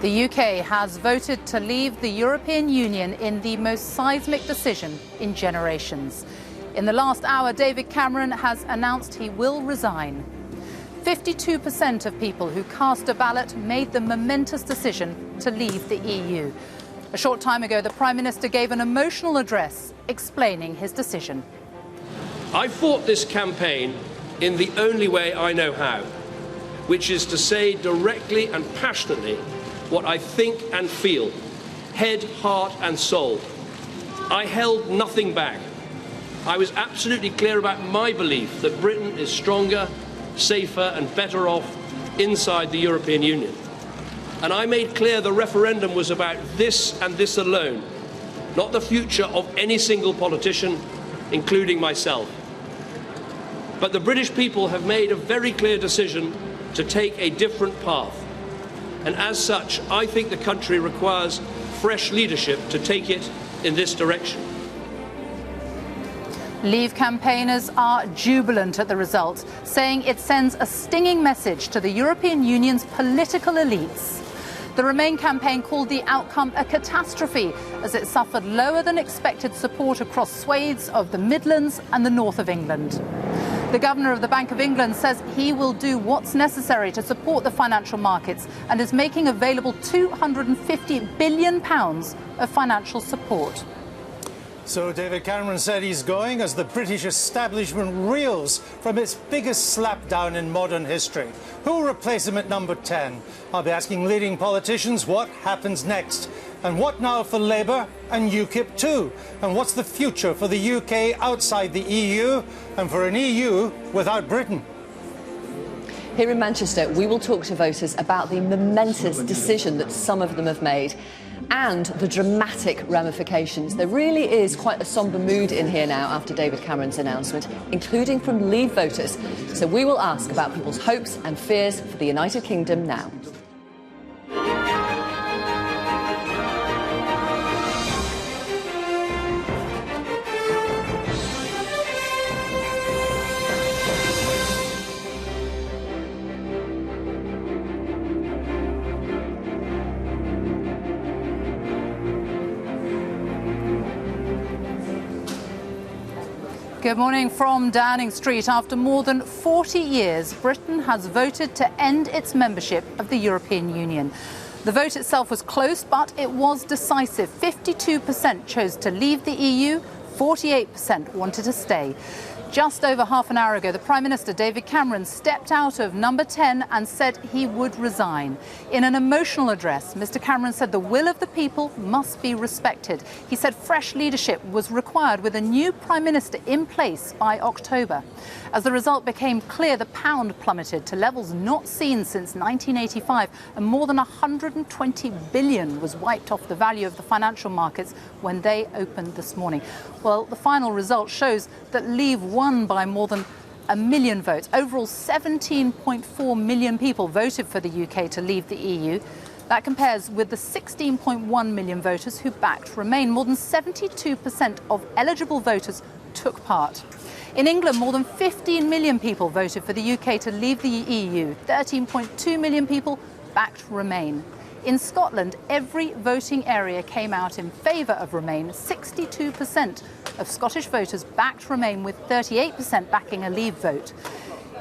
The UK has voted to leave the European Union in the most seismic decision in generations. In the last hour, David Cameron has announced he will resign. 52% of people who cast a ballot made the momentous decision to leave the EU. A short time ago, the Prime Minister gave an emotional address explaining his decision. I fought this campaign in the only way I know how, which is to say directly and passionately what I think and feel, head, heart and soul. I held nothing back. I was absolutely clear about my belief that Britain is stronger, safer and better off inside the European Union. And I made clear the referendum was about this and this alone, not the future of any single politician, including myself. But the British people have made a very clear decision to take a different path. And as such, I think the country requires fresh leadership to take it in this direction. Leave campaigners are jubilant at the result, saying it sends a stinging message to the European Union's political elites. The Remain campaign called the outcome a catastrophe, as it suffered lower than expected support across swathes of the Midlands and the north of England. The Governor of the Bank of England says he will do what's necessary to support the financial markets and is making available £250 billion of financial support. So David Cameron said he's going as the British establishment reels from its biggest slapdown in modern history. Who will replace him at number 10? I'll be asking leading politicians what happens next. And what now for Labour and UKIP too? And what's the future for the UK outside the EU and for an EU without Britain? Here in Manchester, we will talk to voters about the momentous decision that some of them have made and the dramatic ramifications. There really is quite a sombre mood in here now after David Cameron's announcement, including from Leave voters. So we will ask about people's hopes and fears for the United Kingdom now. Good morning from Downing Street. After more than 40 years, Britain has voted to end its membership of the European Union. The vote itself was close, but it was decisive. 52% chose to leave the EU, 48% wanted to stay. Just over half an hour ago, the Prime Minister, David Cameron, stepped out of number 10 and said he would resign. In an emotional address, Mr. Cameron said the will of the people must be respected. He said fresh leadership was required with a new Prime Minister in place by October. As the result became clear, the pound plummeted to levels not seen since 1985, and more than 120 billion was wiped off the value of the financial markets when they opened this morning. Well, the final result shows that Leave won by more than 1 million votes. Overall, 17.4 million people voted for the UK to leave the EU. That compares with the 16.1 million voters who backed Remain. More than 72% of eligible voters took part. In England, more than 15 million people voted for the UK to leave the EU. 13.2 million people backed Remain. In Scotland, every voting area came out in favour of Remain. 62% of Scottish voters backed Remain, with 38% backing a Leave vote.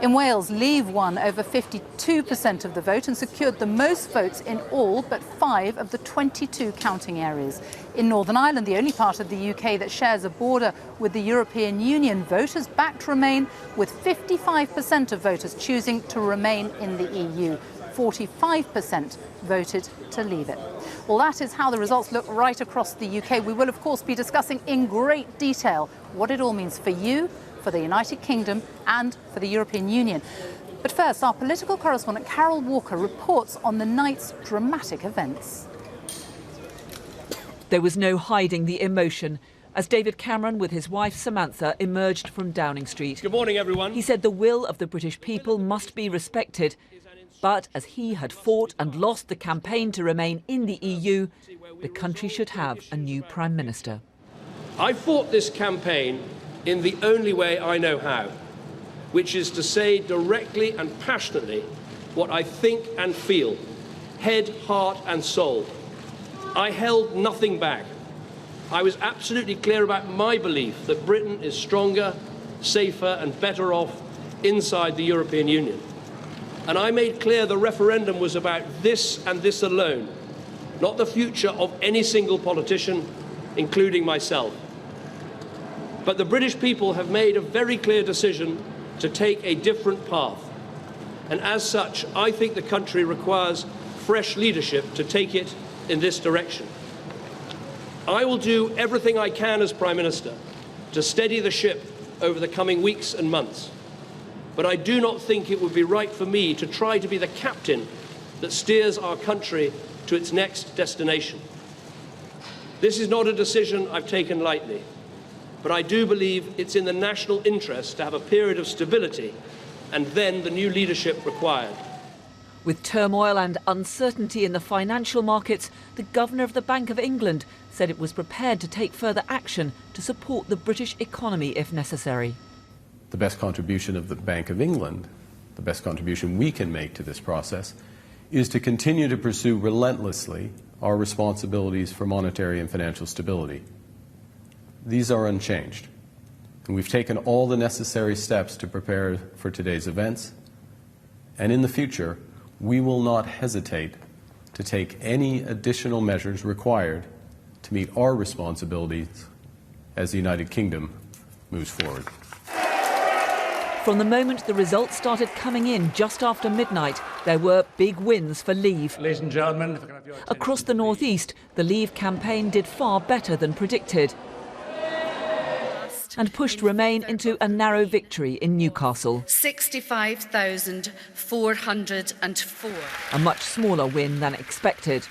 In Wales, Leave won over 52% of the vote and secured the most votes in all but 5 of the 22 counting areas. In Northern Ireland, the only part of the UK that shares a border with the European Union, voters backed Remain, with 55% of voters choosing to remain in the EU. 45% voted to leave it. Well, that is how the results look right across the UK. We will, of course, be discussing in great detail what it all means for you, for the United Kingdom and for the European Union. But first, our political correspondent Carol Walker reports on the night's dramatic events. There was no hiding the emotion as David Cameron with his wife Samantha emerged from Downing Street. Good morning, everyone. He said the will of the British people must be respected. But as he had fought and lost the campaign to remain in the EU, the country should have a new Prime Minister. I fought this campaign in the only way I know how, which is to say directly and passionately what I think and feel, head, heart and soul. I held nothing back. I was absolutely clear about my belief that Britain is stronger, safer and better off inside the European Union. And I made clear the referendum was about this and this alone, not the future of any single politician, including myself. But the British people have made a very clear decision to take a different path. And as such, I think the country requires fresh leadership to take it in this direction. I will do everything I can as Prime Minister to steady the ship over the coming weeks and months. But I do not think it would be right for me to try to be the captain that steers our country to its next destination. This is not a decision I've taken lightly, but I do believe it's in the national interest to have a period of stability and then the new leadership required. With turmoil and uncertainty in the financial markets, the Governor of the Bank of England said it was prepared to take further action to support the British economy if necessary. The best contribution of the Bank of England, the best contribution we can make to this process, is to continue to pursue relentlessly our responsibilities for monetary and financial stability. These are unchanged, and we've taken all the necessary steps to prepare for today's events, and in the future, we will not hesitate to take any additional measures required to meet our responsibilities as the United Kingdom moves forward. From the moment the results started coming in just after midnight, there were big wins for Leave. Ladies and gentlemen, across the northeast, the Leave campaign did far better than predicted and pushed Remain into a narrow victory in Newcastle. 65,404. A much smaller win than expected.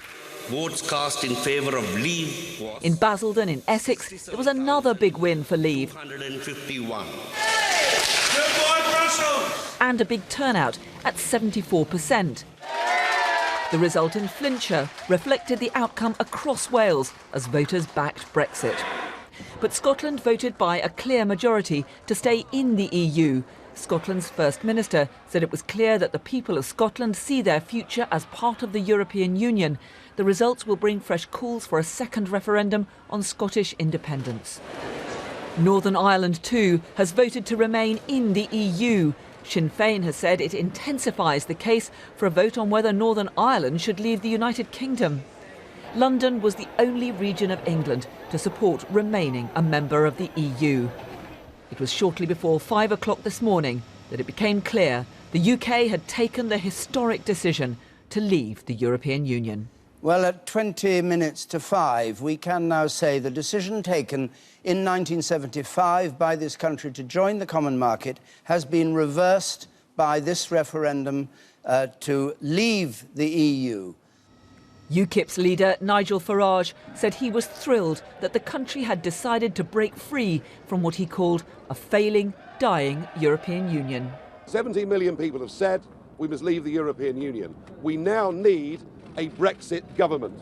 Votes cast in favour of Leave was in Basildon in Essex, there was another big win for Leave. 151. And a big turnout at 74%. The result in Flintshire reflected the outcome across Wales as voters backed Brexit. But Scotland voted by a clear majority to stay in the EU. Scotland's First Minister said it was clear that the people of Scotland see their future as part of the European Union. The results will bring fresh calls for a second referendum on Scottish independence. Northern Ireland, too, has voted to remain in the EU. Sinn Féin has said it intensifies the case for a vote on whether Northern Ireland should leave the United Kingdom. London was the only region of England to support remaining a member of the EU. It was shortly before 5 o'clock this morning that it became clear the UK had taken the historic decision to leave the European Union. Well, at 20 minutes to 5, we can now say the decision taken in 1975 by this country to join the common market has been reversed by this referendum to leave the EU. UKIP's leader, Nigel Farage, said he was thrilled that the country had decided to break free from what he called a failing, dying European Union. 17 million people have said we must leave the European Union. We now need a Brexit government.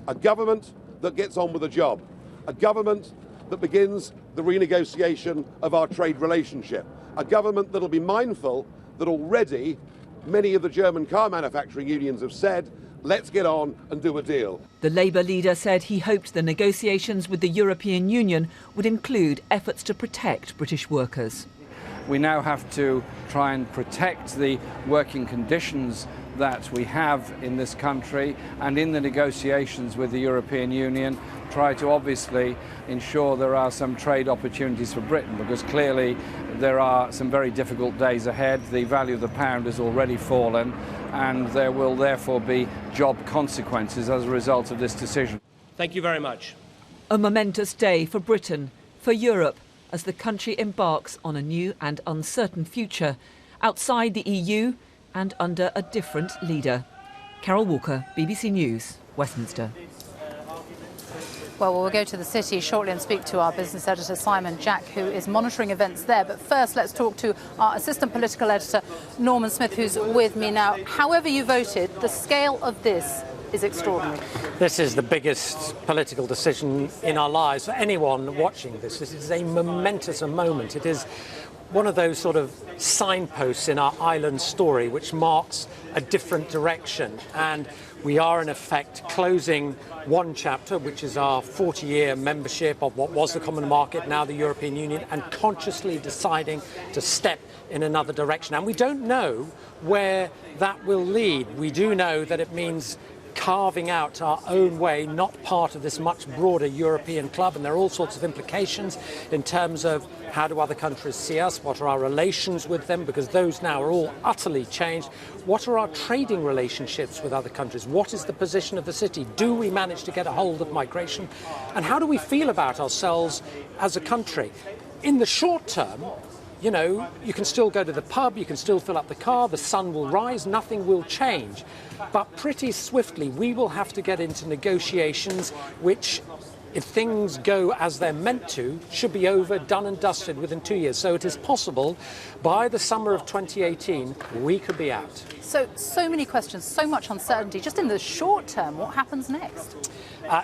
A government that gets on with the job. A government that begins the renegotiation of our trade relationship. A government that will be mindful that already many of the German car manufacturing unions have said, let's get on and do a deal. The Labour leader said he hoped the negotiations with the European Union would include efforts to protect British workers. We now have to try and protect the working conditions that we have in this country, and in the negotiations with the European Union try to obviously ensure there are some trade opportunities for Britain, because clearly there are some very difficult days ahead. The value of the pound has already fallen, and there will therefore be job consequences as a result of this decision. Thank you very much. A momentous day for Britain, for Europe, as the country embarks on a new and uncertain future outside the EU and under a different leader. Carol Walker, BBC News, Westminster. Well, we'll go to the city shortly and speak to our business editor, Simon Jack, who is monitoring events there. But first, let's talk to our assistant political editor, Norman Smith, who's with me now. However you voted, the scale of this is extraordinary. This is the biggest political decision in our lives for anyone watching this. This is a momentous moment. It is one of those sort of signposts in our island story which marks a different direction. And we are in effect closing one chapter, which is our 40-year membership of what was the common market, now the European Union, and consciously deciding to step in another direction. And we don't know where that will lead. We do know that it means carving out our own way, not part of this much broader European club, and there are all sorts of implications in terms of how do other countries see us, what are our relations with them, because those now are all utterly changed. What are our trading relationships with other countries? What is the position of the city? Do we manage to get a hold of migration? And how do we feel about ourselves as a country? In the short term, you know, you can still go to the pub, you can still fill up the car, the sun will rise, nothing will change. But pretty swiftly, we will have to get into negotiations which, if things go as they're meant to, should be over, done and dusted within 2 years. So it is possible by the summer of 2018, we could be out. So many questions, so much uncertainty. Just in the short term, what happens next?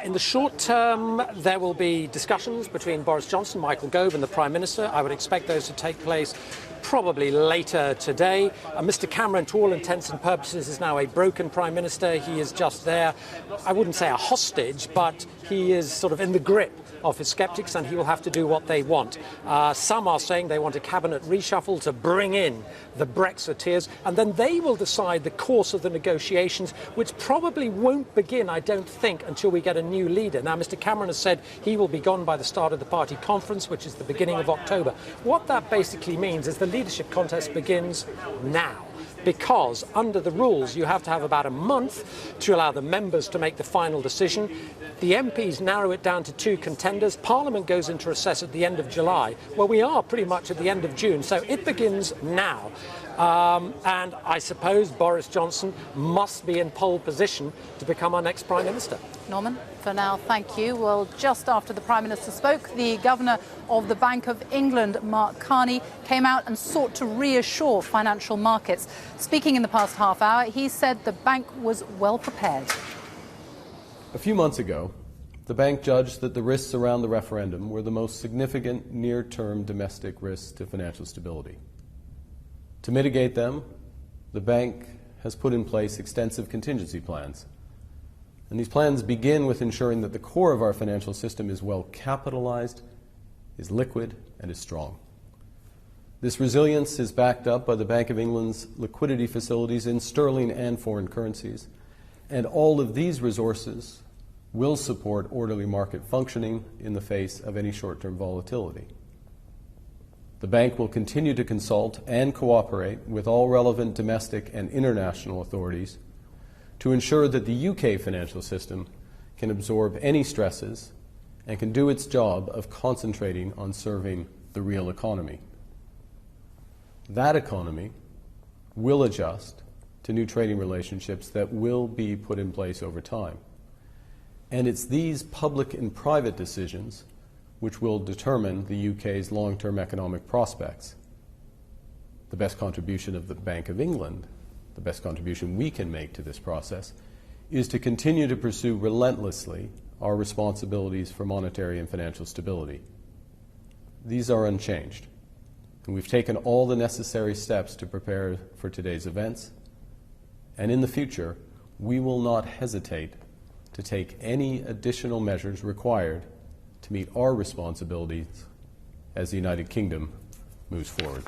In the short term, there will be discussions between Boris Johnson, Michael Gove and the Prime Minister. I would expect those to take place probably later today. Mr Cameron, to all intents and purposes, is now a broken Prime Minister. He is just there, I wouldn't say a hostage, but he is sort of in the grip of his sceptics, and he will have to do what they want. Some are saying they want a cabinet reshuffle to bring in the Brexiteers, and then they will decide the course of the negotiations, which probably won't begin, I don't think, until we get a new leader. Now, Mr Cameron has said he will be gone by the start of the party conference, which is the beginning of October. What that basically means is the leadership contest begins now, because under the rules you have to have about a month to allow the members to make the final decision. The MPs narrow it down to 2 contenders. Parliament goes into recess at the end of July. Well, we are pretty much at the end of June, so it begins now. And I suppose Boris Johnson must be in pole position to become our next Prime Minister. Norman, for now, thank you. Well, just after the Prime Minister spoke, the Governor of the Bank of England, Mark Carney, came out and sought to reassure financial markets. Speaking in the past half hour, he said the bank was well prepared. A few months ago, the bank judged that the risks around the referendum were the most significant near-term domestic risks to financial stability. To mitigate them, the bank has put in place extensive contingency plans. And these plans begin with ensuring that the core of our financial system is well capitalized, is liquid, and is strong. This resilience is backed up by the Bank of England's liquidity facilities in sterling and foreign currencies, and all of these resources will support orderly market functioning in the face of any short-term volatility. The bank will continue to consult and cooperate with all relevant domestic and international authorities to ensure that the UK financial system can absorb any stresses and can do its job of concentrating on serving the real economy. That economy will adjust to new trading relationships that will be put in place over time. And it's these public and private decisions which will determine the UK's long-term economic prospects. The best contribution of the Bank of England, the best contribution we can make to this process, is to continue to pursue relentlessly our responsibilities for monetary and financial stability. These are unchanged, and we've taken all the necessary steps to prepare for today's events, and in the future, we will not hesitate to take any additional measures required to meet our responsibilities as the United Kingdom moves forward.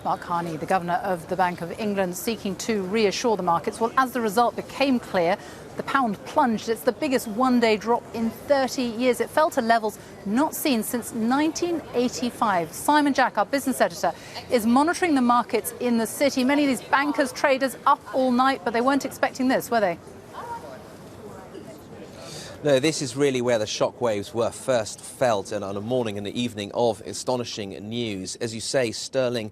Mark Carney, the Governor of the Bank of England, seeking to reassure the markets. Well, as the result became clear, the pound plunged. It's the biggest one-day drop in 30 years. It fell to levels not seen since 1985. Simon Jack, our business editor, is monitoring the markets in the city. Many of these bankers, traders up all night, but they weren't expecting this, were they? No, this is really where the shockwaves were first felt, and on a morning and the evening of astonishing news. As you say, sterling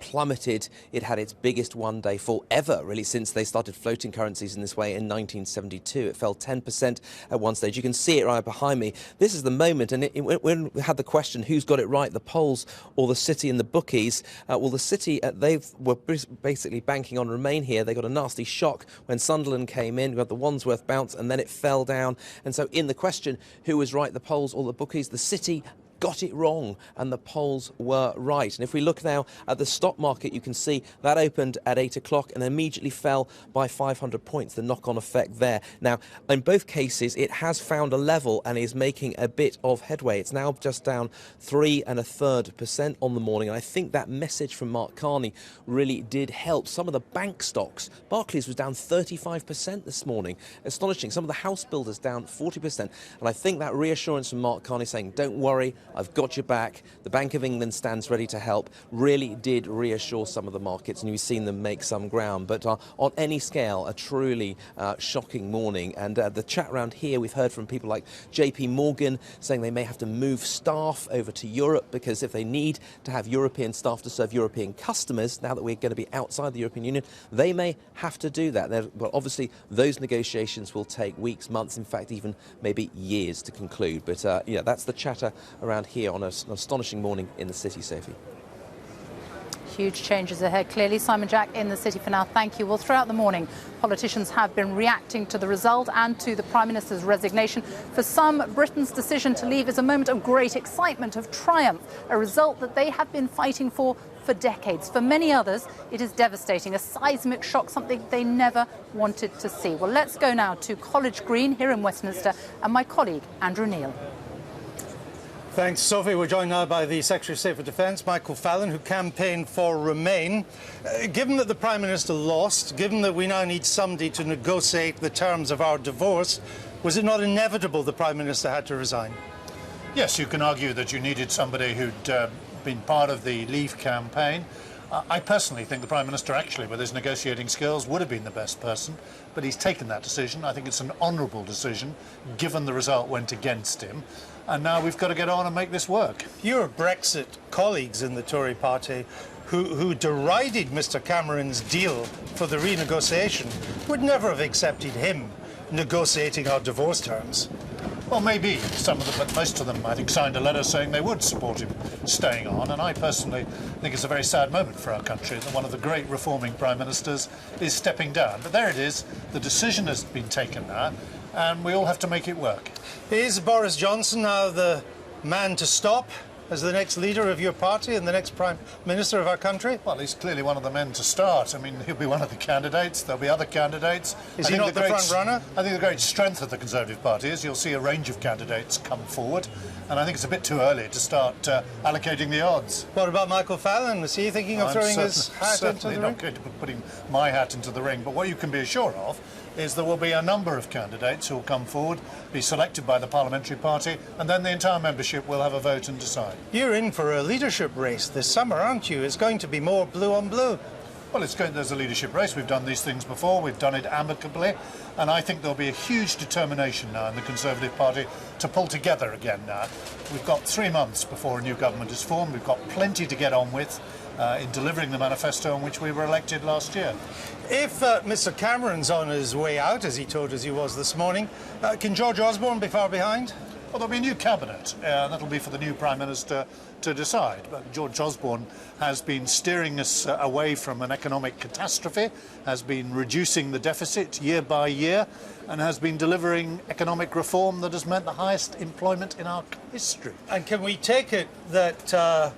plummeted. It had its biggest one-day fall ever, really, since they started floating currencies in this way in 1972. It fell 10% at one stage. You can see it right behind me. This is the moment, and when we had the question, who's got it right, the polls or the City and the bookies? Well, the City, they were basically banking on Remain here. They got a nasty shock when Sunderland came in. We had the Wandsworth bounce, and then it fell down. And so in the question, who was right, the polls or the bookies, the City got it wrong and the polls were right. And if we look now at the stock market, you can see that opened at 8 o'clock and immediately fell by 500 points, the knock-on effect there. Now, in both cases, it has found a level and is making a bit of headway. It's now just down 3 1/3% on the morning. And I think that message from Mark Carney really did help. Some of the bank stocks, Barclays was down 35% this morning. Astonishing. Some of the house builders down 40%. And I think that reassurance from Mark Carney saying, don't worry, I've got your back, the Bank of England stands ready to help, really did reassure some of the markets, and you've seen them make some ground. But on any scale, a truly shocking morning. And the chat round here, we've heard from people like JP Morgan saying they may have to move staff over to Europe, because if they need to have European staff to serve European customers, now that we're going to be outside the European Union, they may have to do that. Well, obviously, those negotiations will take weeks, months, in fact, even maybe years to conclude. But yeah, that's the chatter around here on an astonishing morning in the city, Sophie. Huge changes ahead. Clearly, Simon Jack in the city for now. Thank you. Well, throughout the morning, politicians have been reacting to the result and to the Prime Minister's resignation. For some, Britain's decision to leave is a moment of great excitement, of triumph, a result that they have been fighting for decades. For many others, it is devastating, a seismic shock, something they never wanted to see. Well, let's go now to College Green here in Westminster and my colleague, Andrew Neil. Thanks, Sophie. We're joined now by the Secretary of State for Defence, Michael Fallon, who campaigned for Remain. Given that the Prime Minister lost, given that we now need somebody to negotiate the terms of our divorce, was it not inevitable the Prime Minister had to resign? Yes, you can argue that you needed somebody who'd been part of the Leave campaign. I personally think the Prime Minister, actually, with his negotiating skills, would have been the best person, but he's taken that decision. I think it's an honourable decision, given the result went against him. And now we've got to get on and make this work. Your Brexit colleagues in the Tory party who derided Mr Cameron's deal for the renegotiation would never have accepted him negotiating our divorce terms. Well, maybe some of them, but most of them, I think, signed a letter saying they would support him staying on. And I personally think it's a very sad moment for our country that one of the great reforming Prime Ministers is stepping down. But there it is. The decision has been taken now, and we all have to make it work. Is Boris Johnson now the man to stop as the next leader of your party and the next Prime Minister of our country? Well, he's clearly one of the men to start. I mean, he'll be one of the candidates. There'll be other candidates. Is he not the front runner? I think the great strength of the Conservative Party is you'll see a range of candidates come forward, and I think it's a bit too early to start allocating the odds. What about Michael Fallon? Was he thinking of throwing his hat into the ring? Certainly not going to be putting my hat into the ring, but what you can be assured of is there will be a number of candidates who will come forward, be selected by the parliamentary party, and then the entire membership will have a vote and decide. You're in for a leadership race this summer, aren't you? It's going to be more blue on blue. Well, there's a leadership race. We've done these things before. We've done it amicably. And I think there'll be a huge determination now in the Conservative Party to pull together again now. We've got 3 months before a new government is formed. We've got plenty to get on with in delivering the manifesto on which we were elected last year. If Mr Cameron's on his way out, as he told us he was this morning, can George Osborne be far behind? Well, there'll be a new cabinet. That'll be for the new Prime Minister to decide. But George Osborne has been steering us away from an economic catastrophe, has been reducing the deficit year by year, and has been delivering economic reform that has meant the highest employment in our history. And can we take it that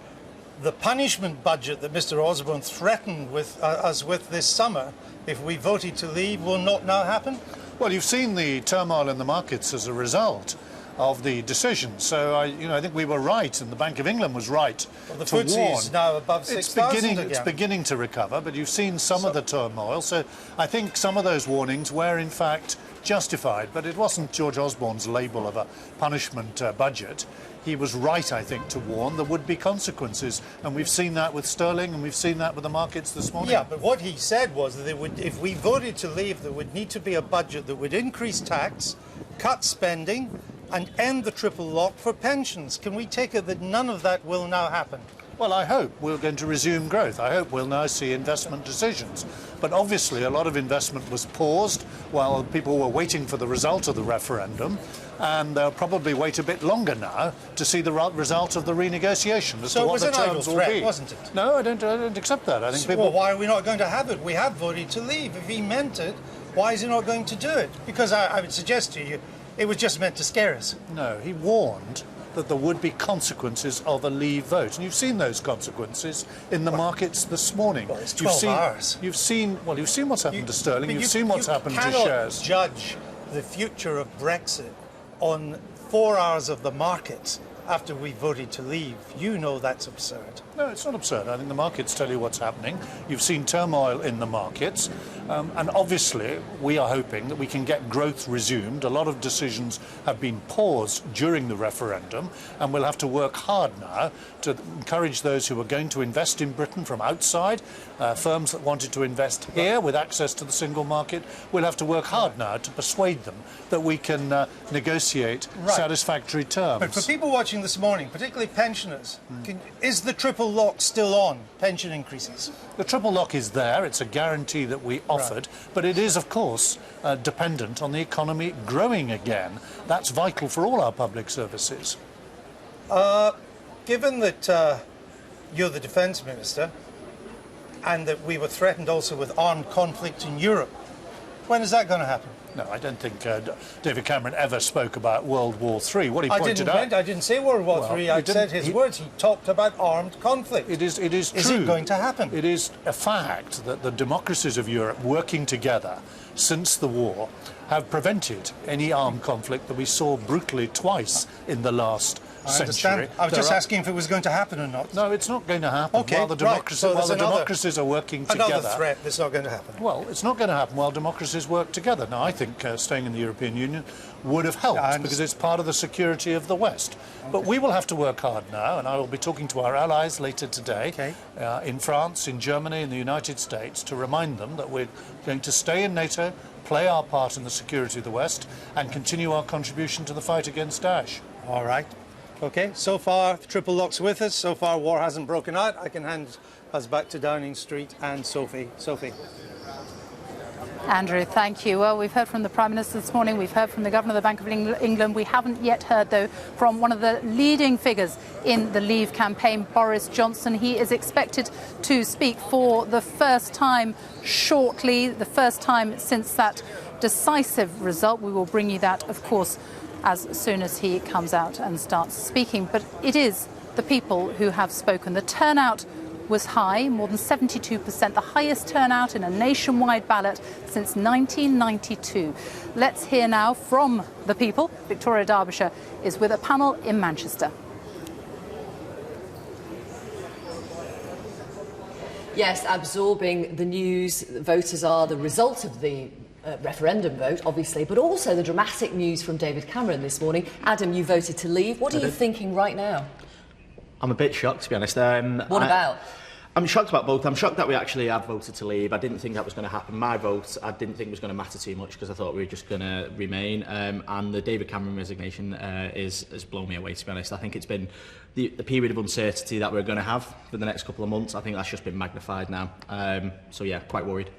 the punishment budget that Mr Osborne threatened with us with this summer, if we voted to leave, will not now happen? Well, you've seen the turmoil in the markets as a result of the decision. So, I think we were right, and the Bank of England was right to warn. The FTSE is now above 6,000 again. It's beginning to recover, but you've seen some of the turmoil. So I think some of those warnings were, in fact, justified. But it wasn't George Osborne's label of a punishment budget. He was right, I think, to warn there would be consequences. And we've seen that with sterling, and we've seen that with the markets this morning. Yeah, but what he said was that if we voted to leave, there would need to be a budget that would increase tax, cut spending, and end the triple lock for pensions. Can we take it that none of that will now happen? Well, I hope we're going to resume growth. I hope we'll now see investment decisions. But obviously a lot of investment was paused while people were waiting for the result of the referendum, and they'll probably wait a bit longer now to see the result of the renegotiation as to what the terms will be. Wasn't it? No, I don't accept that. I think people... Well, why are we not going to have it? We have voted to leave. If he meant it, why is he not going to do it? Because I would suggest to you, it was just meant to scare us. No, he warned that there would be consequences of a Leave vote. And you've seen those consequences in the markets this morning. Well, it's 12 hours. You've seen what's happened to sterling, you've seen what's happened to shares. You cannot judge the future of Brexit on 4 hours of the markets after we voted to leave. You know that's absurd. No, it's not absurd. I think the markets tell you what's happening. You've seen turmoil in the markets, and obviously we are hoping that we can get growth resumed. A lot of decisions have been paused during the referendum, and we'll have to work hard now to encourage those who are going to invest in Britain from outside, firms that wanted to invest here with access to the single market. We'll have to work hard now to persuade them that we can negotiate satisfactory terms. But for people watching this morning, particularly pensioners, is the triple lock still on, pension increases? The triple lock is there. It's a guarantee that we offered, but it is, of course, dependent on the economy growing again. That's vital for all our public services. Given that you're the Defence Minister and that we were threatened also with armed conflict in Europe, when is that going to happen? No, I don't think David Cameron ever spoke about World War III. What he pointed out... I didn't say World War III. I said his words. He talked about armed conflict. It is true. Is it going to happen? It is a fact that the democracies of Europe working together since the war have prevented any armed conflict that we saw brutally twice in in the last century. I was just asking if it was going to happen or not. No, it's not going to happen. Okay, while the democracies are working together. Another threat that's not going to happen. Well, it's not going to happen while democracies work together. Now, I think staying in the European Union would have helped because it's part of the security of the West. Okay. But we will have to work hard now, and I will be talking to our allies later today in France, in Germany, in the United States to remind them that we're going to stay in NATO, play our part in the security of the West, and continue our contribution to the fight against Daesh. All right. OK, so far, triple lock's with us. So far, war hasn't broken out. I can hand us back to Downing Street and Sophie. Sophie. Andrew, thank you. Well, we've heard from the Prime Minister this morning. We've heard from the Governor of the Bank of England. We haven't yet heard, though, from one of the leading figures in the Leave campaign, Boris Johnson. He is expected to speak for the first time shortly, the first time since that decisive result. We will bring you that, of course, as soon as he comes out and starts speaking. But it is the people who have spoken. The turnout was high, more than 72%, the highest turnout in a nationwide ballot since 1992. Let's hear now from the people. Victoria Derbyshire is with a panel in Manchester. Yes, absorbing the news. Voters are the result of the referendum vote, obviously, but also the dramatic news from David Cameron this morning. Adam, you voted to leave. What are you thinking right now? I'm a bit shocked, to be honest. What about? I'm shocked about both. I'm shocked that we actually have voted to leave. I didn't think that was going to happen. My vote, I didn't think was going to matter too much because I thought we were just going to remain. And the David Cameron resignation has blown me away, to be honest. I think it's been the period of uncertainty that we're going to have for the next couple of months. I think that's just been magnified now. So, yeah, quite worried.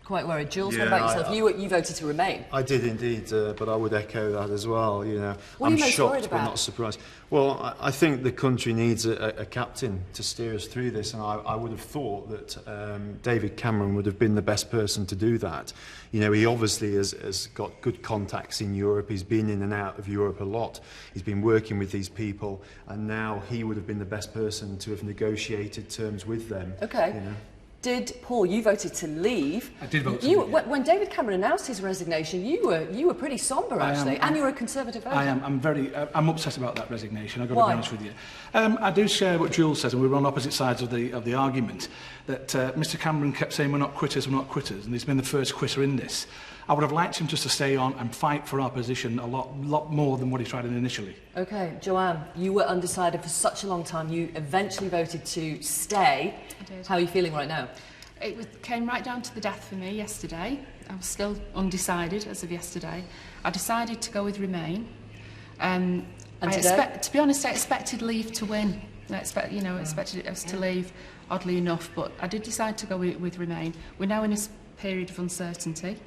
Quite worried. Jules, what about yourself? You voted to remain. I did indeed, but I would echo that as well. You know, what I'm are you most worried shocked but about? not surprised. Well, I think the country needs a captain to steer us through this, and I would have thought that David Cameron would have been the best person to do that. You know, he obviously has got good contacts in Europe. He's been in and out of Europe a lot. He's been working with these people, and now he would have been the best person to have negotiated terms with them. Okay. You know? Did Paul? You voted to leave. I did vote to leave. Yeah. When David Cameron announced his resignation, you were pretty sombre actually, and you're a Conservative voter. I am. I'm upset about that resignation. I've got to be honest with you. I do share what Jules says, and we were on opposite sides of the argument. That Mr. Cameron kept saying we're not quitters, and he's been the first quitter in this. I would have liked him just to stay on and fight for our position a lot more than what he tried initially. Okay, Joanne, you were undecided for such a long time. You eventually voted to stay. I did. How are you feeling right now? It came right down to the death for me yesterday. I was still undecided as of yesterday. I decided to go with Remain. And today? To be honest, I expected Leave to win. I expected us to leave, oddly enough, but I did decide to go with Remain. We're now in this period of uncertainty.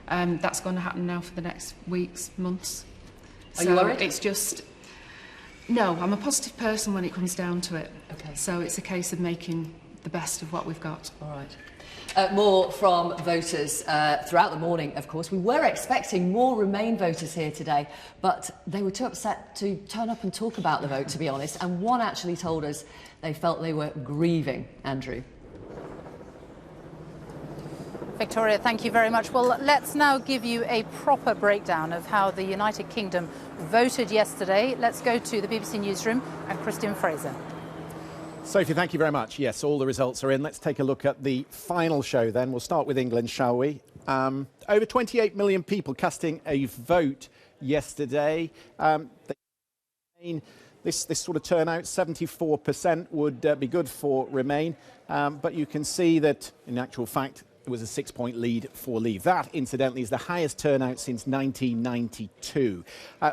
That's going to happen now for the next weeks, months. Are you worried? It's just... No, I'm a positive person when it comes down to it. Okay. So it's a case of making the best of what we've got. All right. More from voters throughout the morning, of course. We were expecting more Remain voters here today, but they were too upset to turn up and talk about the vote, to be honest. And one actually told us they felt they were grieving. Andrew. Victoria, thank you very much. Well, let's now give you a proper breakdown of how the United Kingdom voted yesterday. Let's go to the BBC Newsroom and Christian Fraser. Sophie, thank you very much. Yes, all the results are in. Let's take a look at the final show then. We'll start with England, shall we? Over 28 million people casting a vote yesterday. This sort of turnout, 74% would be good for Remain. But you can see that, in actual fact, it was a 6-point lead for Leave. That, incidentally, is the highest turnout since 1992.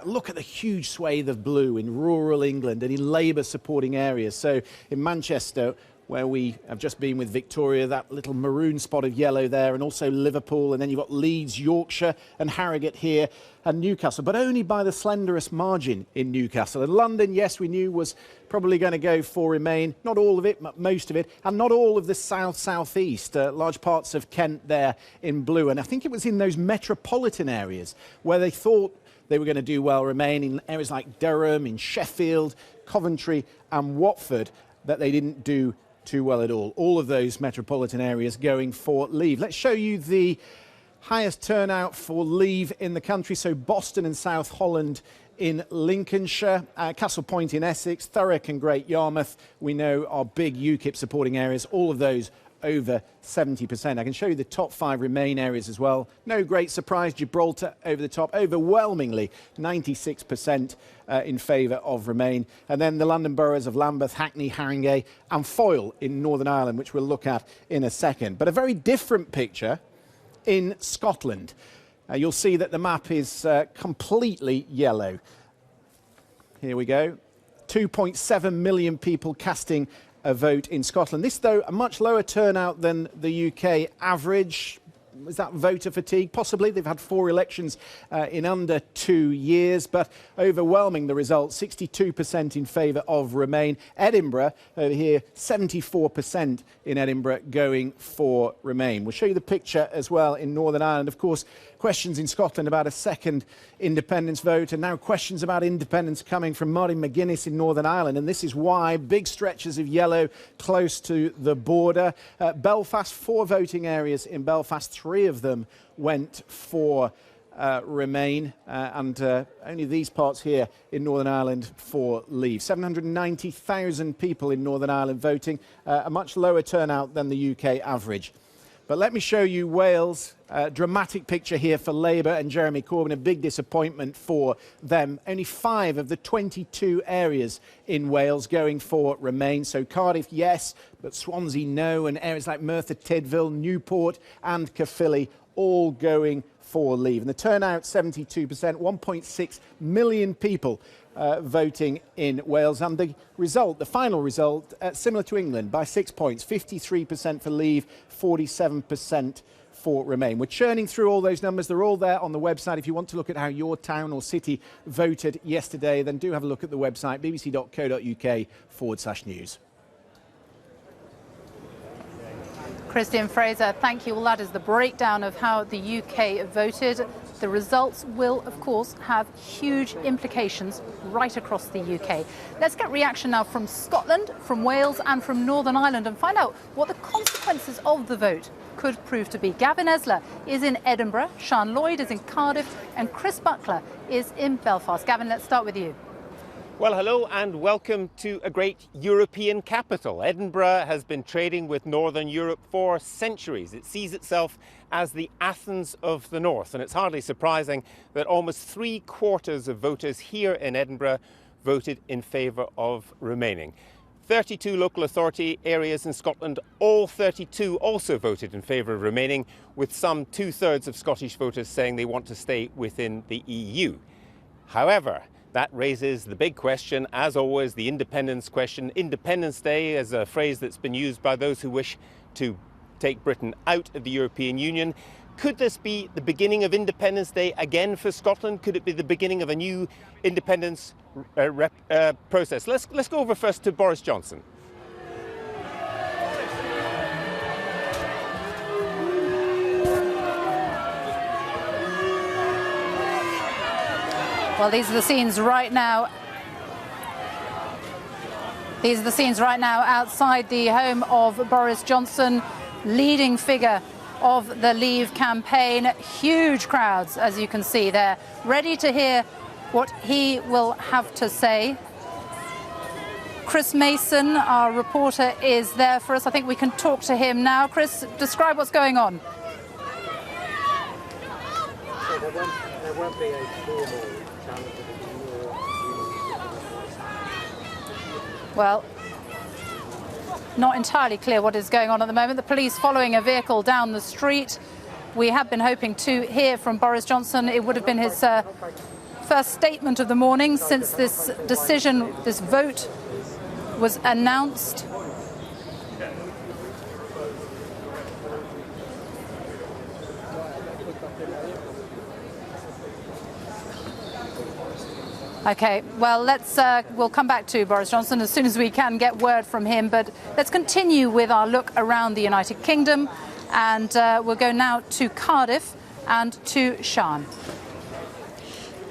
Look at the huge swathe of blue in rural England and in Labour supporting areas. So in Manchester, where we have just been with Victoria, that little maroon spot of yellow there, and also Liverpool, and then you've got Leeds, Yorkshire and Harrogate here, and Newcastle, but only by the slenderest margin in Newcastle. And London, yes, we knew was probably going to go for Remain, not all of it, but most of it, and not all of the south-southeast, large parts of Kent there in blue. And I think it was in those metropolitan areas where they thought they were going to do well, Remain, in areas like Durham, in Sheffield, Coventry and Watford, that they didn't do too well at all. All of those metropolitan areas going for Leave. Let's show you the highest turnout for Leave in the country. So Boston and South Holland in Lincolnshire, Castle Point in Essex, Thurrock and Great Yarmouth, we know are big UKIP supporting areas. All of those over 70%. I can show you the top 5 Remain areas as well. No great surprise, Gibraltar over the top, overwhelmingly 96% in favour of Remain. And then the London boroughs of Lambeth, Hackney, Haringey and Foyle in Northern Ireland, which we'll look at in a second. But a very different picture in Scotland. You'll see that the map is completely yellow. Here we go. 2.7 million people casting a vote in Scotland. This, though, a much lower turnout than the UK average. Is that voter fatigue? Possibly. They've had 4 elections in under 2 years, but overwhelming the result, 62% in favour of Remain. Edinburgh, over here, 74% in Edinburgh going for Remain. We'll show you the picture as well in Northern Ireland. Of course, questions in Scotland about a second independence vote, and now questions about independence coming from Martin McGuinness in Northern Ireland, and this is why. Big stretches of yellow close to the border. Belfast, 4 voting areas in Belfast, 3 of them went for Remain, and only these parts here in Northern Ireland for Leave. 790,000 people in Northern Ireland voting, a much lower turnout than the UK average. But let me show you Wales. Dramatic picture here for Labour and Jeremy Corbyn, a big disappointment for them. Only 5 of the 22 areas in Wales going for Remain. So Cardiff, yes, but Swansea, no, and areas like Merthyr Tydfil, Newport and Caerphilly all going for Leave. And the turnout, 72%, 1.6 million people voting in Wales. And the result, the final result, similar to England by 6 points, 53% for Leave, 47% for Remain. We're churning through all those numbers. They're all there on the website. If you want to look at how your town or city voted yesterday, then do have a look at the website, bbc.co.uk/news. Christian Fraser, thank you. Well, that is the breakdown of how the UK voted. The results will, of course, have huge implications right across the UK. Let's get reaction now from Scotland, from Wales and from Northern Ireland and find out what the consequences of the vote could prove to be. Gavin Esler is in Edinburgh, Sian Lloyd is in Cardiff and Chris Buckler is in Belfast. Gavin, let's start with you. Well, hello and welcome to a great European capital. Edinburgh has been trading with Northern Europe for centuries. It sees itself as the Athens of the North, and it's hardly surprising that almost 3/4 of voters here in Edinburgh voted in favour of remaining. 32 local authority areas in Scotland, all 32 also voted in favour of remaining, with some 2/3 of Scottish voters saying they want to stay within the EU. However, that raises the big question, as always, the independence question. Independence Day is a phrase that's been used by those who wish to take Britain out of the European Union. Could this be the beginning of Independence Day again for Scotland? Could it be the beginning of a new independence process? Let's go over first to Boris Johnson. Well, these are the scenes right now. These are the scenes right now outside the home of Boris Johnson, leading figure of the Leave campaign. Huge crowds, as you can see there, ready to hear what he will have to say. Chris Mason, our reporter, is there for us. I think we can talk to him now. Chris, describe what's going on. So there won't be a formal challenge of the Well, not entirely clear what is going on at the moment. The police following a vehicle down the street. We have been hoping to hear from Boris Johnson. It would have been his first statement of the morning since this decision, this vote was announced. Okay, well, we'll come back to Boris Johnson as soon as we can get word from him. But let's continue with our look around the United Kingdom. And we'll go now to Cardiff and to Sian.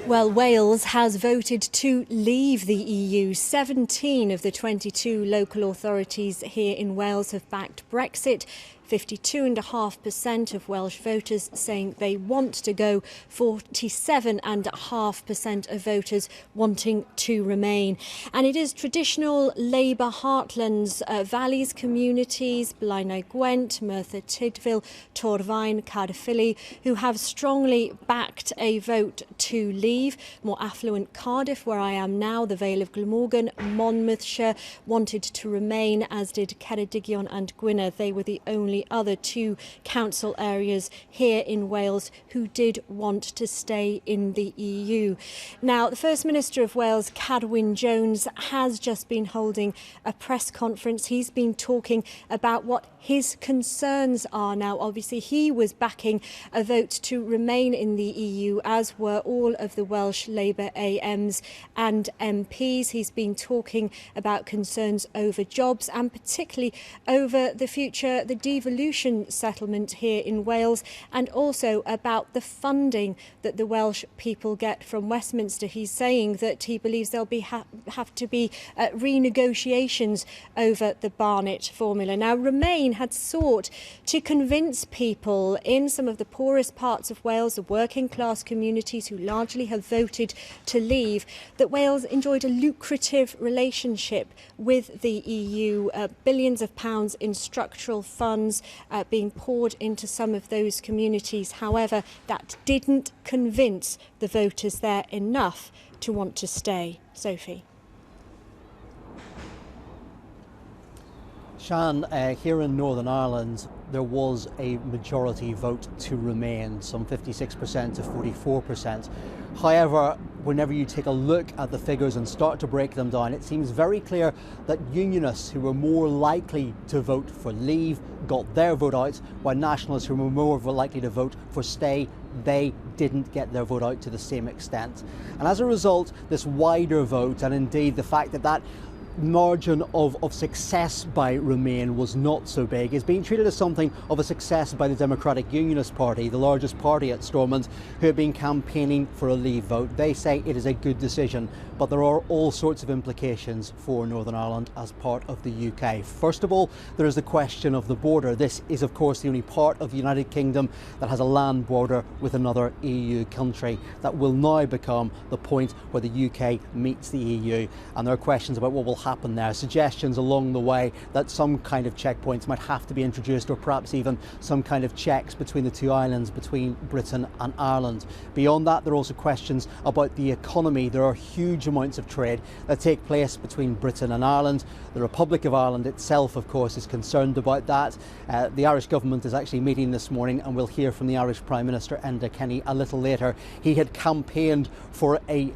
Well, Wales has voted to leave the EU. 17 of the 22 local authorities here in Wales have backed Brexit. 52.5% of Welsh voters saying they want to go, 47.5% of voters wanting to remain. And it is traditional Labour heartlands, valleys communities, Blaenau Gwent, Merthyr Tydfil, Torfaen, Caerphilly, who have strongly backed a vote to leave. More affluent Cardiff, where I am now, the Vale of Glamorgan, Monmouthshire wanted to remain, as did Ceredigion and Gwynedd. They were the only other two council areas here in Wales who did want to stay in the EU. Now, the First Minister of Wales, Cadwyn Jones, has just been holding a press conference. He's been talking about what his concerns are now. Obviously, he was backing a vote to remain in the EU, as were all of the Welsh Labour AMs and MPs. He's been talking about concerns over jobs and particularly over the future, the devolution settlement here in Wales, and also about the funding that the Welsh people get from Westminster. He's saying that he believes there'll have to be renegotiations over the Barnett formula. Now, Remain had sought to convince people in some of the poorest parts of Wales, the working class communities who largely have voted to leave, that Wales enjoyed a lucrative relationship with the EU, billions of pounds in structural funds being poured into some of those communities. However, that didn't convince the voters there enough to want to stay. Sophie. Sian, here in Northern Ireland, there was a majority vote to remain, some 56% to 44%. However, whenever you take a look at the figures and start to break them down, it seems very clear that unionists who were more likely to vote for leave got their vote out, while nationalists who were more likely to vote for stay, they didn't get their vote out to the same extent. And as a result, this wider vote, and indeed the fact that that margin of success by Remain was not so big, is being treated as something of a success by the Democratic Unionist Party, the largest party at Stormont, who have been campaigning for a leave vote. They say it is a good decision, but there are all sorts of implications for Northern Ireland as part of the UK. First of all, there is the question of the border. This is, of course, the only part of the United Kingdom that has a land border with another EU country. That will now become the point where the UK meets the EU, and there are questions about what will happen there. Suggestions along the way that some kind of checkpoints might have to be introduced, or perhaps even some kind of checks between the two islands, between Britain and Ireland. Beyond that, there are also questions about the economy. There are huge amounts of trade that take place between Britain and Ireland. The Republic of Ireland itself, of course, is concerned about that. The Irish government is actually meeting this morning, and we'll hear from the Irish Prime Minister, Enda Kenny, a little later. He had campaigned for a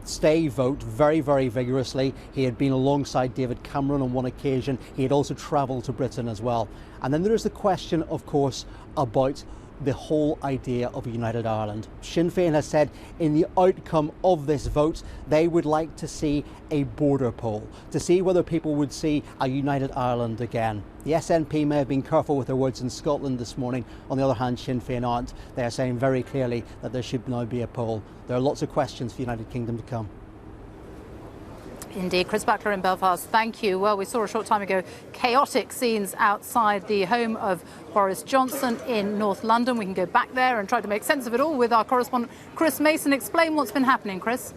stay vote very, very vigorously. He had been alongside David Cameron on one occasion. He had also travelled to Britain as well. And then there is the question, of course, about the whole idea of a united Ireland. Sinn Féin has said in the outcome of this vote, they would like to see a border poll, to see whether people would see a united Ireland again. The SNP may have been careful with their words in Scotland this morning. On the other hand, Sinn Féin aren't. They are saying very clearly that there should now be a poll. There are lots of questions for the United Kingdom to come. Indeed. Chris Butler in Belfast, thank you. Well, we saw a short time ago chaotic scenes outside the home of Boris Johnson in North London. We can go back there and try to make sense of it all with our correspondent Chris Mason. Explain what's been happening, Chris.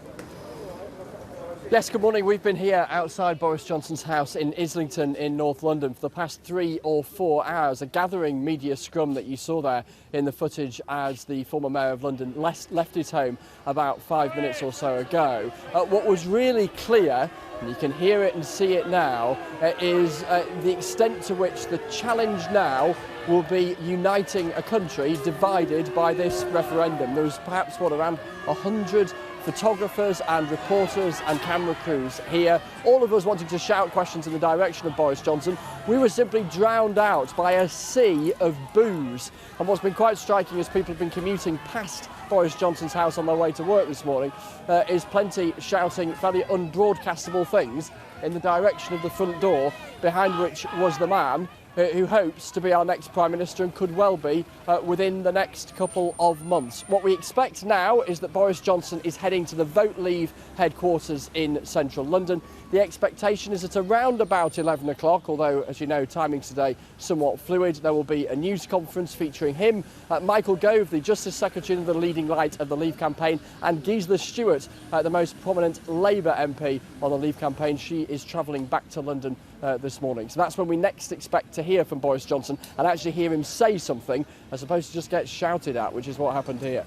Yes, good morning. We've been here outside Boris Johnson's house in Islington in North London for the past 3 or 4 hours. A gathering media scrum that you saw there in the footage as the former Mayor of London left his home about 5 minutes or so ago. What was really clear, and you can hear it and see it now, is the extent to which the challenge now will be uniting a country divided by this referendum. There was perhaps, around 100 photographers and reporters and camera crews here, all of us wanting to shout questions in the direction of Boris Johnson. We were simply drowned out by a sea of boos. And what's been quite striking as people have been commuting past Boris Johnson's house on their way to work this morning is plenty shouting fairly unbroadcastable things in the direction of the front door, behind which was the man who hopes to be our next Prime Minister and could well be within the next couple of months. What we expect now is that Boris Johnson is heading to the Vote Leave headquarters in central London. The expectation is at around about 11 o'clock, although, as you know, timings today somewhat fluid. There will be a news conference featuring him, Michael Gove, the Justice Secretary and the leading light of the Leave campaign, and Gisela Stewart, the most prominent Labour MP on the Leave campaign. She is travelling back to London this morning. So that's when we next expect to hear from Boris Johnson and actually hear him say something, as opposed to just get shouted at, which is what happened here.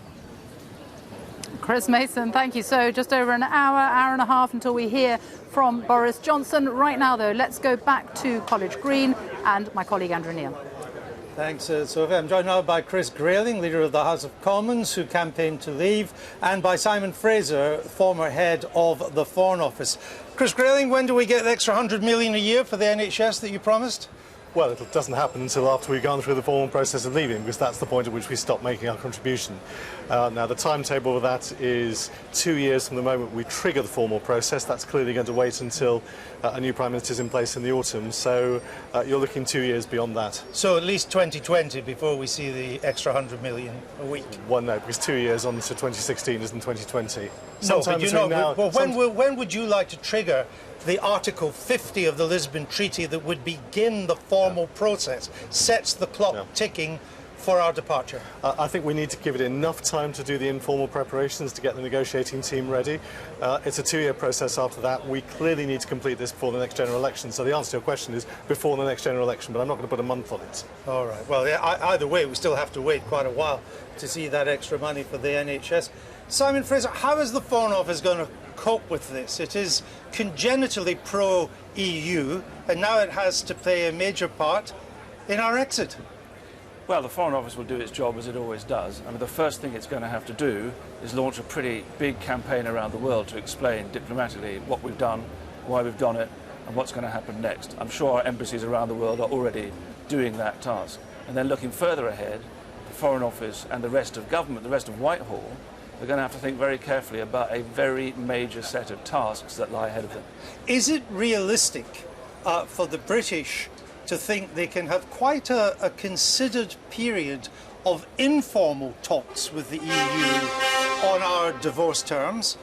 Chris Mason, thank you. So just over an hour and a half until we hear from Boris Johnson. Right now, though, let's go back to College Green and my colleague Andrew Neil. Thanks, Sophie. I'm joined now by Chris Grayling, Leader of the House of Commons, who campaigned to leave, and by Simon Fraser, former head of the Foreign Office. Chris Grayling, when do we get the extra £100 million a year for the NHS that you promised? Well, it doesn't happen until after we've gone through the formal process of leaving, because that's the point at which we stop making our contribution. Now, the timetable of that is 2 years from the moment we trigger the formal process. That's clearly going to wait until a new Prime Minister is in place in the autumn. So you're looking 2 years beyond that. So at least 2020 before we see the extra £100 million a week? Well, no, because 2 years on to 2016 isn't 2020. No, but you know, well, when would you like to trigger the Article 50 of the Lisbon Treaty that would begin the formal process, sets the clock ticking for our departure? I think we need to give it enough time to do the informal preparations to get the negotiating team ready. It's a 2-year process after that. We clearly need to complete this before the next general election. So the answer to your question is before the next general election, but I'm not going to put a month on it. All right. Well, either way, we still have to wait quite a while to see that extra money for the NHS. Simon Fraser, how is the Foreign Office going to cope with this? It is congenitally pro-EU, and now it has to play a major part in our exit. Well, the Foreign Office will do its job as it always does. I mean, the first thing it's going to have to do is launch a pretty big campaign around the world to explain diplomatically what we've done, why we've done it, and what's going to happen next. I'm sure our embassies around the world are already doing that task. And then looking further ahead, the Foreign Office and the rest of government, the rest of Whitehall, they're going to have to think very carefully about a very major set of tasks that lie ahead of them. Is it realistic for the British to think they can have quite a considered period of informal talks with the EU on our divorce terms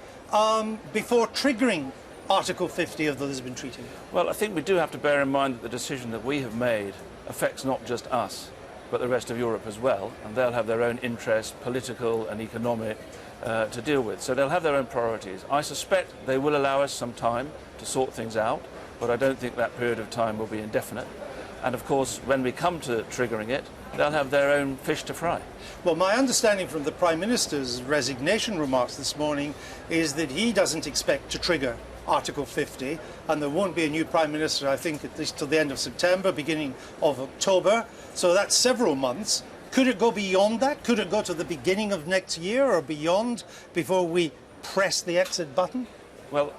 before triggering Article 50 of the Lisbon Treaty? Well, I think we do have to bear in mind that the decision that we have made affects not just us, but the rest of Europe as well, and they'll have their own interests, political and economic, to deal with. So they'll have their own priorities. I suspect they will allow us some time to sort things out, but I don't think that period of time will be indefinite. And of course, when we come to triggering it, they'll have their own fish to fry. Well, my understanding from the Prime Minister's resignation remarks this morning is that he doesn't expect to trigger Article 50, and there won't be a new Prime Minister, I think, at least till the end of September, beginning of October. So that's several months. Could it go beyond that? Could it go to the beginning of next year or beyond before we press the exit button? Well,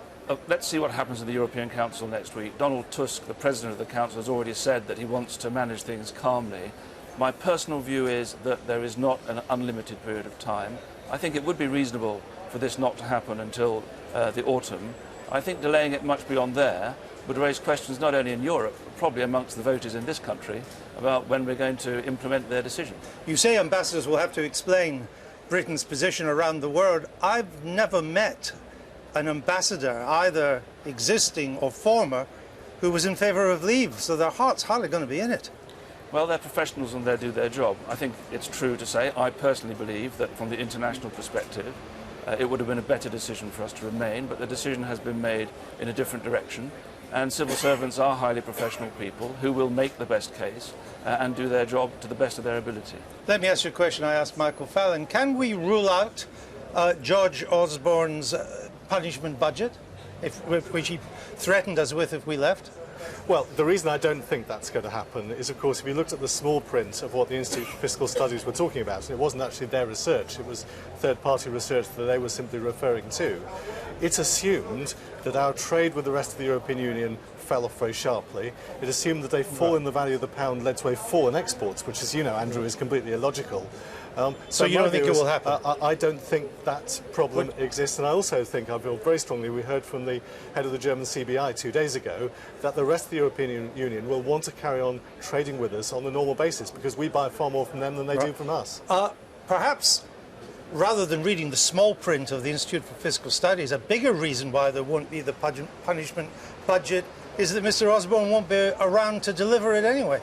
let's see what happens in the European Council next week. Donald Tusk, the President of the Council, has already said that he wants to manage things calmly. My personal view is that there is not an unlimited period of time. I think it would be reasonable for this not to happen until the autumn. I think delaying it much beyond there would raise questions not only in Europe, but probably amongst the voters in this country about when we're going to implement their decision. You say ambassadors will have to explain Britain's position around the world. I've never met an ambassador, either existing or former, who was in favour of leave, so their heart's hardly going to be in it. Well, they're professionals and they do their job. I think it's true to say, I personally believe that from the international perspective, it would have been a better decision for us to remain, but the decision has been made in a different direction. And civil servants are highly professional people who will make the best case and do their job to the best of their ability. Let me ask you a question I asked Michael Fallon. Can we rule out George Osborne's punishment budget, which he threatened us with if we left? Well, the reason I don't think that's going to happen is, of course, if you looked at the small print of what the Institute for Fiscal Studies were talking about, and it wasn't actually their research, it was third-party research that they were simply referring to, it assumed that our trade with the rest of the European Union fell off very sharply. It assumed that a fall in the value of the pound led to a fall in exports, which, as you know, Andrew, is completely illogical. So you don't think it will happen? I don't think that problem exists, and I also think, I feel very strongly, we heard from the head of the German CBI 2 days ago, that the rest of the European Union will want to carry on trading with us on a normal basis, because we buy far more from them than they do from us. Perhaps, rather than reading the small print of the Institute for Fiscal Studies, a bigger reason why there won't be the punishment budget is that Mr. Osborne won't be around to deliver it anyway.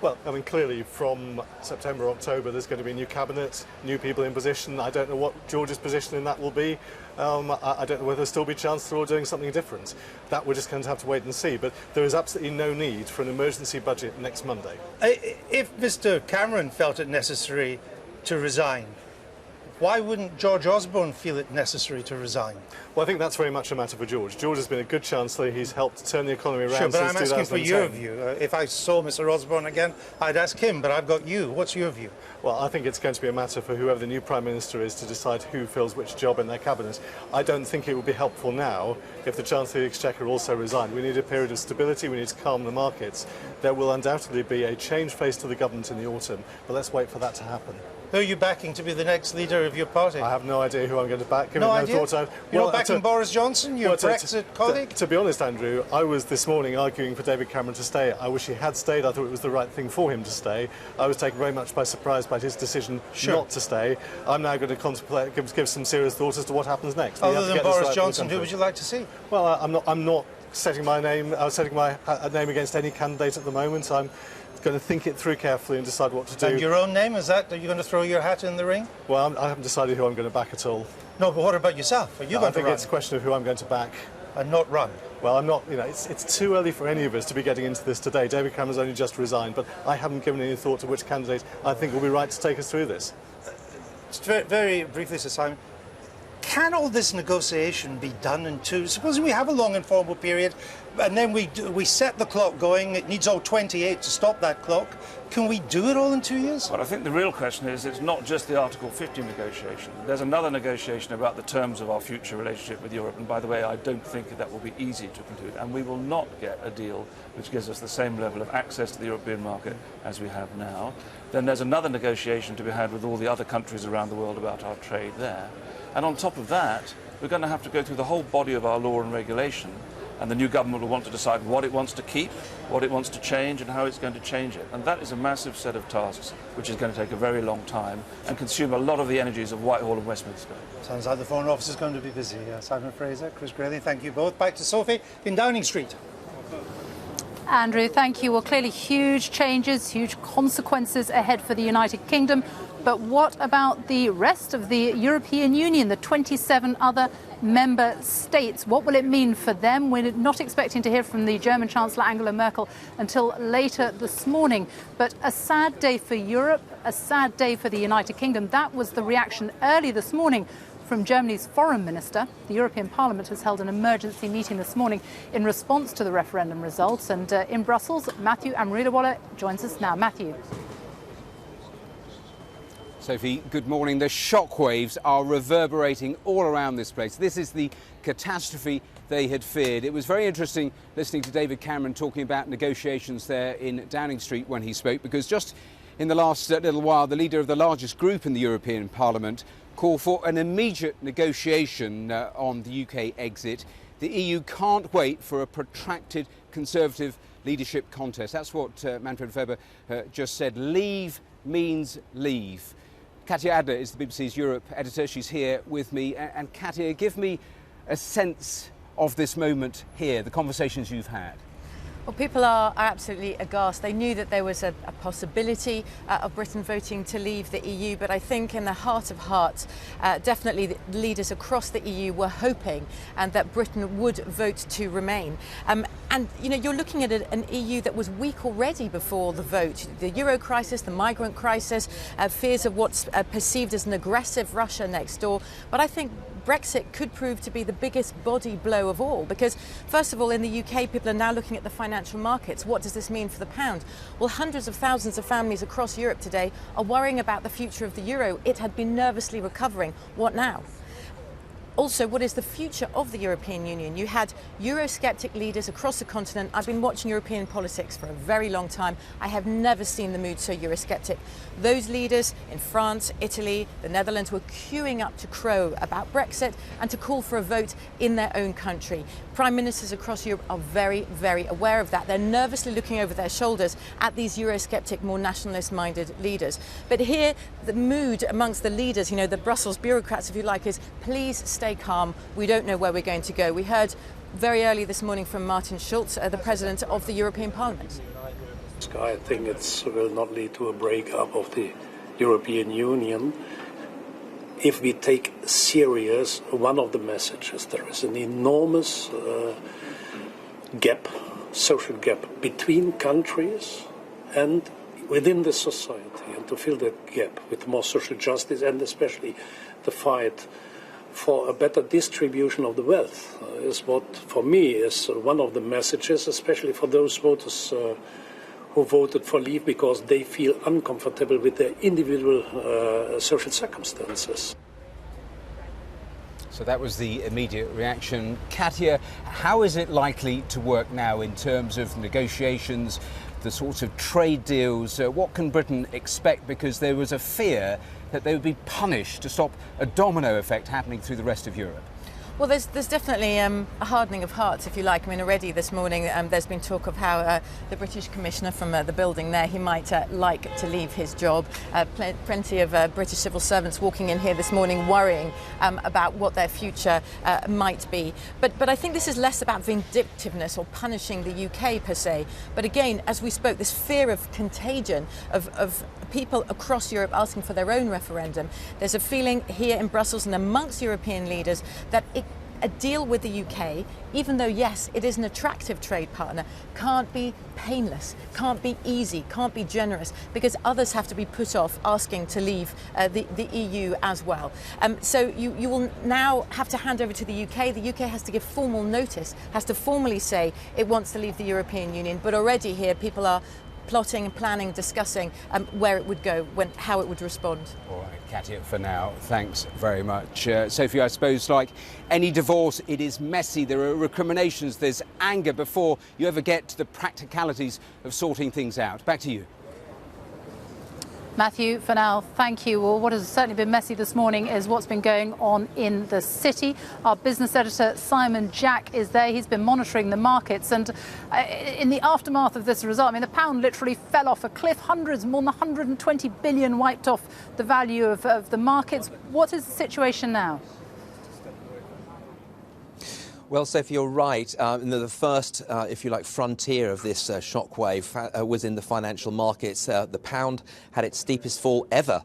Well, I mean, clearly from September, October, there's going to be a new cabinet, new people in position. I don't know what George's position in that will be. I don't know whether there'll still be Chancellor or doing something different. That we're just going to have to wait and see. But there is absolutely no need for an emergency budget next Monday. If Mr. Cameron felt it necessary to resign, why wouldn't George Osborne feel it necessary to resign? Well, I think that's very much a matter for George. George has been a good Chancellor. He's helped turn the economy around since 2010. Sure, but I'm asking for your view. If I saw Mr. Osborne again, I'd ask him, but I've got you. What's your view? Well, I think it's going to be a matter for whoever the new Prime Minister is to decide who fills which job in their cabinet. I don't think it would be helpful now if the Chancellor of the Exchequer also resigned. We need a period of stability. We need to calm the markets. There will undoubtedly be a change face to the government in the autumn, but let's wait for that to happen. Who are you backing to be the next leader of your party? I have no idea who I'm going to back. No idea? You're not backing Boris Johnson, your Brexit colleague? To be honest, Andrew, I was this morning arguing for David Cameron to stay. I wish he had stayed. I thought it was the right thing for him to stay. I was taken very much by surprise by his decision not to stay. I'm now going to contemplate, give some serious thought as to what happens next. Other than Boris Johnson, who would you like to see? Well, I'm not setting my name against any candidate at the moment. I'm going to think it through carefully and decide what to do. And your own name, are you going to throw your hat in the ring? Well, I haven't decided who I'm going to back at all. No, but what about yourself? Are you going to run? I think it's a question of who I'm going to back. And not run? Well, I'm not, it's too early for any of us to be getting into this today. David Cameron's only just resigned, but I haven't given any thought to which candidate I think will be right to take us through this. Just very briefly, Sir Simon, can all this negotiation be done in two? Supposing we have a long informal period and then we set the clock going, it needs all 28 to stop that clock. Can we do it all in 2 years? Well, I think the real question is it's not just the Article 50 negotiation. There's another negotiation about the terms of our future relationship with Europe. And by the way, I don't think that will be easy to conclude. And we will not get a deal which gives us the same level of access to the European market as we have now. Then there's another negotiation to be had with all the other countries around the world about our trade there. And on top of that, we're going to have to go through the whole body of our law and regulation. And the new government will want to decide what it wants to keep, what it wants to change, and how it's going to change it. And that is a massive set of tasks, which is going to take a very long time and consume a lot of the energies of Whitehall and Westminster. Sounds like the Foreign Office is going to be busy. Simon Fraser, Chris Grayling, thank you both. Back to Sophie in Downing Street. Andrew, thank you. Well, clearly huge changes, huge consequences ahead for the United Kingdom. But what about the rest of the European Union, the 27 other member states? What will it mean for them? We're not expecting to hear from the German Chancellor Angela Merkel until later this morning. But a sad day for Europe, a sad day for the United Kingdom. That was the reaction early this morning from Germany's foreign minister. The European Parliament has held an emergency meeting this morning in response to the referendum results. And in Brussels, Matthew Amrulawala joins us now. Matthew. Sophie, good morning. The shockwaves are reverberating all around this place. This is the catastrophe they had feared. It was very interesting listening to David Cameron talking about negotiations there in Downing Street when he spoke, because just in the last little while, the leader of the largest group in the European Parliament called for an immediate negotiation on the UK exit. The EU can't wait for a protracted Conservative leadership contest. That's what Manfred Weber just said. Leave means leave. Katja Adler is the BBC's Europe editor. She's here with me. And Katja, give me a sense of this moment here, the conversations you've had. Well, people are absolutely aghast. They knew that there was a possibility of Britain voting to leave the EU, but I think in the heart of hearts, definitely the leaders across the EU were hoping that Britain would vote to remain. And, you know, you're looking at an EU that was weak already before the vote. The Euro crisis, the migrant crisis, fears of what's perceived as an aggressive Russia next door. But I think Brexit could prove to be the biggest body blow of all, because first of all, in the UK, people are now looking at the financial markets. What does this mean for the pound? Well, hundreds of thousands of families across Europe today are worrying about the future of the euro. It had been nervously recovering. What now? Also, what is the future of the European Union? You had Eurosceptic leaders across the continent. I've been watching European politics for a very long time. I have never seen the mood so Eurosceptic. Those leaders in France, Italy, the Netherlands were queuing up to crow about Brexit and to call for a vote in their own country. Prime ministers across Europe are very, very aware of that. They're nervously looking over their shoulders at these Eurosceptic, more nationalist-minded leaders. But here, the mood amongst the leaders, you know, the Brussels bureaucrats, if you like, is please stay calm. We don't know where we're going to go. We heard very early this morning from Martin Schulz, the President of the European Parliament. I think it will not lead to a breakup of the European Union. If we take serious one of the messages, there is an enormous gap, social gap between countries and within the society, and to fill that gap with more social justice and especially the fight for a better distribution of the wealth is what, for me, is one of the messages, especially for those voters who voted for leave because they feel uncomfortable with their individual social circumstances. So that was the immediate reaction. Katja, how is it likely to work now in terms of negotiations, the sorts of trade deals? What can Britain expect? Because there was a fear that they would be punished to stop a domino effect happening through the rest of Europe. Well, there's definitely a hardening of hearts, if you like. I mean, already this morning there's been talk of how the British Commissioner from the building there, he might like to leave his job. Plenty of British civil servants walking in here this morning worrying about what their future might be. But I think this is less about vindictiveness or punishing the UK per se. But again, as we spoke, this fear of contagion of people across Europe asking for their own referendum. There's a feeling here in Brussels and amongst European leaders that a deal with the UK, even though, yes, it is an attractive trade partner, can't be painless, can't be easy, can't be generous, because others have to be put off asking to leave the EU as well. So you will now have to hand over to the UK. The UK has to give formal notice, has to formally say it wants to leave the European Union. But already here people are plotting and planning, discussing where it would go, how it would respond. All right, Katja, for now, thanks very much. Sophie, I suppose like any divorce, it is messy. There are recriminations, there's anger before you ever get to the practicalities of sorting things out. Back to you. Matthew, for now, thank you. Well, what has certainly been messy this morning is what's been going on in the city. Our business editor, Simon Jack, is there. He's been monitoring the markets. And in the aftermath of this result, I mean, the pound literally fell off a cliff. Hundreds, more than 120 billion wiped off the value of the markets. What is the situation now? Well, Sophie, you're right. The first, if you like, frontier of this shockwave was in the financial markets. The pound had its steepest fall ever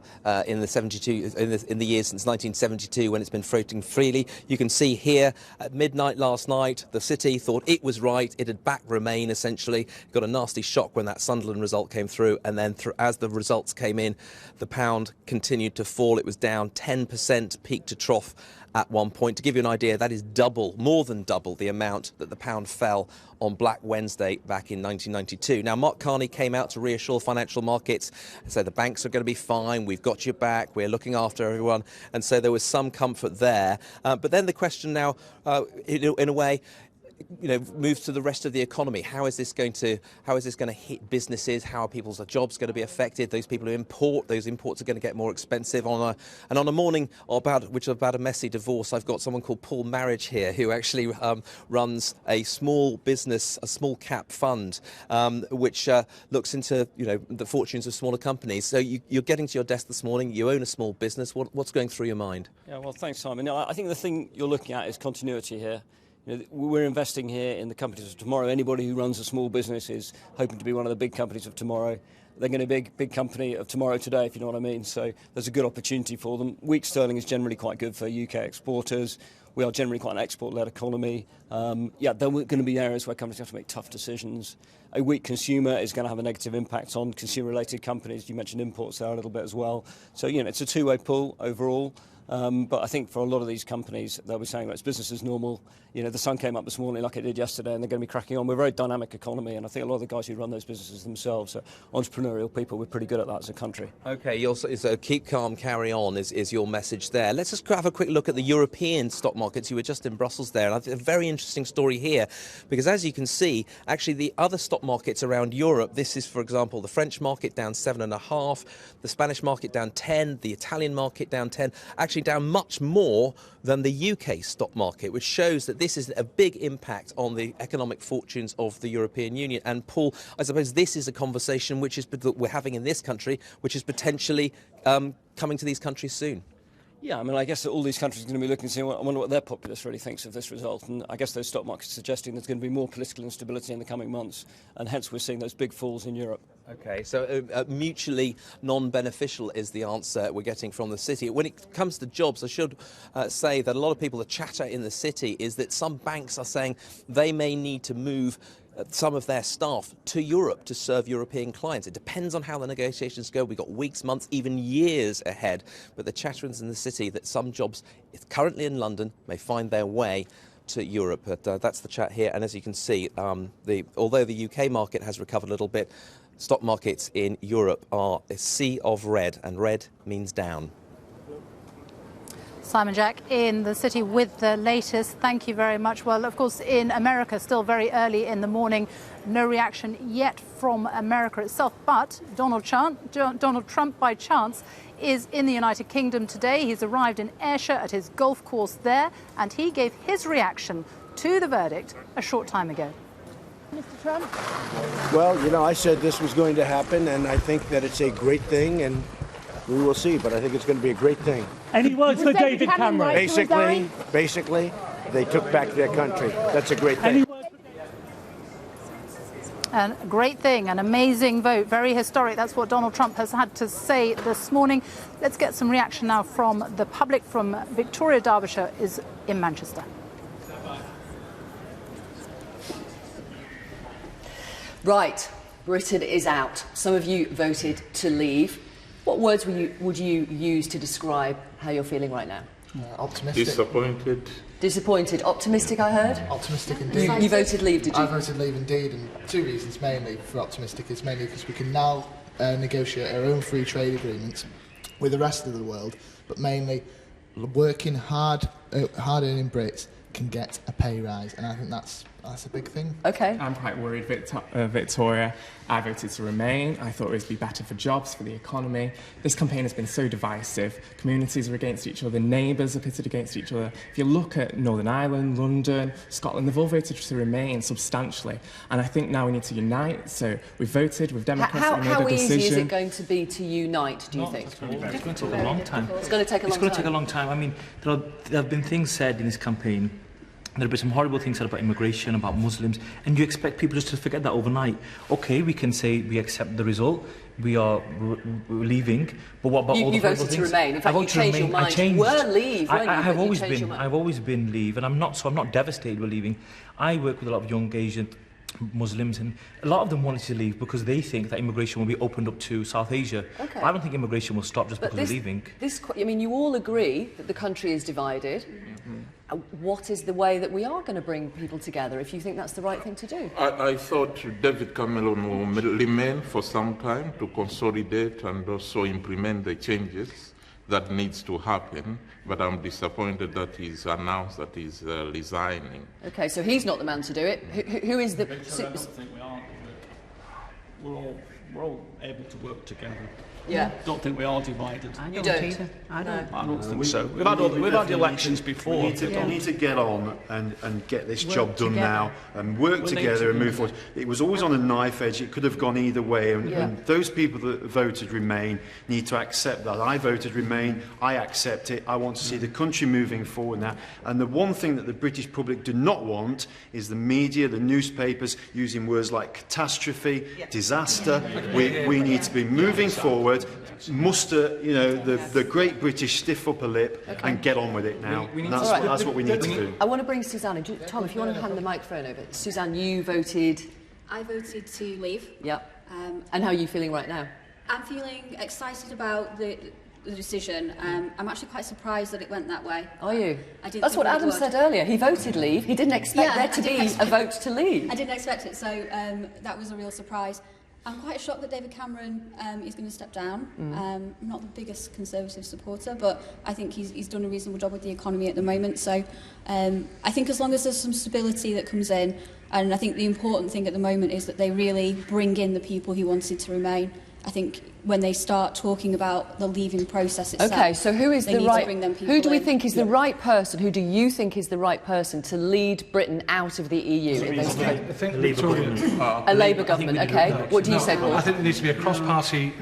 in the years since 1972, when it's been floating freely. You can see here at midnight last night, the city thought it was right. It had backed Remain, essentially. Got a nasty shock when that Sunderland result came through, and then as the results came in, the pound continued to fall. It was down 10% peak to trough at one point. To give you an idea, that is double, more than double the amount that the pound fell on Black Wednesday back in 1992. Now, Mark Carney came out to reassure financial markets and say the banks are going to be fine, we've got your back, we're looking after everyone. And so there was some comfort there. But then the question now, in a way, moves to the rest of the economy. How is this going to hit businesses? How are people's jobs going to be affected? Those people who import, those imports are going to get more expensive. On a morning about a messy divorce, I've got someone called Paul Marriage here who actually runs a small business, a small cap fund, which looks into the fortunes of smaller companies. So you're getting to your desk this morning. You own a small business. What's going through your mind? Yeah, well, thanks, Simon. I think the thing you're looking at is continuity here. We're investing here in the companies of tomorrow. Anybody who runs a small business is hoping to be one of the big companies of tomorrow. They're going to be a big company of tomorrow today, if you know what I mean. So there's a good opportunity for them. Weak sterling is generally quite good for UK exporters. We are generally quite an export-led economy. There are going to be areas where companies have to make tough decisions. A weak consumer is going to have a negative impact on consumer-related companies. You mentioned imports there a little bit as well. So, it's a two-way pull overall. But I think for a lot of these companies, they'll be saying, well, it's business as normal. The sun came up this morning like it did yesterday, and they're going to be cracking on. We're a very dynamic economy, and I think a lot of the guys who run those businesses themselves are entrepreneurial people. We're pretty good at that as a country. OK, so keep calm, carry on is your message there. Let's just have a quick look at the European stock markets. You were just in Brussels there, and I think a very interesting story here, because as you can see, actually the other stock markets around Europe, this is, for example, the French market down 7.5%, the Spanish market down 10%, the Italian market down 10%, actually down much more than the UK stock market, which shows that this is a big impact on the economic fortunes of the European Union. And Paul, I suppose this is a conversation that we're having in this country, which is potentially coming to these countries soon. Yeah, I guess that all these countries are going to be looking and saying, well, I wonder what their populace really thinks of this result. And I guess those stock markets are suggesting there's going to be more political instability in the coming months, and hence we're seeing those big falls in Europe. OK, so mutually non-beneficial is the answer we're getting from the city. When it comes to jobs, I should say that a lot of people, the chatter in the city is that some banks are saying they may need to move some of their staff to Europe to serve European clients. It depends on how the negotiations go. We've got weeks, months, even years ahead. But the chatter is in the city that some jobs currently in London may find their way to Europe. But that's the chat here. And as you can see, although the UK market has recovered a little bit, stock markets in Europe are a sea of red, and red means down. Simon Jack in the city with the latest. Thank you very much. Well, of course, in America, still very early in the morning, no reaction yet from America itself. But Donald Trump, by chance, is in the United Kingdom today. He's arrived in Ayrshire at his golf course there, and he gave his reaction to the verdict a short time ago. Mr. Trump? Well, I said this was going to happen, and I think that it's a great thing, and we will see, but I think it's going to be a great thing. Any words for David Cameron? Basically, they took back their country. That's a great thing. A great thing, an amazing vote, very historic. That's what Donald Trump has had to say this morning. Let's get some reaction now from the public. From Victoria Derbyshire is in Manchester. Right, Britain is out. Some of you voted to leave. What words would you use to describe how you're feeling right now? Optimistic. Disappointed. Disappointed. Optimistic, I heard? Optimistic indeed. You voted leave, did you? I voted leave indeed, and two reasons mainly for optimistic. It's mainly because we can now negotiate our own free trade agreements with the rest of the world, but mainly working hard, hard-earning Brits can get a pay rise, and I think that's a big thing. Okay. I'm quite worried, Victoria. I voted to remain. I thought it would be better for jobs, for the economy. This campaign has been so divisive. Communities are against each other, neighbours are pitted against each other. If you look at Northern Ireland, London, Scotland, they've all voted to remain substantially. And I think now we need to unite. So we've voted, we've democratically made a decision. How easy is it going to be to unite, do you think? It's going to take a long time. It's going to take a long time. It's going to take a long time. I mean, there have been things said in this campaign. There have been some horrible things said about immigration, about Muslims, and you expect people just to forget that overnight. OK, we can say we accept the result, we are leaving, but what about all the horrible things? You voted to remain. In fact, you changed your mind. You were leave, weren't you? I've always been leave, and I'm not devastated with leaving. I work with a lot of young Asian Muslims, and a lot of them wanted to leave because they think that immigration will be opened up to South Asia. Okay. I don't think immigration will stop just because of leaving. You all agree that the country is divided. Mm-hmm. What is the way that we are going to bring people together, if you think that's the right thing to do? I thought David Cameron will remain for some time to consolidate and also implement the changes that needs to happen, but I'm disappointed that he's announced that he's resigning. Okay, so he's not the man to do it. Who is the... I don't think we are. We're all able to work together. Yeah. Don't think we are divided. You don't? I don't think so. We've had elections before. We need to get on and get this job done now and work together and move forward. It was always on a knife edge. It could have gone either way. And those people that voted Remain need to accept that. I voted Remain. I accept it. I want to see the country moving forward now. And the one thing that the British public do not want is the media, the newspapers, using words like catastrophe, disaster. We need to be moving forward. Muster, the great British stiff upper lip and get on with it now. That's what we need to do. I want to bring Suzanne in. Tom, if you want to hand the microphone over. Suzanne, you voted... I voted to leave. Yep. And how are you feeling right now? I'm feeling excited about the decision. I'm actually quite surprised that it went that way. Are you? I didn't That's what Adam said earlier. He voted leave. He didn't expect there to be a vote to leave. I didn't expect it, so that was a real surprise. I'm quite shocked that David Cameron is going to step down. I'm not the biggest Conservative supporter, but I think he's done a reasonable job with the economy at the moment. So I think as long as there's some stability that comes in, and I think the important thing at the moment is that they really bring in the people who wanted to remain. I think when they start talking about the leaving process itself, okay, so who is the right? Who do we think is the right person? Who do you think is the right person to lead Britain out of the EU? I think a Labour government. Okay. What do you say, Paul? I think there needs to be a cross-party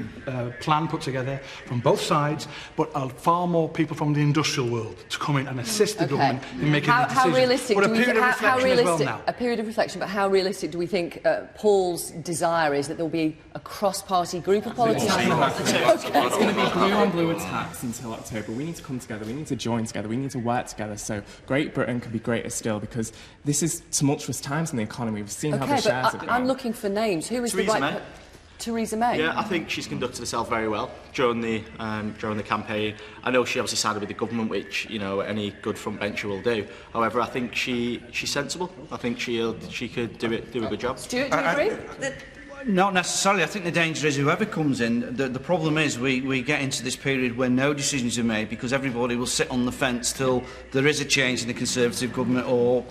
plan put together from both sides, but far more people from the industrial world to come in and assist the government in making the decisions. How realistic? But a period of reflection as well now. A period of reflection, but how realistic do we think Paul's desire is that there will be a cross-party group of politicians? It's going to be blue on blue attacks until October. We need to come together, we need to join together, we need to work together so Great Britain can be greater still, because this is tumultuous times in the economy. We've seen how the shares have gone. I'm looking for names. Who is Theresa the right... May. Theresa May? Yeah, I think she's conducted herself very well during the campaign. I know she obviously sided with the government, which, any good frontbencher will do. However, I think she's sensible. I think she could do a good job. Stuart, do you agree? Not necessarily. I think the danger is whoever comes in, the problem is we get into this period where no decisions are made because everybody will sit on the fence till there is a change in the Conservative government, or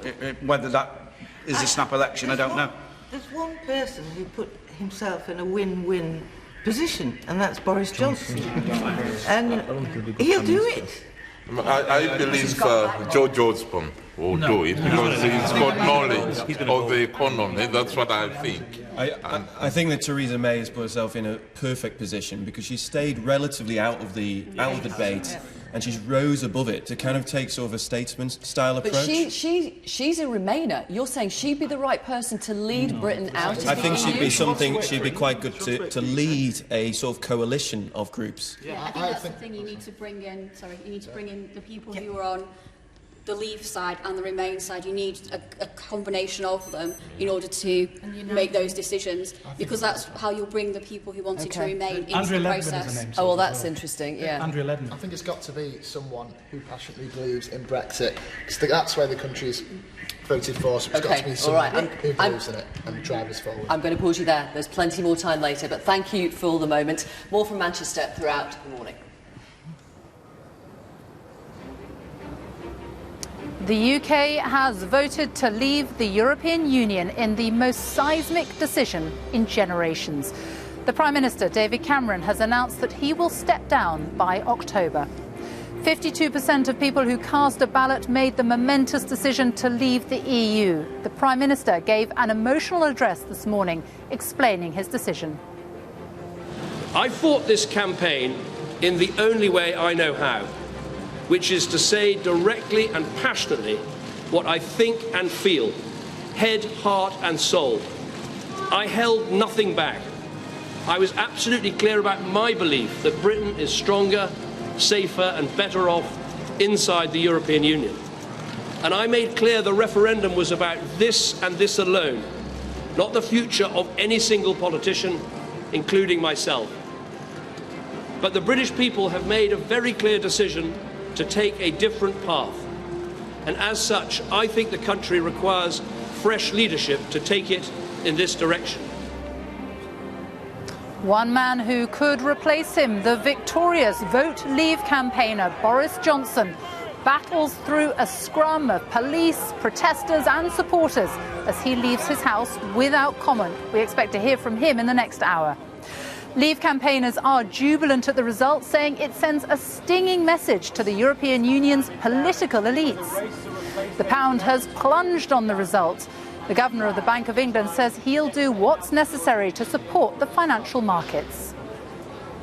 whether that is a snap election, I don't know. There's one person who put himself in a win-win position, and that's Boris Johnson. And he'll do it. I believe George Osborne will do it because he's got knowledge of the economy. That's what I think. I think that Theresa May has put herself in a perfect position because she stayed relatively out of the debate, and she's rose above it to kind of take sort of a statesman-style approach. But she's a Remainer. You're saying she'd be the right person to lead Britain out of the EU? I think she'd be quite good to lead a sort of coalition of groups. Yeah, I think that's the thing you need to bring in. Sorry, you need to bring in the people who are on the Leave side and the Remain side. You need a combination of them in order to make those decisions, because that's how you'll bring the people who wanted to remain into the process. Oh, well, that's interesting, yeah. Andrea Ledden. I think it's got to be someone who passionately believes in Brexit, because that's where the country's voted for, so it's got to be someone who believes in it and drive us forward. I'm going to pause you there. There's plenty more time later, but thank you for the moment. More from Manchester throughout the morning. The UK has voted to leave the European Union in the most seismic decision in generations. The Prime Minister, David Cameron, has announced that he will step down by October. 52% of people who cast a ballot made the momentous decision to leave the EU. The Prime Minister gave an emotional address this morning explaining his decision. I fought this campaign in the only way I know how, which is to say directly and passionately what I think and feel, head, heart and soul. I held nothing back. I was absolutely clear about my belief that Britain is stronger, safer and better off inside the European Union. And I made clear the referendum was about this and this alone, not the future of any single politician, including myself. But the British people have made a very clear decision to take a different path. And as such, I think the country requires fresh leadership to take it in this direction. One man who could replace him, the victorious Vote Leave campaigner Boris Johnson, battles through a scrum of police, protesters and supporters as he leaves his house without comment. We expect to hear from him in the next hour. Leave campaigners are jubilant at the result, saying it sends a stinging message to the European Union's political elites. The pound has plunged on the result. The Governor of the Bank of England says he'll do what's necessary to support the financial markets.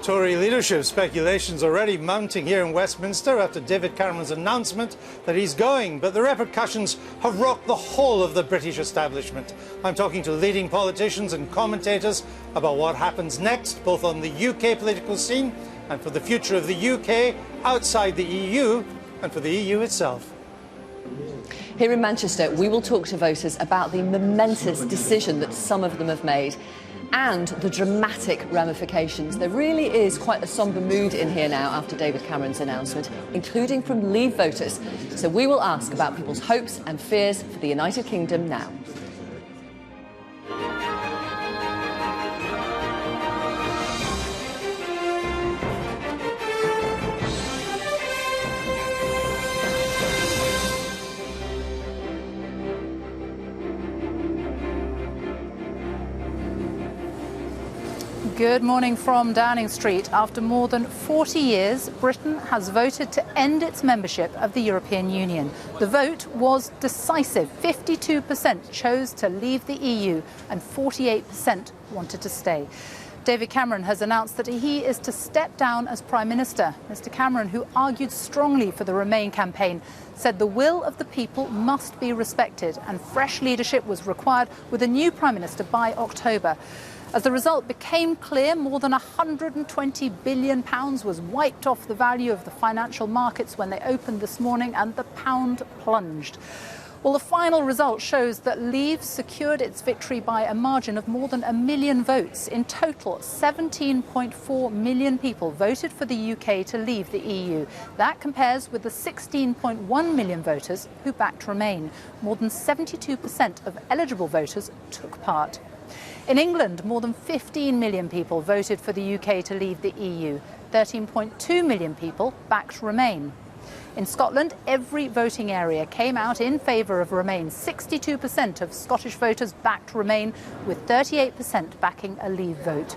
Tory leadership speculations already mounting here in Westminster after David Cameron's announcement that he's going, but the repercussions have rocked the whole of the British establishment. I'm talking to leading politicians and commentators about what happens next, both on the UK political scene and for the future of the UK outside the EU and for the EU itself. Here in Manchester, we will talk to voters about the momentous decision that some of them have made and the dramatic ramifications. There really is quite a sombre mood in here now after David Cameron's announcement, including from Leave voters. So we will ask about people's hopes and fears for the United Kingdom now. Good morning from Downing Street. After more than 40 years, Britain has voted to end its membership of the European Union. The vote was decisive. 52% chose to leave the EU and 48% wanted to stay. David Cameron has announced that he is to step down as Prime Minister. Mr. Cameron, who argued strongly for the Remain campaign, said the will of the people must be respected and fresh leadership was required with a new Prime Minister by October. As the result became clear, more than £120 billion was wiped off the value of the financial markets when they opened this morning, and the pound plunged. Well, the final result shows that Leave secured its victory by a margin of more than 1 million votes. In total, 17.4 million people voted for the UK to leave the EU. That compares with the 16.1 million voters who backed Remain. More than 72% of eligible voters took part. In England, more than 15 million people voted for the UK to leave the EU. 13.2 million people backed Remain. In Scotland, every voting area came out in favour of Remain. 62% of Scottish voters backed Remain, with 38% backing a Leave vote.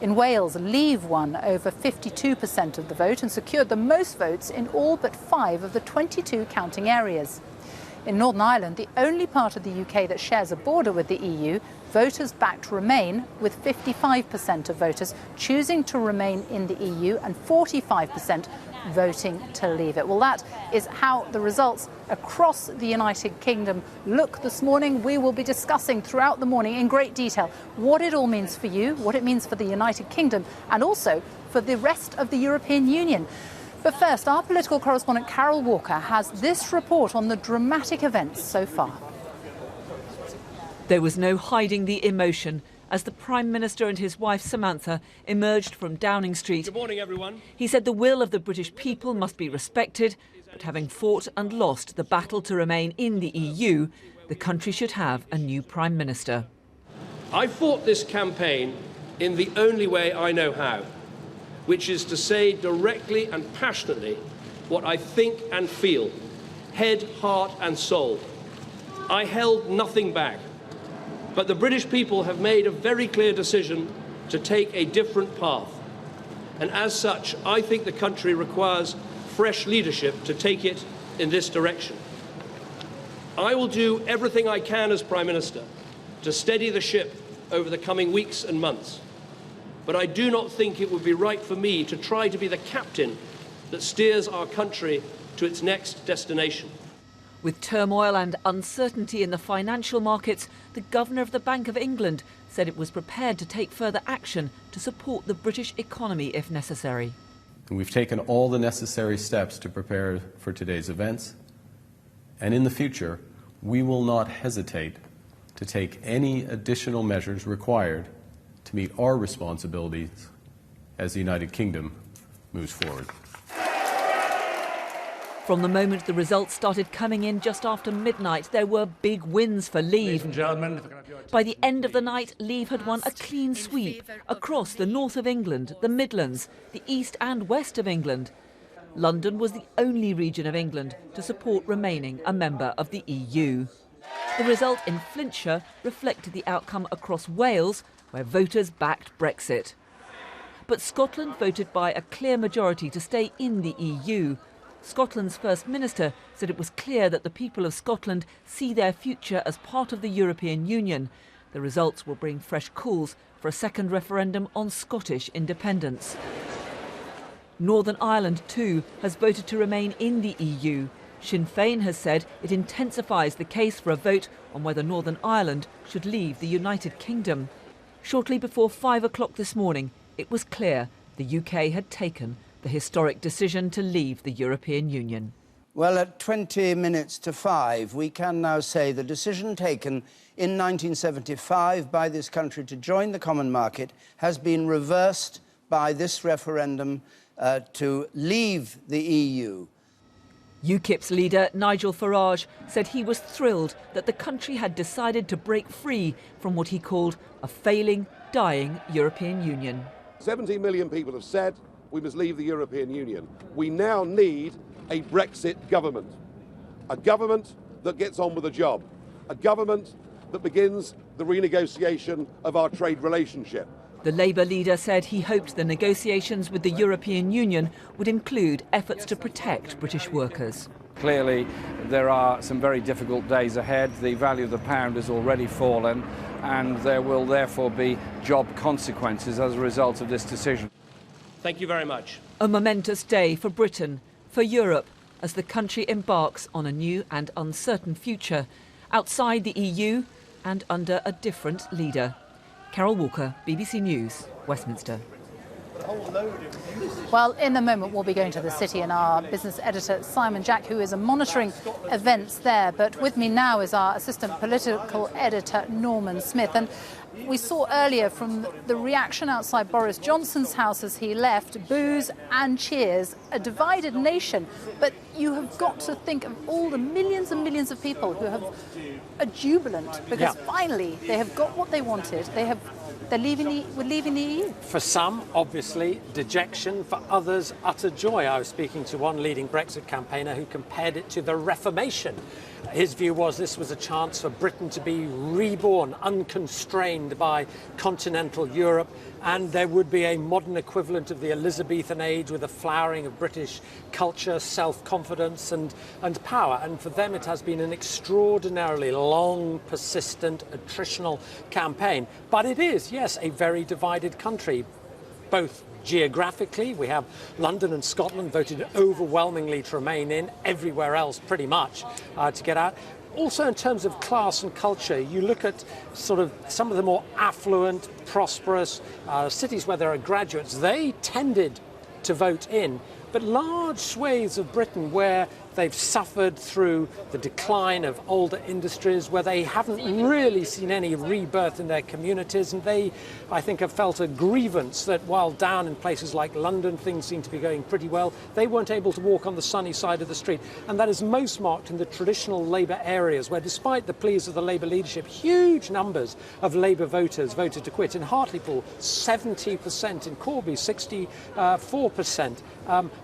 In Wales, Leave won over 52% of the vote and secured the most votes in all but 5 of the 22 counting areas. In Northern Ireland, the only part of the UK that shares a border with the EU, voters backed Remain, with 55% of voters choosing to remain in the EU and 45% voting to leave it. Well, that is how the results across the United Kingdom look this morning. We will be discussing throughout the morning in great detail what it all means for you, what it means for the United Kingdom, and also for the rest of the European Union. But first, our political correspondent Carol Walker has this report on the dramatic events so far. There was no hiding the emotion as the Prime Minister and his wife Samantha emerged from Downing Street. Good morning, everyone. He said the will of the British people must be respected, but having fought and lost the battle to remain in the EU, the country should have a new Prime Minister. I fought this campaign in the only way I know how, which is to say directly and passionately what I think and feel, head, heart and soul. I held nothing back. But the British people have made a very clear decision to take a different path. And as such, I think the country requires fresh leadership to take it in this direction. I will do everything I can as Prime Minister to steady the ship over the coming weeks and months. But I do not think it would be right for me to try to be the captain that steers our country to its next destination. With turmoil and uncertainty in the financial markets, the Governor of the Bank of England said it was prepared to take further action to support the British economy if necessary. We've taken all the necessary steps to prepare for today's events, and in the future, we will not hesitate to take any additional measures required to meet our responsibilities as the United Kingdom moves forward. From the moment the results started coming in just after midnight, there were big wins for Leave. Ladies and gentlemen, By the end of the night, Leave had won a clean sweep across the north of England, the Midlands, the east and west of England. London was the only region of England to support remaining a member of the EU. The result in Flintshire reflected the outcome across Wales, where voters backed Brexit. But Scotland voted by a clear majority to stay in the EU. Scotland's First Minister said it was clear that the people of Scotland see their future as part of the European Union. The results will bring fresh calls for a second referendum on Scottish independence. Northern Ireland, too, has voted to remain in the EU. Sinn Féin has said it intensifies the case for a vote on whether Northern Ireland should leave the United Kingdom. Shortly before 5 o'clock this morning, it was clear the UK had taken the historic decision to leave the European Union. Well, at 20 minutes to 5, we can now say the decision taken in 1975 by this country to join the common market has been reversed by this referendum to leave the EU. UKIP's leader, Nigel Farage, said he was thrilled that the country had decided to break free from what he called a failing, dying European Union. 17 million people have said we must leave the European Union. We now need a Brexit government. A government that gets on with the job. A government that begins the renegotiation of our trade relationship. The Labour leader said he hoped the negotiations with the European Union would include efforts to protect British workers. Clearly, there are some very difficult days ahead. The value of the pound has already fallen, and there will therefore be job consequences as a result of this decision. Thank you very much. A momentous day for Britain, for Europe, as the country embarks on a new and uncertain future, outside the EU and under a different leader. Carol Walker, BBC News, Westminster. Well, in a moment, we'll be going to the city and our business editor, Simon Jack, who is monitoring events there. But with me now is our assistant political editor, Norman Smith. And we saw earlier from the reaction outside Boris Johnson's house as he left, boos and cheers, a divided nation. But you have got to think of all the millions and millions of people who are jubilant because finally they have got what they wanted. We're leaving the EU. For some, obviously, dejection. For others, utter joy. I was speaking to one leading Brexit campaigner who compared it to the Reformation. His view was this was a chance for Britain to be reborn, unconstrained by continental Europe, and there would be a modern equivalent of the Elizabethan age with a flowering of British culture, self-confidence and power. And for them it has been an extraordinarily long, persistent, attritional campaign. But it is, yes, a very divided country, both geographically. We have London and Scotland voted overwhelmingly to remain in, everywhere else pretty much to get out. Also in terms of class and culture, you look at sort of some of the more affluent, prosperous cities where there are graduates, they tended to vote in. But large swathes of Britain where they've suffered through the decline of older industries, where they haven't really seen any rebirth in their communities, and they, I think, have felt a grievance that while down in places like London things seem to be going pretty well, they weren't able to walk on the sunny side of the street. And that is most marked in the traditional Labour areas, where despite the pleas of the Labour leadership, huge numbers of Labour voters voted to quit. In Hartlepool, 70%, in Corby, 64%,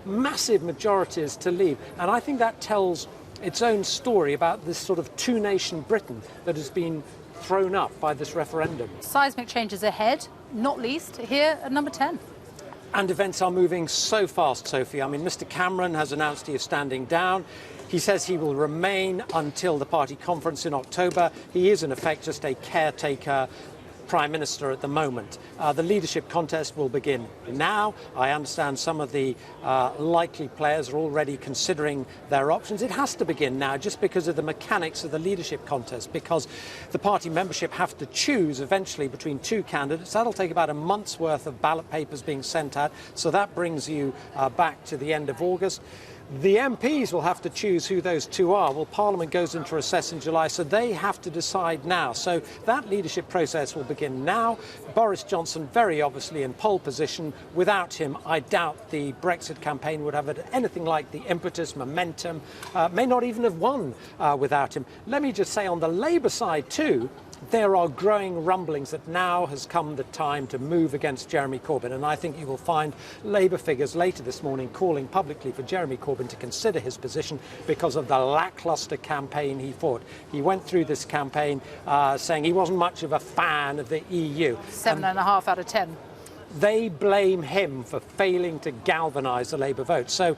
massive majorities to leave. And I think that tells its own story about this sort of two-nation Britain that has been thrown up by this referendum. Seismic changes ahead, not least here at number 10. And events are moving so fast, Sophie. I mean, Mr Cameron has announced he is standing down. He says he will remain until the party conference in October. He is, in effect, just a caretaker Prime Minister at the moment. The leadership contest will begin now. I understand some of the likely players are already considering their options. It has to begin now just because of the mechanics of the leadership contest, because the party membership have to choose eventually between two candidates. That'll take about a month's worth of ballot papers being sent out, so that brings you back to the end of August. The MPs will have to choose who those two are. Well, Parliament goes into recess in July, so they have to decide now. So that leadership process will begin now. Boris Johnson very obviously in pole position. Without him, I doubt the Brexit campaign would have anything like the impetus, momentum, may not even have won without him. Let me just say on the Labour side too, there are growing rumblings that now has come the time to move against Jeremy Corbyn, and I think you will find Labour figures later this morning calling publicly for Jeremy Corbyn to consider his position because of the lacklustre campaign he fought. He went through this campaign saying he wasn't much of a fan of the EU. 7.5 out of 10. They blame him for failing to galvanise the Labour vote. So,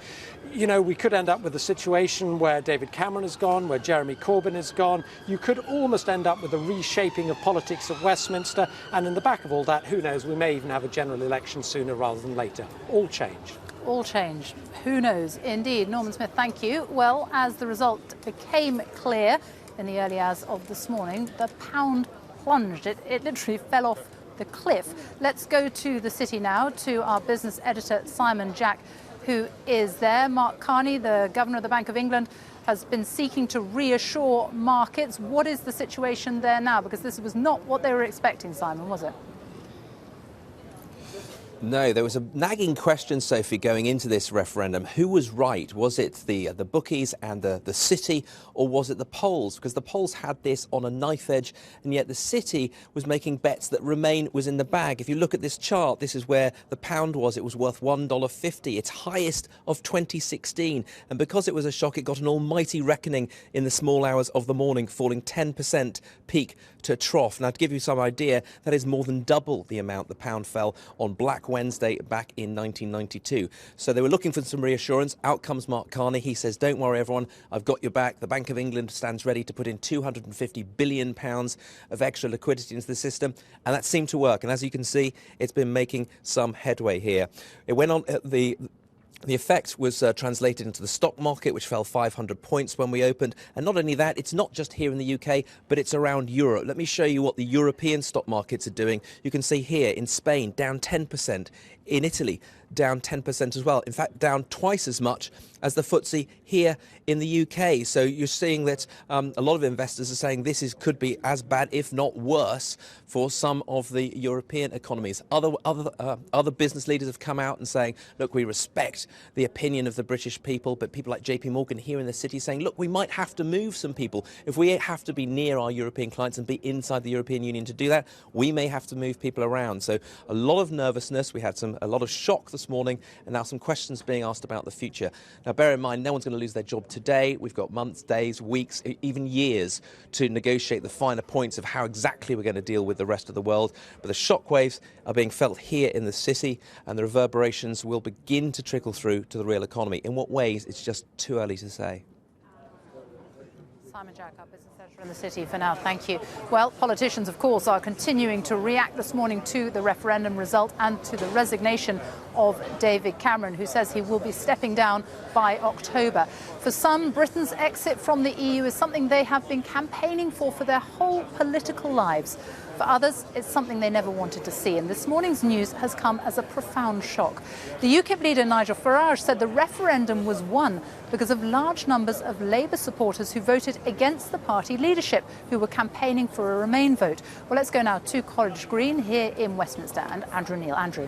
you know, we could end up with a situation where David Cameron is gone, where Jeremy Corbyn is gone. You could almost end up with a reshaping of politics at Westminster. And in the back of all that, who knows, we may even have a general election sooner rather than later. All change. All change. Who knows? Indeed. Norman Smith, thank you. Well, as the result became clear in the early hours of this morning, the pound plunged. It literally fell off the cliff. Let's go to the city now, to our business editor, Simon Jack, who is there. Mark Carney, the Governor of the Bank of England, has been seeking to reassure markets. What is the situation there now? Because this was not what they were expecting, Simon, was it? No, there was a nagging question, Sophie, going into this referendum. Who was right? Was it the bookies and the city, or was it the polls? Because the polls had this on a knife edge, and yet the city was making bets that Remain was in the bag. If you look at this chart, this is where the pound was. It was worth $1.50, its highest of 2016. And because it was a shock, it got an almighty reckoning in the small hours of the morning, falling 10% peak to trough. Now, to give you some idea, that is more than double the amount the pound fell on Black Wednesday back in 1992. So they were looking for some reassurance. Out comes Mark Carney. He says, don't worry, everyone, I've got your back. The Bank of England stands ready to put in £250 billion of extra liquidity into the system. And that seemed to work. And as you can see, it's been making some headway here. It went on the effect was translated into the stock market, which fell 500 points when we opened. And not only that, it's not just here in the UK, but it's around Europe. Let me show you what the European stock markets are doing. You can see here in Spain, down 10%. In Italy, down 10% as well. In fact, down twice as much as the FTSE here in the UK. So you're seeing that a lot of investors are saying this could be as bad, if not worse, for some of the European economies. Other business leaders have come out and saying, look, we respect the opinion of the British people, but people like JP Morgan here in the city saying, look, we might have to move some people. If we have to be near our European clients and be inside the European Union to do that, we may have to move people around. So a lot of nervousness. We had a lot of shock this morning, and now some questions being asked about the future. Now, bear in mind, no one's going to lose their job today. We've got months, days, weeks, even years to negotiate the finer points of how exactly we're going to deal with the rest of the world. But the shockwaves are being felt here in the city, and the reverberations will begin to trickle through to the real economy. In what ways, it's just too early to say. Simon Jack, our business editor in the city for now. Thank you. Well, politicians, of course, are continuing to react this morning to the referendum result and to the resignation of David Cameron, who says he will be stepping down by October. For some, Britain's exit from the EU is something they have been campaigning for their whole political lives. For others, it's something they never wanted to see, and this morning's news has come as a profound shock. The UKIP leader Nigel Farage said the referendum was won because of large numbers of Labour supporters who voted against the party leadership, who were campaigning for a Remain vote. Well, let's go now to College Green here in Westminster, and Andrew Neil. Andrew.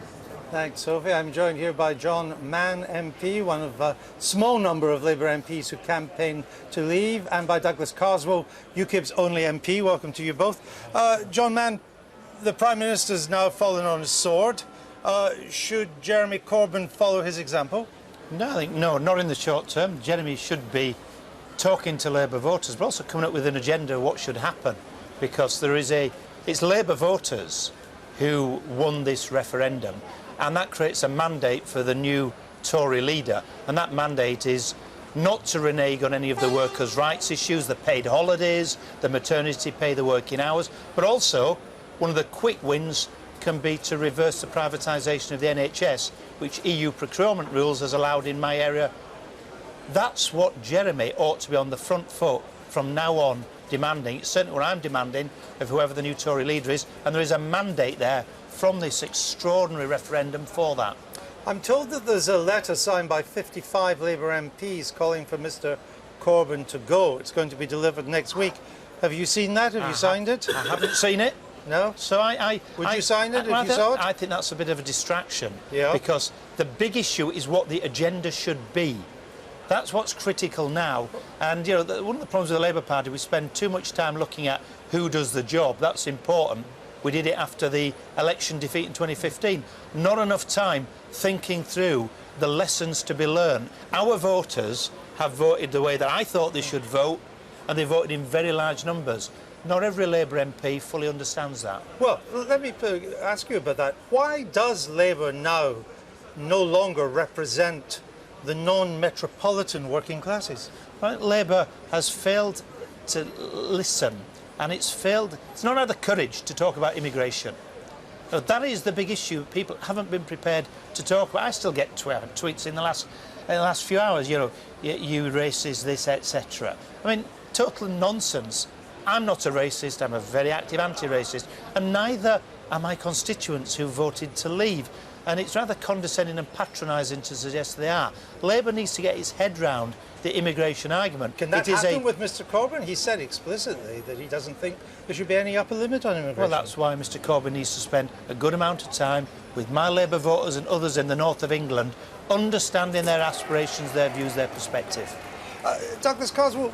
Thanks, Sophie. I'm joined here by John Mann MP, one of a small number of Labour MPs who campaigned to leave, and by Douglas Carswell, UKIP's only MP. Welcome to you both. John Mann, the Prime Minister's now fallen on his sword. Should Jeremy Corbyn follow his example? No, I think no, not in the short term. Jeremy should be talking to Labour voters, but also coming up with an agenda of what should happen, because it's Labour voters who won this referendum, and that creates a mandate for the new Tory leader, and that mandate is not to renege on any of the workers' rights issues, the paid holidays, the maternity pay, the working hours, but also one of the quick wins can be to reverse the privatisation of the NHS, which EU procurement rules has allowed in my area. That's what Jeremy ought to be on the front foot from now on demanding. It's certainly what I'm demanding of whoever the new Tory leader is, and there is a mandate there from this extraordinary referendum for that. I'm told that there's a letter signed by 55 Labour MPs calling for Mr Corbyn to go. It's going to be delivered next week. Have you seen that? Have you signed it? I haven't seen it. No? So Would you sign it if you saw it? I think that's a bit of a distraction. Yeah. Because the big issue is what the agenda should be. That's what's critical now. And, you know, one of the problems with the Labour Party, we spend too much time looking at who does the job. That's important. We did it after the election defeat in 2015. Not enough time thinking through the lessons to be learned. Our voters have voted the way that I thought they should vote, and they voted in very large numbers. Not every Labour MP fully understands that. Well, let me ask you about that. Why does Labour now no longer represent the non-metropolitan working classes? Right, Labour has failed to listen, and it's not had the courage to talk about immigration. Now, that is the big issue. People haven't been prepared to talk about. I still get tweets in the last few hours, you know, you racist, this, etc. I mean, total nonsense. I'm not a racist, I'm a very active anti-racist, and neither are my constituents who voted to leave. And it's rather condescending and patronising to suggest they are. Labour needs to get its head round the immigration argument. Can that happen with Mr Corbyn? He said explicitly that he doesn't think there should be any upper limit on immigration. Well, that's why Mr Corbyn needs to spend a good amount of time with my Labour voters and others in the north of England, understanding their aspirations, their views, their perspective. Douglas Carswell,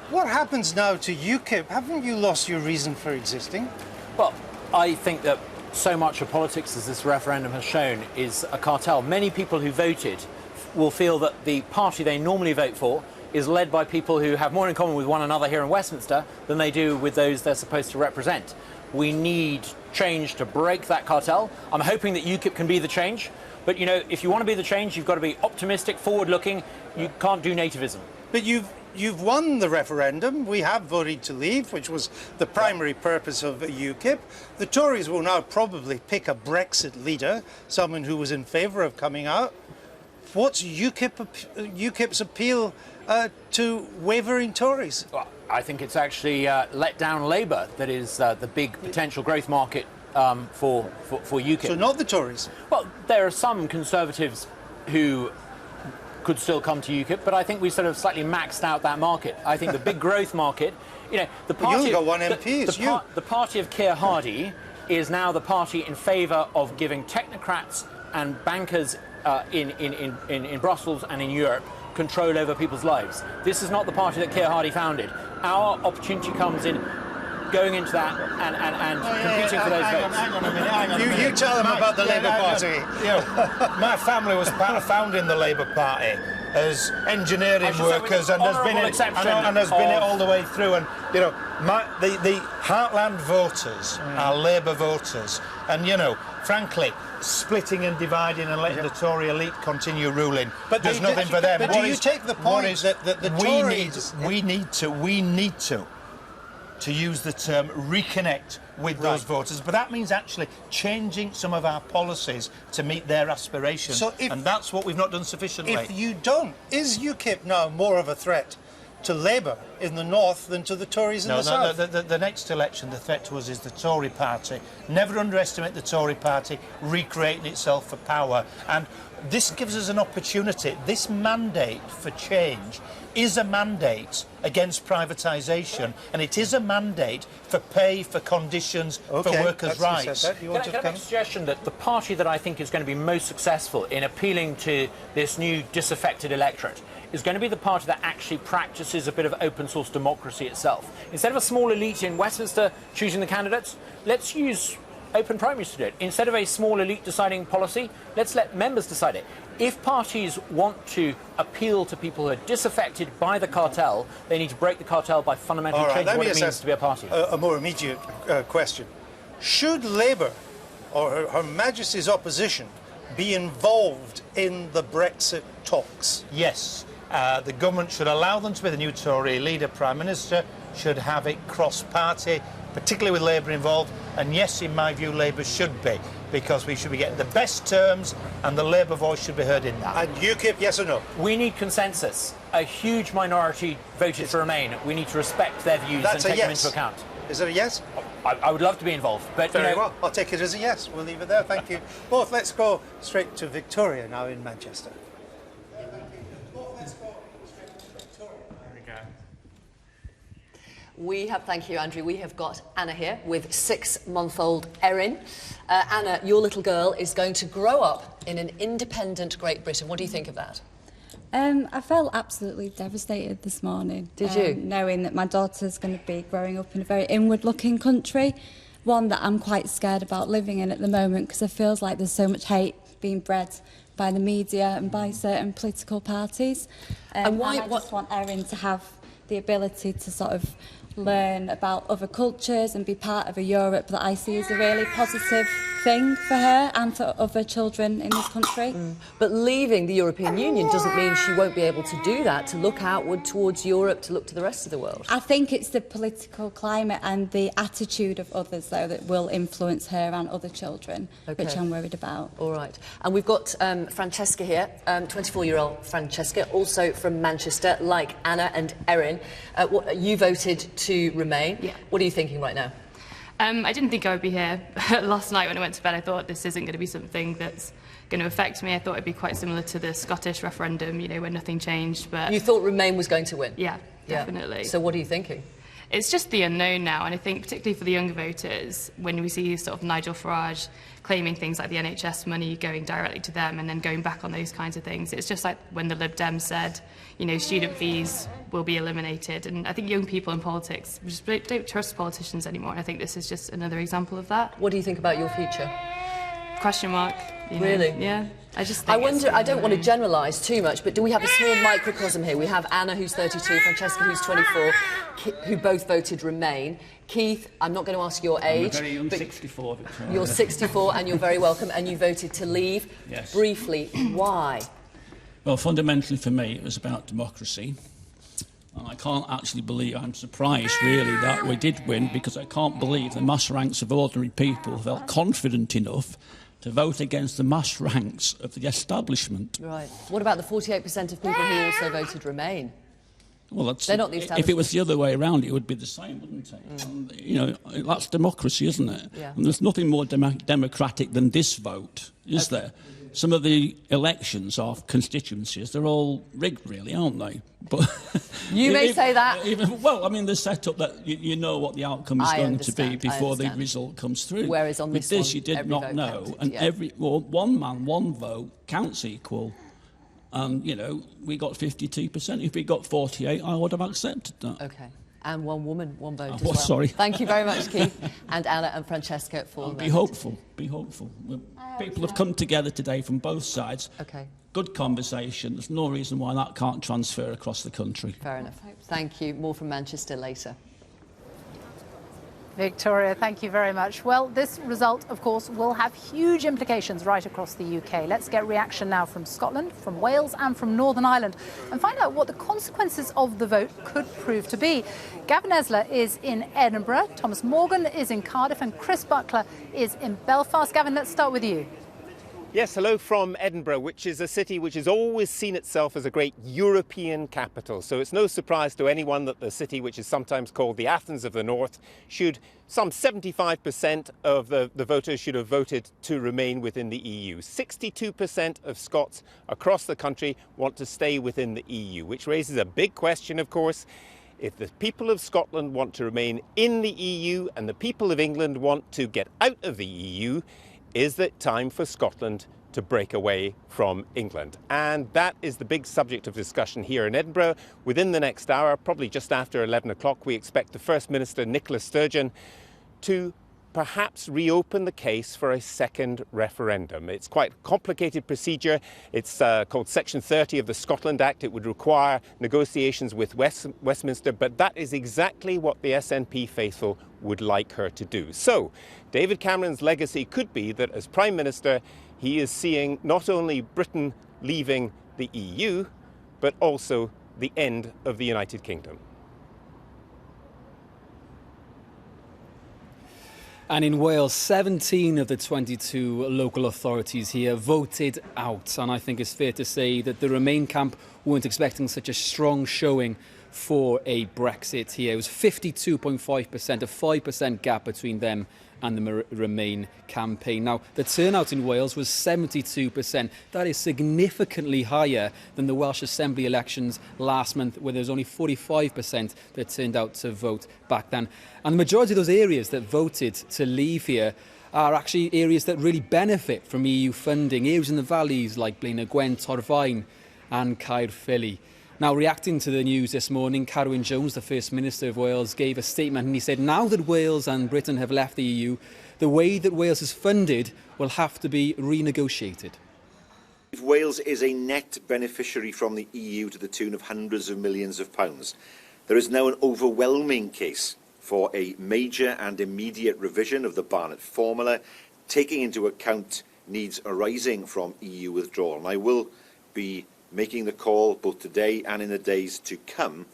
what happens now to UKIP? Haven't you lost your reason for existing? Well, I think that so much of politics, as this referendum has shown, is a cartel. Many people who voted will feel that the party they normally vote for is led by people who have more in common with one another here in Westminster than they do with those they're supposed to represent. We need change to break that cartel. I'm hoping that UKIP can be the change. But, you know, if you want to be the change, you've got to be optimistic, forward-looking. You can't do nativism. But you've won the referendum. We have voted to leave, which was the primary purpose of UKIP. The Tories will now probably pick a leader, someone who was in favour of coming out. What's UKIP's appeal to wavering Tories? Well, I think it's actually let down Labour that is the big potential growth market for UKIP. So not the Tories? Well, there are some Conservatives who could still come to UKIP, but I think we sort of slightly maxed out that market. I think the big growth market, you know, the party... You've got one MP, the party of Keir Hardie is now the party in favour of giving technocrats and bankers in Brussels and in Europe control over people's lives. This is not the party that Keir Hardie founded. Our opportunity comes in going into that and competing for those votes. Hang on a minute. You tell them about the Labour Party. You know, my family was part of founding the Labour Party as engineering workers, and has been it all the way through. And you know, the Heartland voters are Labour voters, and you know, frankly, splitting and dividing and letting the Tory elite continue ruling does nothing for them. But do you take the point that the Tories... We need to use the term reconnect with those voters, but that means actually changing some of our policies to meet their aspirations, and that's what we've not done sufficiently. If you don't, is UKIP now more of a threat to Labour in the north than to the Tories in the south? The next election, the threat to us is the Tory party. Never underestimate the Tory party recreating itself for power, and this gives us an opportunity. This mandate for change is a mandate against privatisation, and it is a mandate for pay, for conditions, for workers' rights. Can I make a suggestion that the party that I think is going to be most successful in appealing to this new disaffected electorate is going to be the party that actually practices a bit of open source democracy itself. Instead of a small elite in Westminster choosing the candidates, let's use open primaries to do it. Instead of a small elite deciding policy, let's let members decide it. If parties want to appeal to people who are disaffected by the cartel, they need to break the cartel by fundamentally changing what it means to be a party. A more immediate question. Should Labour, or Her Majesty's opposition, be involved in the Brexit talks? Yes. The government should allow them to be the new Tory leader, Prime Minister, should have it cross-party, particularly with Labour involved, and yes, in my view, Labour should be, because we should be getting the best terms and the Labour voice should be heard in that. And UKIP, yes or no? We need consensus. A huge minority voted to remain. We need to respect their views and take them into account. Is it a yes? I would love to be involved, but Very well. I'll take it as a yes. We'll leave it there. Thank you both. Let's go straight to Victoria now in Manchester. Thank you, Andrew. We have got Anna here with 6-month-old Erin. Anna, your little girl is going to grow up in an independent Great Britain. What do you think of that? I felt absolutely devastated this morning. Did you? Knowing that my daughter's going to be growing up in a very inward-looking country, one that I'm quite scared about living in at the moment because it feels like there's so much hate being bred by the media and by certain political parties. And I just want Erin to have the ability to sort of learn about other cultures and be part of a Europe that I see as a really positive thing for her and for other children in this country. But leaving the European Union doesn't mean she won't be able to do that, to look outward towards Europe, to look to the rest of the world. I think it's the political climate and the attitude of others, though, that will influence her and other children, which I'm worried about. All right. And we've got Francesca here, 24-year-old Francesca, also from Manchester, like Anna and Erin. You voted to remain. Yeah. What are you thinking right now? I didn't think I would be here. Last night when I went to bed, I thought this isn't going to be something that's going to affect me. I thought it'd be quite similar to the Scottish referendum, you know, when nothing changed. But you thought Remain was going to win? Yeah, definitely. So what are you thinking? It's just the unknown now, and I think particularly for the younger voters, when we see sort of Nigel Farage claiming things like the NHS money going directly to them and then going back on those kinds of things, it's just like when the Lib Dems said, you know, student fees will be eliminated, and I think young people in politics just don't trust politicians anymore, and I think this is just another example of that. What do you think about your future? Question mark. You know? Really? Yeah. I wonder, I don't want to generalise too much, but do we have a small microcosm here? We have Anna, who's 32, Francesca, who's 24, who both voted Remain. Keith, I'm not going to ask your age. I'm a very young 64, Victoria. You're 64 and you're very welcome, and you voted to leave. Yes. Briefly, why? Well, fundamentally for me, it was about democracy. And I can't actually believe, I'm surprised really that we did win, because I can't believe the mass ranks of ordinary people felt confident enough to vote against the mass ranks of the establishment. Right. What about the 48% of people who also voted Remain? Well, that's, they're not the establishment. if it was the other way around, it would be the same, wouldn't it? And, you know, that's democracy, isn't it? Yeah. And there's nothing more democratic than this vote, is there? Some of the elections of constituencies, they're all rigged, really, aren't they? But you may say that. Well, I mean, they're set up that you know what the outcome is going to be before the result comes through. Whereas on with this, you did not know, counted, and one man, one vote counts equal. And, you know, we got 52%. If we got 48, I would have accepted that. OK. And one woman, one vote as well. Sorry. Thank you very much, Keith, and Anna and Francesca for Be hopeful. Be hopeful. People have come together today from both sides. OK. Good conversation. There's no reason why that can't transfer across the country. Fair enough. Thank you. More from Manchester later. Victoria, thank you very much. Well, this result, of course, will have huge implications right across the UK. Let's get reaction now from Scotland, from Wales and from Northern Ireland and find out what the consequences of the vote could prove to be. Gavin Esler is in Edinburgh, Thomas Morgan is in Cardiff and Chris Buckler is in Belfast. Gavin, let's start with you. Yes, hello from Edinburgh, which is a city which has always seen itself as a great European capital. So it's no surprise to anyone that the city, which is sometimes called the Athens of the North, some 75% of the voters should have voted to remain within the EU. 62% of Scots across the country want to stay within the EU, which raises a big question, of course. If the people of Scotland want to remain in the EU and the people of England want to get out of the EU, is it time for Scotland to break away from England? And that is the big subject of discussion here in Edinburgh. Within the next hour, probably just after 11 o'clock, we expect the First Minister, Nicola Sturgeon, to perhaps reopen the case for a second referendum. It's quite a complicated procedure. It's called Section 30 of the Scotland Act. It would require negotiations with Westminster, but that is exactly what the SNP faithful would like her to do. So David Cameron's legacy could be that as Prime Minister, he is seeing not only Britain leaving the EU, but also the end of the United Kingdom. And in Wales, 17 of the 22 local authorities here voted out. And I think it's fair to say that the Remain camp weren't expecting such a strong showing for a Brexit here. It was 52.5%, a 5% gap between them and the Remain campaign. Now, the turnout in Wales was 72%. That is significantly higher than the Welsh Assembly elections last month, where there was only 45% that turned out to vote back then. And the majority of those areas that voted to leave here are actually areas that really benefit from EU funding, areas in the valleys like Blaenau Gwent, Torfaen and Caerphilly. Now, reacting to the news this morning, Carwyn Jones, the First Minister of Wales, gave a statement and he said, now that Wales and Britain have left the EU, the way that Wales is funded will have to be renegotiated. If Wales is a net beneficiary from the EU to the tune of hundreds of millions of pounds, there is now an overwhelming case for a major and immediate revision of the Barnett formula, taking into account needs arising from EU withdrawal. And I will be making the call both today and in the days to come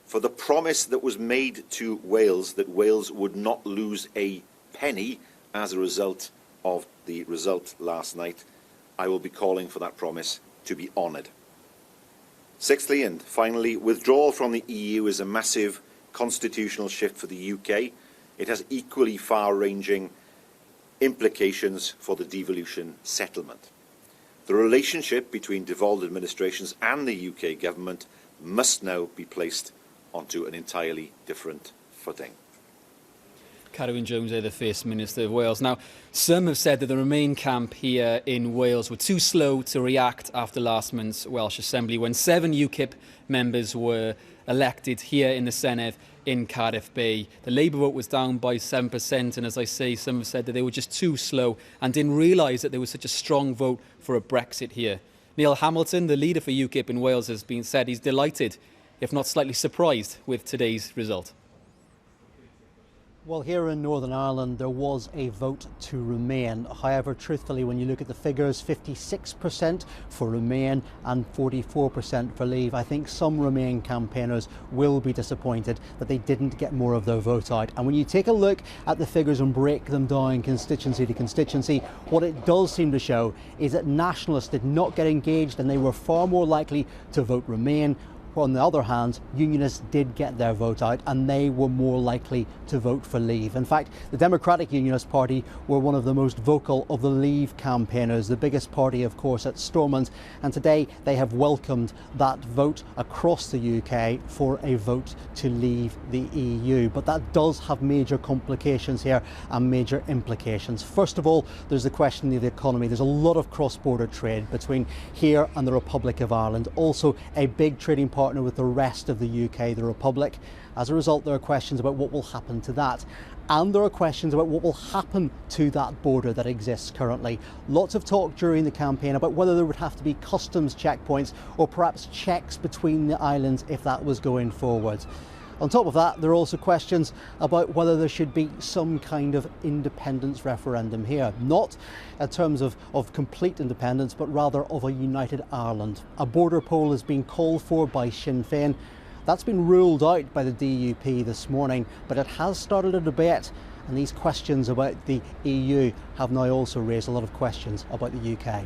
for the promise that was made to Wales that Wales would not lose a penny as a result of the result last night. I will be calling for that promise to be honoured. Sixthly and finally, withdrawal from the EU is a massive constitutional shift for the UK. It has equally far-ranging implications for the devolution settlement. The relationship between devolved administrations and the UK government must now be placed onto an entirely different footing. Carwyn Jones, the First Minister of Wales. Now, some have said that the Remain camp here in Wales were too slow to react after last month's Welsh Assembly when 7 UKIP members were elected here in the Senedd in Cardiff Bay. The Labour vote was down by 7%, and as I say, some have said that they were just too slow and didn't realise that there was such a strong vote for a Brexit here. Neil Hamilton, the leader for UKIP in Wales, has been said he's delighted, if not slightly surprised, with today's result. Well, here in Northern Ireland, there was a vote to remain. However, truthfully, when you look at the figures, 56% for Remain and 44% for Leave, I think some Remain campaigners will be disappointed that they didn't get more of their vote out. And when you take a look at the figures and break them down constituency to constituency, what it does seem to show is that nationalists did not get engaged and they were far more likely to vote Remain. On the other hand, unionists did get their vote out and they were more likely to vote for Leave. In fact, the Democratic Unionist Party were one of the most vocal of the Leave campaigners, the biggest party, of course, at Stormont. And today they have welcomed that vote across the UK for a vote to leave the EU. But that does have major complications here and major implications. First of all, there's the question of the economy. There's a lot of cross-border trade between here and the Republic of Ireland. Also, a big trading partner with the rest of the UK, the Republic. As a result, there are questions about what will happen to that. And there are questions about what will happen to that border that exists currently. Lots of talk during the campaign about whether there would have to be customs checkpoints or perhaps checks between the islands if that was going forward. On top of that, there are also questions about whether there should be some kind of independence referendum here. Not in terms of complete independence, but rather of a united Ireland. A border poll has been called for by Sinn Féin. That's been ruled out by the DUP this morning, but it has started a debate. And these questions about the EU have now also raised a lot of questions about the UK.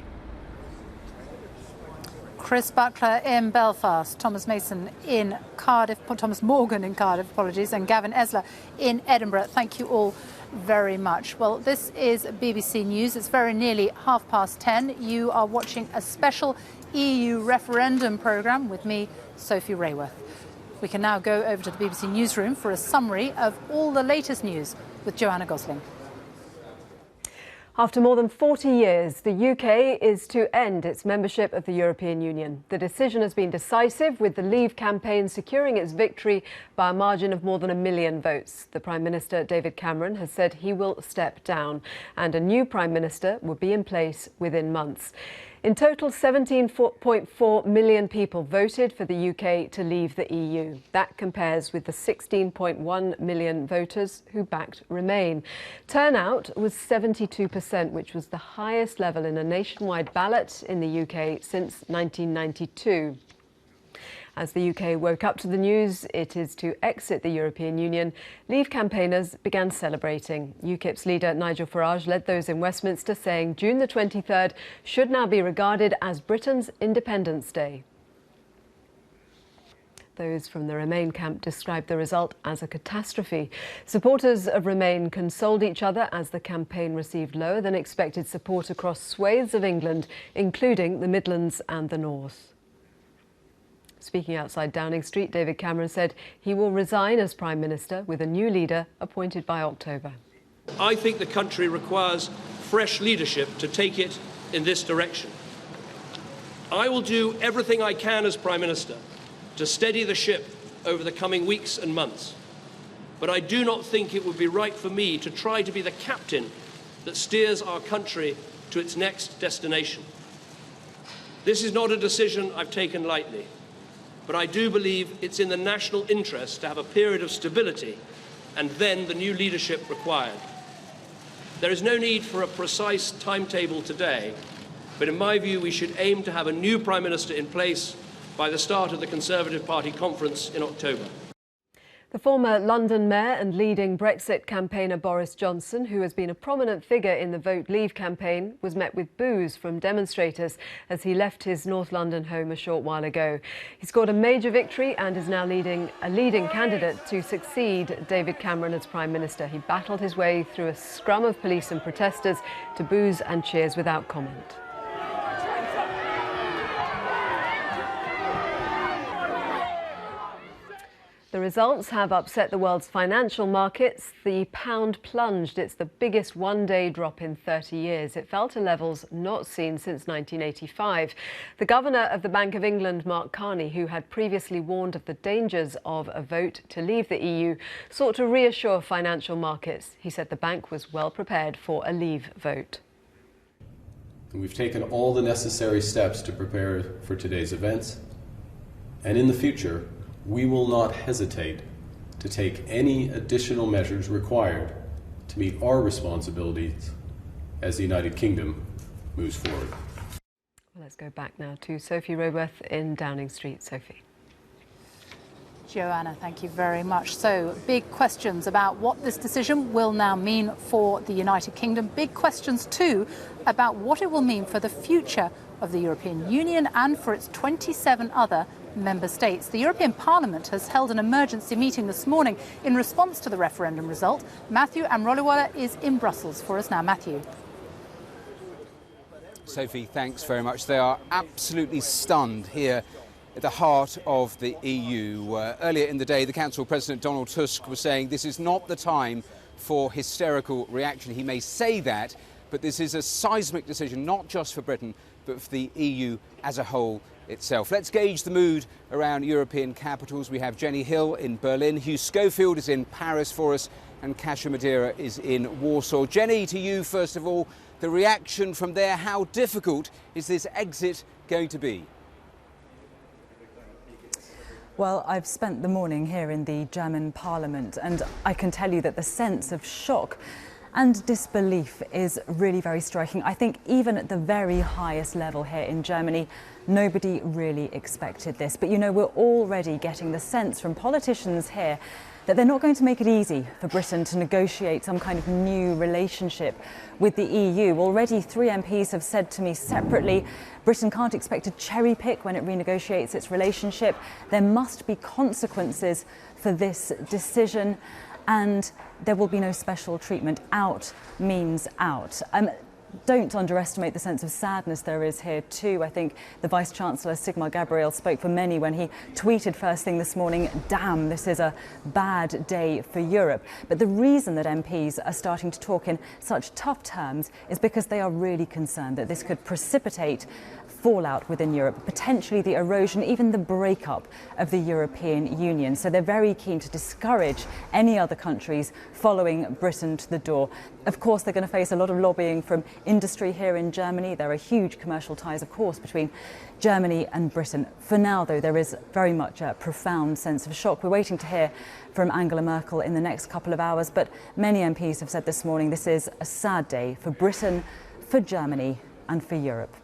Chris Butler in Belfast, Thomas Mason in Cardiff, Thomas Morgan in Cardiff, apologies, and Gavin Esler in Edinburgh. Thank you all very much. Well, this is BBC News. It's very nearly 10:30. You are watching a special EU referendum programme with me, Sophie Rayworth. We can now go over to the BBC newsroom for a summary of all the latest news with Joanna Gosling. After more than 40 years, the UK is to end its membership of the European Union. The decision has been decisive, with the Leave campaign securing its victory by a margin of more than 1 million votes. The Prime Minister, David Cameron, has said he will step down, and a new Prime Minister will be in place within months. In total, 17.4 million people voted for the UK to leave the EU. That compares with the 16.1 million voters who backed Remain. Turnout was 72%, which was the highest level in a nationwide ballot in the UK since 1992. As the UK woke up to the news it is to exit the European Union, Leave campaigners began celebrating. UKIP's leader Nigel Farage led those in Westminster, saying June the 23rd should now be regarded as Britain's Independence Day. Those from the Remain camp described the result as a catastrophe. Supporters of Remain consoled each other as the campaign received lower than expected support across swathes of England, including the Midlands and the North. Speaking outside Downing Street, David Cameron said he will resign as Prime Minister with a new leader appointed by October. I think the country requires fresh leadership to take it in this direction. I will do everything I can as Prime Minister to steady the ship over the coming weeks and months. But I do not think it would be right for me to try to be the captain that steers our country to its next destination. This is not a decision I've taken lightly, but I do believe it's in the national interest to have a period of stability and then the new leadership required. There is no need for a precise timetable today, but in my view we should aim to have a new Prime Minister in place by the start of the Conservative Party conference in October. The former London mayor and leading Brexit campaigner Boris Johnson, who has been a prominent figure in the Vote Leave campaign, was met with boos from demonstrators as he left his North London home a short while ago. He scored a major victory and is now a leading candidate to succeed David Cameron as Prime Minister. He battled his way through a scrum of police and protesters to boos and cheers without comment. The results have upset the world's financial markets. The pound plunged. It's the biggest one-day drop in 30 years. It fell to levels not seen since 1985. The Governor of the Bank of England, Mark Carney, who had previously warned of the dangers of a vote to leave the EU, sought to reassure financial markets. He said the bank was well prepared for a leave vote. We've taken all the necessary steps to prepare for today's events, and in the future, we will not hesitate to take any additional measures required to meet our responsibilities as the United Kingdom moves forward. Well, let's go back now to Sophie Roworth in Downing Street. Sophie. Joanna, thank you very much. So, big questions about what this decision will now mean for the United Kingdom. Big questions, too, about what it will mean for the future of the European Union and for its 27 other member states. The European Parliament has held an emergency meeting this morning in response to the referendum result. Matthew Amroliwala is in Brussels for us now. Matthew. Sophie, thanks very much. They are absolutely stunned here at the heart of the EU. Earlier in the day, the Council President Donald Tusk was saying this is not the time for hysterical reaction. He may say that, but this is a seismic decision, not just for Britain, but for the EU as a whole itself. Let's gauge the mood around European capitals. We have Jenny Hill in Berlin, Hugh Schofield is in Paris for us, and Kasia Madeira is in Warsaw. Jenny, to you first of all, the reaction from there, how difficult is this exit going to be? Well, I've spent the morning here in the German Parliament, and I can tell you that the sense of shock and disbelief is really very striking. I think even at the very highest level here in Germany, nobody really expected this. But, you know, we're already getting the sense from politicians here that they're not going to make it easy for Britain to negotiate some kind of new relationship with the EU. Already 3 MPs have said to me separately, Britain can't expect to cherry pick when it renegotiates its relationship. There must be consequences for this decision, and there will be no special treatment. Out means out. Don't underestimate the sense of sadness there is here too. I think the Vice-Chancellor Sigmar Gabriel spoke for many when he tweeted first thing this morning, damn, this is a bad day for Europe. But the reason that MPs are starting to talk in such tough terms is because they are really concerned that this could precipitate fallout within Europe, potentially the erosion, even the breakup of the European Union. So they're very keen to discourage any other countries following Britain to the door. Of course, they're going to face a lot of lobbying from industry here in Germany. There are huge commercial ties, of course, between Germany and Britain. For now, though, there is very much a profound sense of shock. We're waiting to hear from Angela Merkel in the next couple of hours, but many MPs have said this morning this is a sad day for Britain, for Germany and for Europe.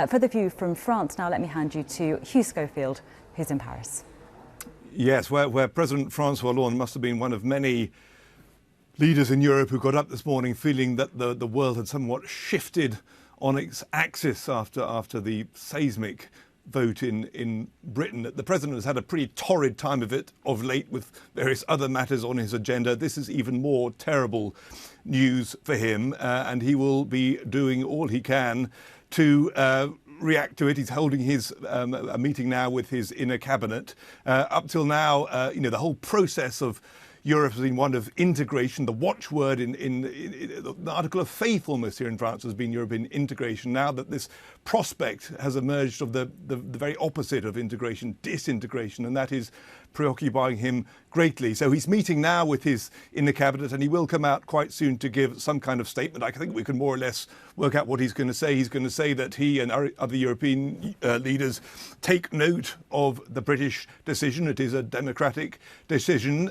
For the view from France now, let me hand you to Hugh Schofield, who's in Paris. Yes, where President Francois Hollande must have been one of many leaders in Europe who got up this morning feeling that the world had somewhat shifted on its axis after the seismic vote in Britain. The President has had a pretty torrid time of it of late with various other matters on his agenda. This is even more terrible news for him, and he will be doing all he can to react to it. He's holding his a meeting now with his inner cabinet. Up till now, the whole process of Europe has been one of integration. The watchword in the article of faith almost here in France has been European integration. Now that this prospect has emerged of the very opposite of integration, disintegration, and that is preoccupying him greatly. So he's meeting now with his inner cabinet, and he will come out quite soon to give some kind of statement. I think we can more or less work out what he's going to say. He's going to say that he and other European leaders take note of the British decision. It is a democratic decision.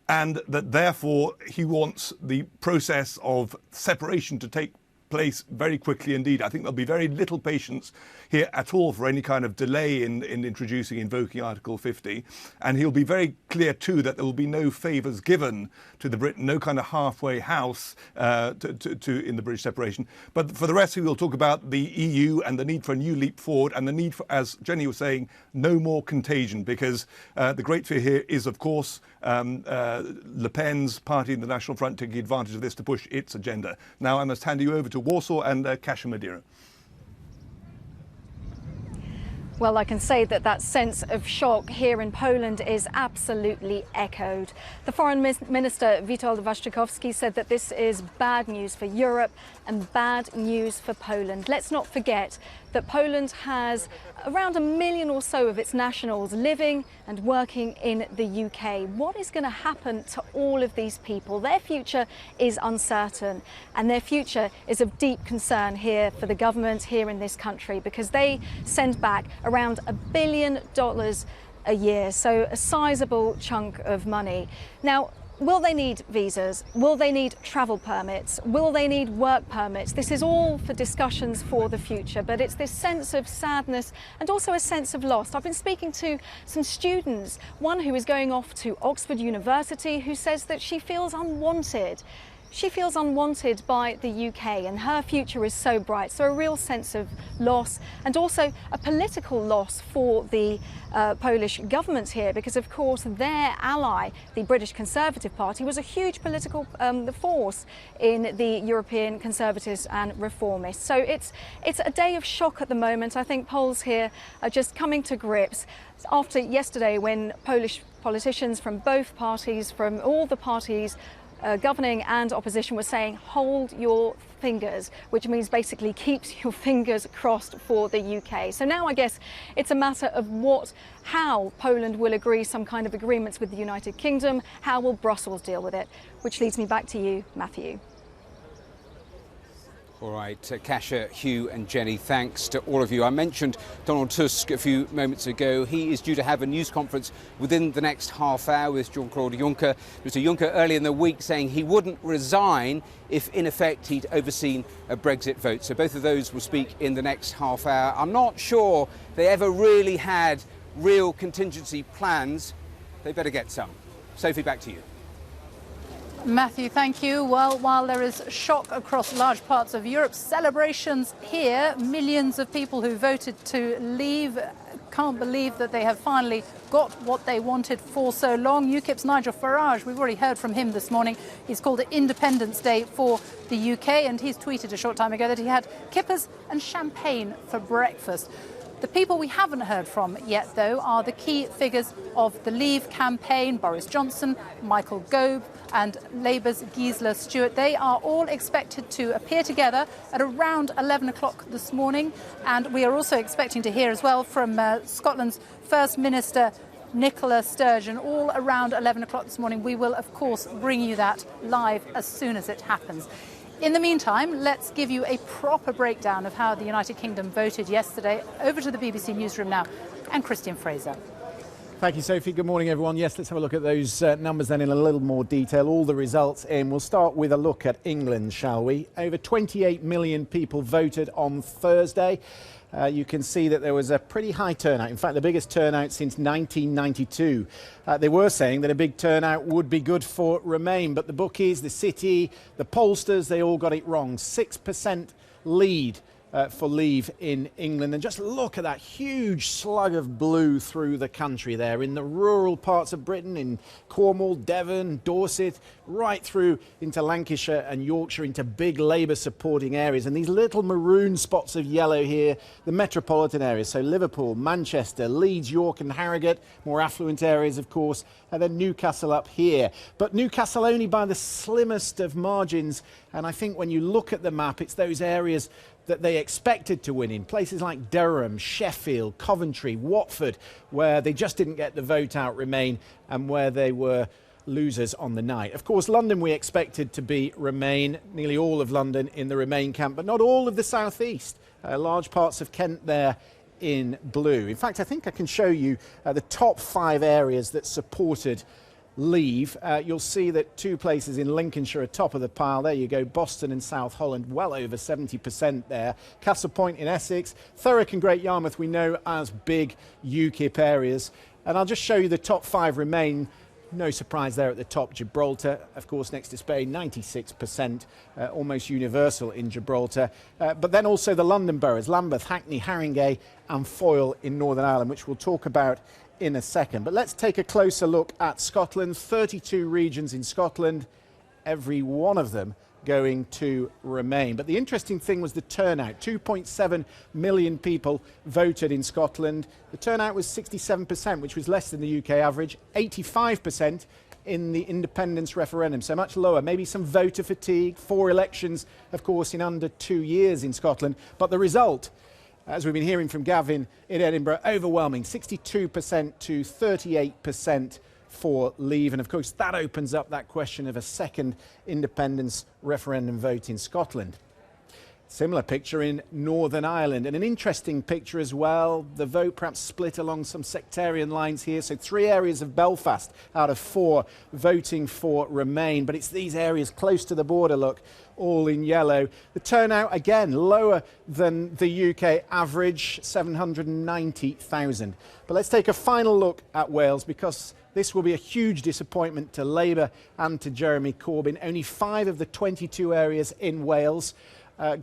And that therefore he wants the process of separation to take place very quickly indeed. I think there'll be very little patience here at all for any kind of delay in invoking Article 50. And he'll be very clear too that there will be no favours given to the Britain, no kind of halfway house in the British separation. But for the rest, he will talk about the EU and the need for a new leap forward and the need for, as Jenny was saying, no more contagion, because the great fear here is, of course, Le Pen's party in the National Front taking advantage of this to push its agenda. Now I must hand you over to Warsaw and Kasia Madeira. Well, I can say that that sense of shock here in Poland is absolutely echoed. The Foreign Minister Witold Waszczykowski said that this is bad news for Europe and bad news for Poland. Let's not forget that Poland has around 1 million or so of its nationals living and working in the UK. What is going to happen to all of these people? Their future is uncertain, and their future is of deep concern here for the government here in this country, because they send back around $1 billion a year, so a sizable chunk of money. Now, will they need visas? Will they need travel permits? Will they need work permits? This is all for discussions for the future, but it's this sense of sadness and also a sense of loss. I've been speaking to some students, one who is going off to Oxford University, who says that she feels unwanted. She feels unwanted by the UK, and her future is so bright. So a real sense of loss, and also a political loss for the Polish government here, because of course their ally, the British Conservative Party, was a huge political force in the European Conservatives and Reformists. So it's a day of shock at the moment. I think Poles here are just coming to grips after yesterday, when Polish politicians from both parties, from all the parties, governing and opposition, were saying hold your fingers, which means basically keeps your fingers crossed for the UK. So now I guess it's a matter of how Poland will agree some kind of agreements with the United Kingdom. How will Brussels deal with it? Which leads me back to you, Matthew. All right, Kasia, Hugh and Jenny, thanks to all of you. I mentioned Donald Tusk a few moments ago. He is due to have a news conference within the next half hour with Jean-Claude Juncker. Mr. Juncker earlier in the week saying he wouldn't resign if, in effect, he'd overseen a Brexit vote. So both of those will speak in the next half hour. I'm not sure they ever really had real contingency plans. They better get some. Sophie, back to you. Matthew, thank you. Well, while there is shock across large parts of Europe, celebrations here. Millions of people who voted to leave can't believe that they have finally got what they wanted for so long. UKIP's Nigel Farage, we've already heard from him this morning. He's called it Independence Day for the UK, and he's tweeted a short time ago that he had kippers and champagne for breakfast. The people we haven't heard from yet, though, are the key figures of the Leave campaign: Boris Johnson, Michael Gove and Labour's Gisela Stewart. They are all expected to appear together at around 11 o'clock this morning. And we are also expecting to hear as well from Scotland's First Minister, Nicola Sturgeon, all around 11 o'clock this morning. We will, of course, bring you that live as soon as it happens. In the meantime, let's give you a proper breakdown of how the United Kingdom voted yesterday. Over to the BBC Newsroom now, and Christian Fraser. Thank you, Sophie. Good morning, everyone. Yes, let's have a look at those numbers then in a little more detail. All the results in. We'll start with a look at England, shall we? Over 28 million people voted on Thursday. You can see that there was a pretty high turnout. In fact, the biggest turnout since 1992. They were saying that a big turnout would be good for Remain, but the bookies, the city, the pollsters, they all got it wrong. 6% lead for Leave in England. And just look at that huge slug of blue through the country there in the rural parts of Britain, in Cornwall, Devon, Dorset, right through into Lancashire and Yorkshire, into big Labour supporting areas. And these little maroon spots of yellow here, the metropolitan areas, so Liverpool, Manchester, Leeds, York and Harrogate, more affluent areas of course, and then Newcastle up here. But Newcastle only by the slimmest of margins, and I think when you look at the map, it's those areas that they expected to win in, places like Durham, Sheffield, Coventry, Watford, where they just didn't get the vote out Remain and where they were losers on the night. Of course, London we expected to be Remain, nearly all of London in the Remain camp, but not all of the southeast. Large parts of Kent there in blue. In fact, I think I can show you the top 5 areas that supported Leave. You'll see that 2 places in Lincolnshire are top of the pile. There you go, Boston and South Holland, well over 70% there. Castle Point in Essex, Thurrock and Great Yarmouth we know as big UKIP areas. And I'll just show you the top 5 Remain. No surprise there at the top, Gibraltar, of course, next to Spain, 96%, almost universal in Gibraltar. But then also the London boroughs, Lambeth, Hackney, Haringey and Foyle in Northern Ireland, which we'll talk about in a second. But let's take a closer look at Scotland. 32 regions in Scotland, every one of them going to Remain. But the interesting thing was the turnout. 2.7 million people voted in Scotland. The turnout was 67%, which was less than the UK average, 85% in the independence referendum, so much lower. Maybe some voter fatigue, 4 elections, of course, in under 2 years in Scotland. But the result, as we've been hearing from Gavin in Edinburgh, overwhelming, 62% to 38% for Leave. And of course, that opens up that question of a second independence referendum vote in Scotland. Similar picture in Northern Ireland, and an interesting picture as well. The vote perhaps split along some sectarian lines here. So 3 areas of Belfast out of 4 voting for Remain, but it's these areas close to the border, look, all in yellow. The turnout, again, lower than the UK average, 790,000. But let's take a final look at Wales, because this will be a huge disappointment to Labour and to Jeremy Corbyn. Only 5 of the 22 areas in Wales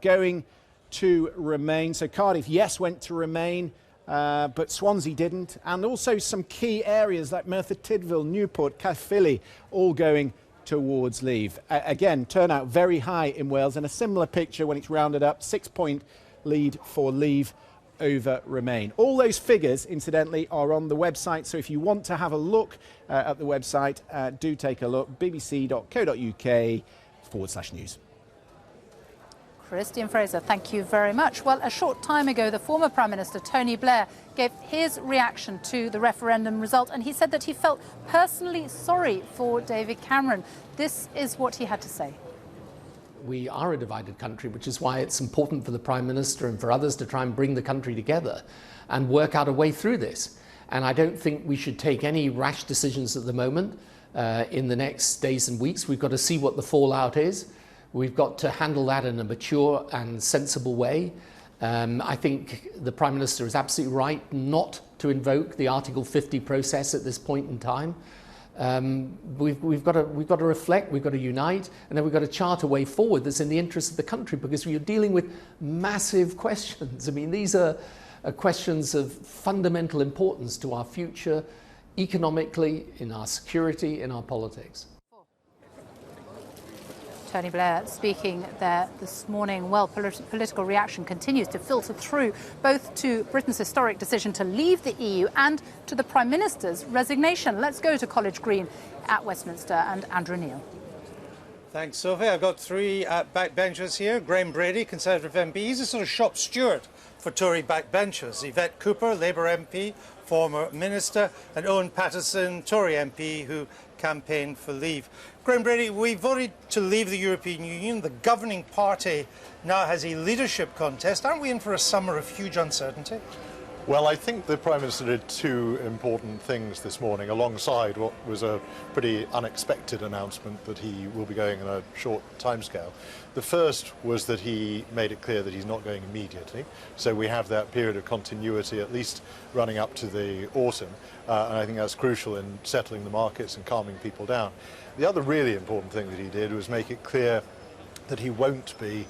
going to Remain. So Cardiff, yes, went to Remain, but Swansea didn't. And also some key areas like Merthyr Tydfil, Newport, Caerphilly, all going towards Leave. Again, turnout very high in Wales, and a similar picture when it's rounded up, 6-point lead for Leave over Remain. All those figures, incidentally, are on the website, so if you want to have a look at the website, do take a look, bbc.co.uk/news. Christian Fraser, thank you very much. Well, a short time ago, the former Prime Minister, Tony Blair, gave his reaction to the referendum result, and he said that he felt personally sorry for David Cameron. This is what he had to say. We are a divided country, which is why it's important for the Prime Minister and for others to try and bring the country together and work out a way through this. And I don't think we should take any rash decisions at the moment. In the next days and weeks, we've got to see what the fallout is. We've got to handle that in a mature and sensible way. I think the Prime Minister is absolutely right not to invoke the Article 50 process at this point in time. We've got to reflect, we've got to unite, and then we've got to chart a way forward that's in the interest of the country, because we're dealing with massive questions. I mean, these are questions of fundamental importance to our future, economically, in our security, in our politics. Tony Blair speaking there this morning. Well, political reaction continues to filter through both to Britain's historic decision to leave the EU and to the Prime Minister's resignation. Let's go to College Green at Westminster and Andrew Neil. Thanks, Sophie. I've got 3 backbenchers here. Graham Brady, Conservative MP. He's a sort of shop steward for Tory backbenchers. Yvette Cooper, Labour MP, former Minister, and Owen Paterson, Tory MP, who campaigned for Leave. Graham Brady, we voted to leave the European Union. The governing party now has a leadership contest. Aren't we in for a summer of huge uncertainty? Well, I think the Prime Minister did 2 important things this morning, alongside what was a pretty unexpected announcement that he will be going in a short timescale. The first was that he made it clear that he's not going immediately, so we have that period of continuity at least running up to the autumn, and I think that's crucial in settling the markets and calming people down. The other really important thing that he did was make it clear that he won't be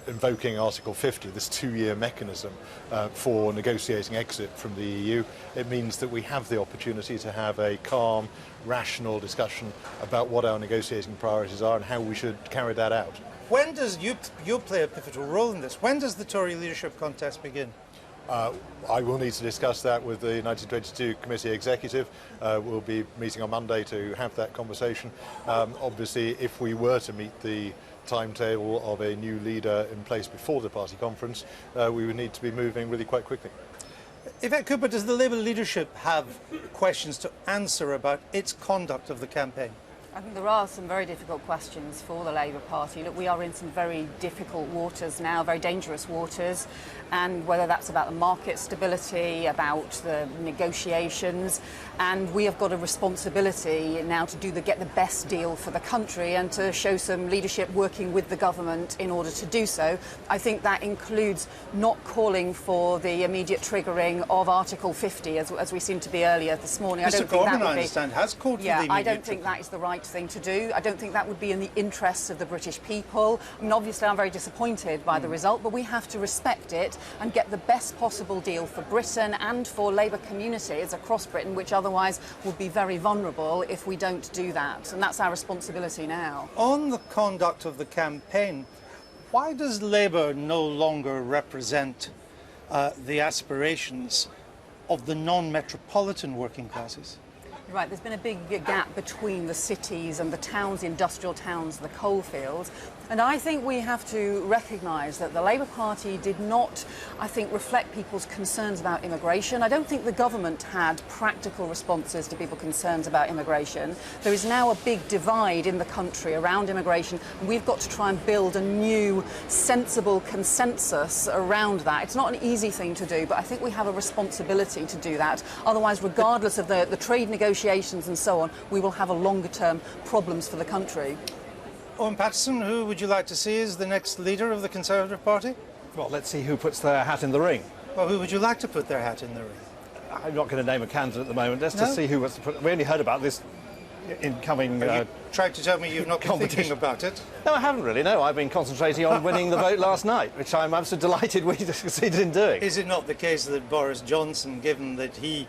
invoking Article 50, this 2-year mechanism for negotiating exit from the EU. It means that we have the opportunity to have a calm, rational discussion about what our negotiating priorities are and how we should carry that out. When does you play a pivotal role in this? When does the Tory leadership contest begin? I will need to discuss that with the 1922 Committee Executive. We'll be meeting on Monday to have that conversation. Obviously, if we were to meet the timetable of a new leader in place before the party conference, we would need to be moving really quite quickly. Yvette Cooper, does the Labour leadership have questions to answer about its conduct of the campaign? I think there are some very difficult questions for the Labour Party. Look, we are in some very difficult waters now, very dangerous waters, and whether that's about the market stability, about the negotiations, and we have got a responsibility now to get the best deal for the country and to show some leadership working with the government in order to do so. I think that includes not calling for the immediate triggering of Article 50, as we seem to be earlier this morning. Mr. Corbyn, I understand, has called for the immediate I don't think that is the right thing to do. I don't think that would be in the interests of the British people. I mean, obviously I'm very disappointed by the result, but we have to respect it and get the best possible deal for Britain and for Labour communities across Britain, which otherwise would be very vulnerable if we don't do that. And that's our responsibility now. On the conduct of the campaign, why does Labour no longer represent the aspirations of the non-metropolitan working classes? Right, there's been a big gap between the cities and the towns, the industrial towns, the coalfields. And I think we have to recognise that the Labour Party did not, I think, reflect people's concerns about immigration. I don't think the government had practical responses to people's concerns about immigration. There is now a big divide in the country around immigration, and we've got to try and build a new, sensible consensus around that. It's not an easy thing to do, but I think we have a responsibility to do that. Otherwise, regardless of the trade negotiations and so on, we will have a longer-term problems for the country. Owen Paterson, who would you like to see as the next leader of the Conservative Party? Well, let's see who puts their hat in the ring. Well, who would you like to put their hat in the ring? I'm not going to name a candidate at the moment. Let's just see who wants to put... We only heard about this incoming... you tried to tell me you've not been thinking about it. No, I haven't really, no. I've been concentrating on winning the vote last night, which I'm absolutely delighted we succeeded in doing. Is it not the case that Boris Johnson, given that he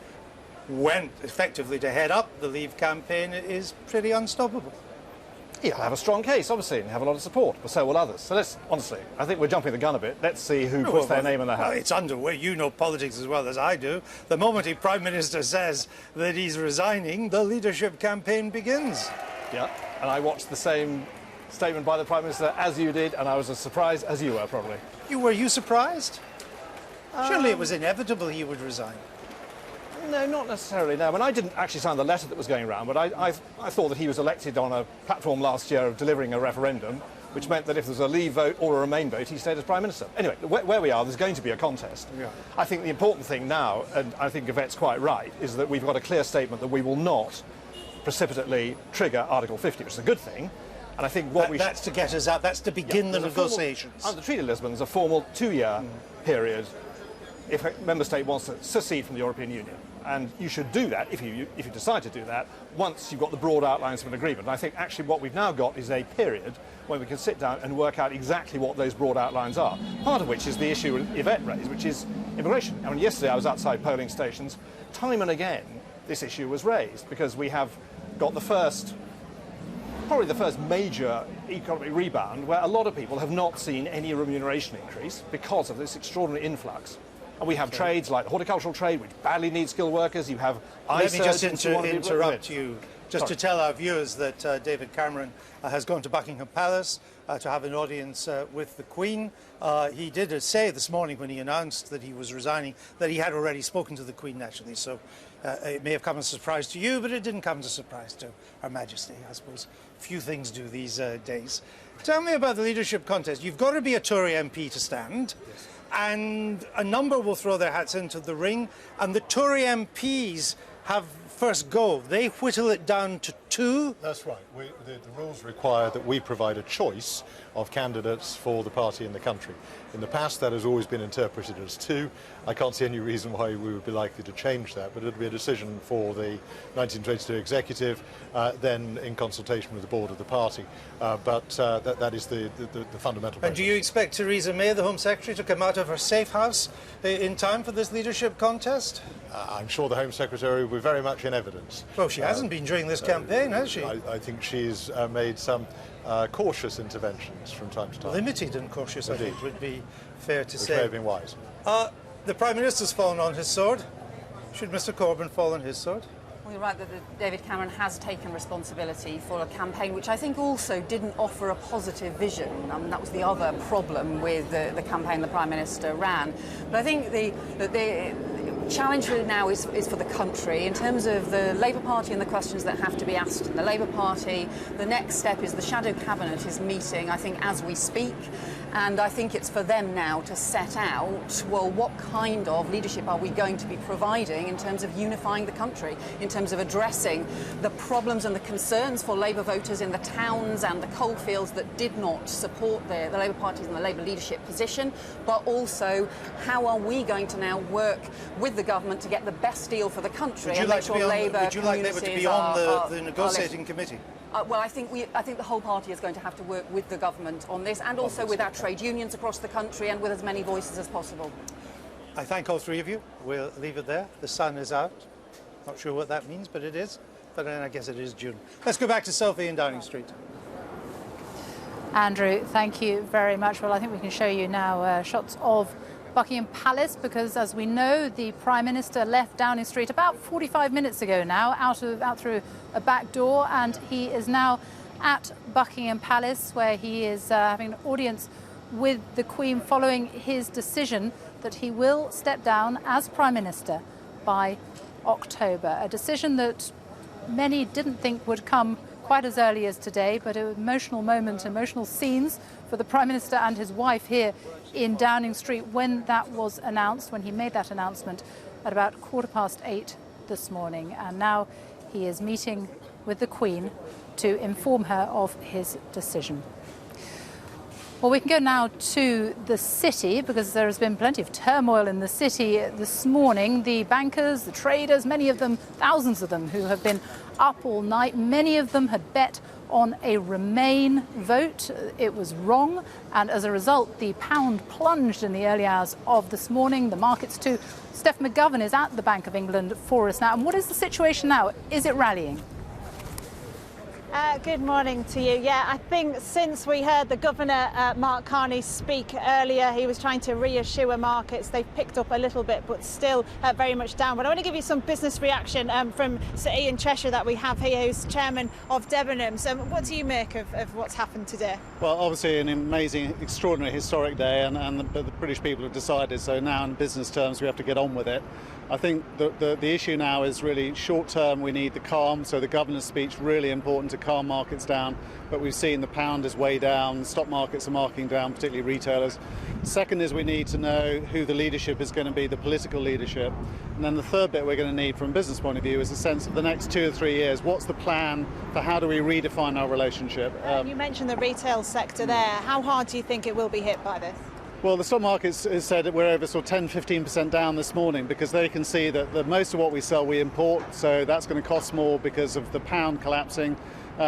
went effectively to head up the Leave campaign, is pretty unstoppable? He'll have a strong case, obviously, and have a lot of support, but so will others. So let's, honestly, I think we're jumping the gun a bit. Let's see who puts their name in the hat. Well, it's underway. You know politics as well as I do. The moment a Prime Minister says that he's resigning, the leadership campaign begins. Yeah, and I watched the same statement by the Prime Minister as you did, and I was as surprised as you were, probably. Were you surprised? Surely it was inevitable he would resign. No, not necessarily, no. I mean, I didn't actually sign the letter that was going around, but I thought that he was elected on a platform last year of delivering a referendum, which meant that if there was a Leave vote or a Remain vote, he stayed as Prime Minister. Anyway, where we are, there's going to be a contest. Yeah. I think the important thing now, and I think Yvette's quite right, is that we've got a clear statement that we will not precipitately trigger Article 50, which is a good thing. And I think what that's to get us out, that's to begin the negotiations. Under the Treaty of Lisbon, there's a formal 2-year period if a member state wants to secede from the European Union. And you should do that, if you decide to do that, once you've got the broad outlines of an agreement. And I think actually what we've now got is a period when we can sit down and work out exactly what those broad outlines are. Part of which is the issue Yvette raised, which is immigration. I mean, yesterday I was outside polling stations. Time and again, this issue was raised because we have got probably the first major economic rebound where a lot of people have not seen any remuneration increase because of this extraordinary influx. And we have trades like the horticultural trade, which badly needs skilled workers. You have Let me just interrupt you, just to tell our viewers that David Cameron has gone to Buckingham Palace to have an audience with the Queen. He did say this morning when he announced that he was resigning that he had already spoken to the Queen naturally. So it may have come as a surprise to you, but it didn't come as a surprise to Her Majesty. I suppose few things do these days. Tell me about the leadership contest. You've got to be a Tory MP to stand. Yes. And a number will throw their hats into the ring, and the Tory MPs have first go. They whittle it down to 2. That's right. The rules require that we provide a choice of candidates for the party in the country. In the past, that has always been interpreted as 2. I can't see any reason why we would be likely to change that, but it'll be a decision for the 1922 executive, then in consultation with the board of the party. But that is the fundamental process. And do you expect Theresa May, the Home Secretary, to come out of her safe house in time for this leadership contest? I'm sure the Home Secretary will be very much in evidence. Well, she hasn't been during this campaign, has she? I think she's made some cautious interventions from time to time. Limited and cautious, Indeed. I think, would be fair to Which say. may have been wise. The Prime Minister's fallen on his sword. Should Mr Corbyn fall on his sword? Well, you're right that David Cameron has taken responsibility for a campaign which I think also didn't offer a positive vision. That was the other problem with the campaign the Prime Minister ran. But I think the challenge really now is for the country. In terms of the Labour Party and the questions that have to be asked in the Labour Party, the next step is the Shadow Cabinet is meeting, I think, as we speak. And I think it's for them now to set out, well, what kind of leadership are we going to be providing in terms of unifying the country, in terms of addressing the problems and the concerns for Labour voters in the towns and the coalfields that did not support the Labour Party and the Labour leadership position, but also how are we going to now work with the government to get the best deal for the country and make sure Labour would you like Labour to be on the negotiating committee? Well, I think the whole party is going to have to work with the government on this, and also with our trade unions across the country, and with as many voices as possible. I thank all 3 of you. We'll leave it there. The sun is out. Not sure what that means, but it is. But then I guess it is June. Let's go back to Sophie in Downing Street. Andrew, thank you very much. Well, I think we can show you now shots of Buckingham Palace, because as we know, the Prime Minister left Downing Street about 45 minutes ago now, out through a back door, and he is now at Buckingham Palace, where he is having an audience with the Queen following his decision that he will step down as Prime Minister by October. A decision that many didn't think would come quite as early as today, but an emotional moment, emotional scenes for the Prime Minister and his wife here in Downing Street when that was announced, when he made that announcement at about 8:15 this morning. And now he is meeting with the Queen to inform her of his decision. Well, we can go now to the city, because there has been plenty of turmoil in the city this morning. The bankers, the traders, many of them, thousands of them, who have been up all night, many of them had bet on a Remain vote. It was wrong, and as a result, the pound plunged in the early hours of this morning. The markets too. Steph McGovern is at the Bank of England for us now. And what is the situation now? Is it rallying? Good morning to you. Yeah, I think since we heard the Governor, Mark Carney, speak earlier, he was trying to reassure markets. They've picked up a little bit, but still very much down. But I want to give you some business reaction from Sir Ian Cheshire that we have here, who's chairman of Debenhams. What do you make of what's happened today? Well, obviously an amazing, extraordinary, historic day, and the British people have decided, so now in business terms we have to get on with it. I think the issue now is really short term. We need the calm, so the governor's speech really important to calm markets down, but we've seen the pound is way down, stock markets are marking down, particularly retailers. Second is we need to know who the leadership is going to be, the political leadership. And then the third bit we're going to need from a business point of view is a sense of the next 2 or 3 years. What's the plan for how do we redefine our relationship? You mentioned the retail sector there. How hard do you think it will be hit by this? Well, the stock market has said that we're over sort of 10-15% down this morning, because they can see that most of what we sell we import, so that's going to cost more because of the pound collapsing.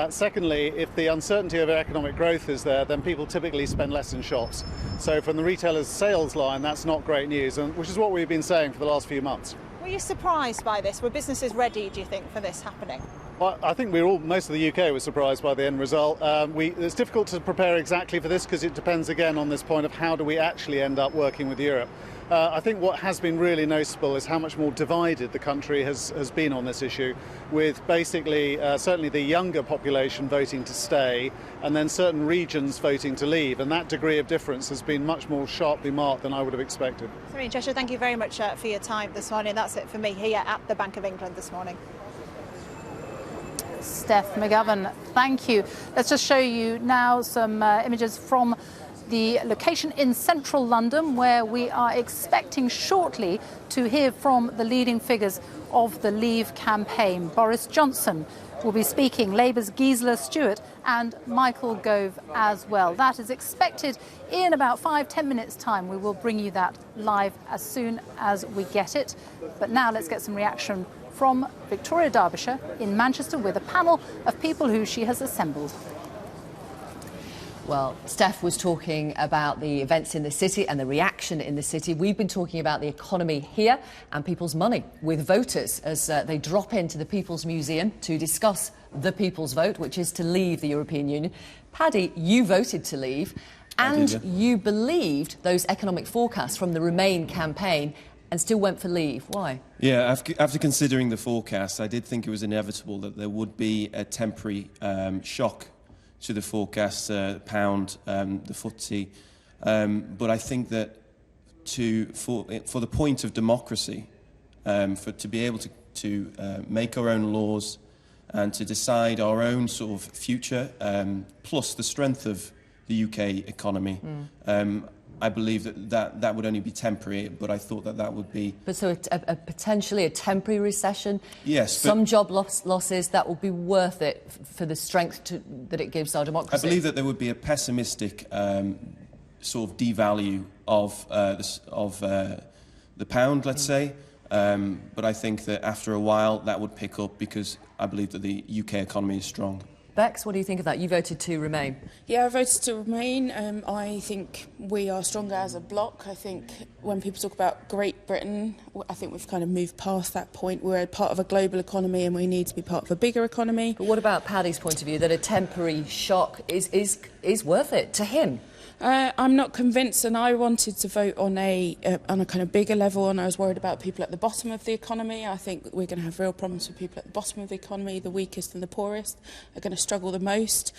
Secondly, if the uncertainty of economic growth is there, then people typically spend less in shops. So from the retailer's sales line, that's not great news, which is what we've been saying for the last few months. Were you surprised by this? Were businesses ready, do you think, for this happening? Well, I think most of the UK was surprised by the end result. It's difficult to prepare exactly for this, because it depends again on this point of how do we actually end up working with Europe. I think what has been really noticeable is how much more divided the country has been on this issue, with basically certainly the younger population voting to stay and then certain regions voting to leave, and that degree of difference has been much more sharply marked than I would have expected. Sorry, Cheshire, thank you very much for your time this morning. That's it for me here at the Bank of England this morning. Steph McGovern, thank you. Let's just show you now some images from the location in central London, where we are expecting shortly to hear from the leading figures of the Leave campaign. Boris Johnson will be speaking, Labour's Gisela Stewart and Michael Gove as well. That is expected in about 5-10 minutes' time. We will bring you that live as soon as we get it. But now let's get some reaction from Victoria Derbyshire in Manchester with a panel of people who she has assembled. Well, Steph was talking about the events in the city and the reaction in the city. We've been talking about the economy here and people's money with voters as they drop into the People's Museum to discuss the people's vote, which is to leave the European Union. Paddy, you voted to leave and you believed those economic forecasts from the Remain campaign and still went for leave. Why? Yeah, after considering the forecasts, I did think it was inevitable that there would be a temporary shock to the forecast, pound, the FTSE. But I think that for the point of democracy, to be able to make our own laws and to decide our own sort of future, plus the strength of the UK economy, I believe that would only be temporary, but I thought that would be... But so a potentially a temporary recession, yes, some job losses, that will be worth it for the strength that it gives our democracy? I believe that there would be a pessimistic sort of devalue of the pound, let's say, but I think that after a while that would pick up because I believe that the UK economy is strong. Bex, what do you think of that? You voted to Remain. Yeah, I voted to Remain. I think we are stronger as a bloc. I think when people talk about Great Britain, I think we've kind of moved past that point. We're a part of a global economy and we need to be part of a bigger economy. But what about Paddy's point of view, that a temporary shock is worth it to him? I'm not convinced, and I wanted to vote on a kind of bigger level, and I was worried about people at the bottom of the economy. I think we're going to have real problems with people at the bottom of the economy. The weakest and the poorest are going to struggle the most.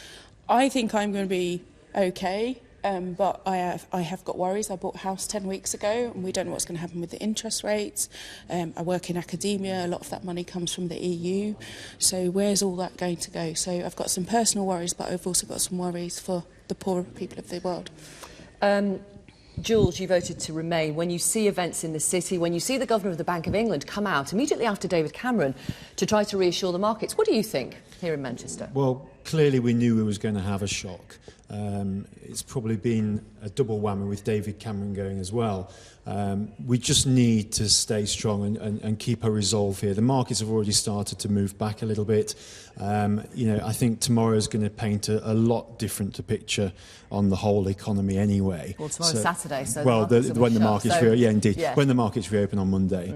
I think I'm going to be okay, but I have got worries. I bought a house 10 weeks ago, and we don't know what's going to happen with the interest rates. I work in academia. A lot of that money comes from the EU. So where's all that going to go? So I've got some personal worries, but I've also got some worries for the poorer people of the world. Jules, you voted to Remain. When you see events in the city, when you see the Governor of the Bank of England come out immediately after David Cameron to try to reassure the markets, what do you think here in Manchester? Well, clearly we knew we was going to have a shock. It's probably been a double whammy with David Cameron going as well. We just need to stay strong and keep our resolve here. The markets have already started to move back a little bit. I think tomorrow is going to paint a lot different a picture on the whole economy anyway. Well, tomorrow's Saturday, so when the markets reopen, yeah, indeed, yeah. When the markets reopen on Monday.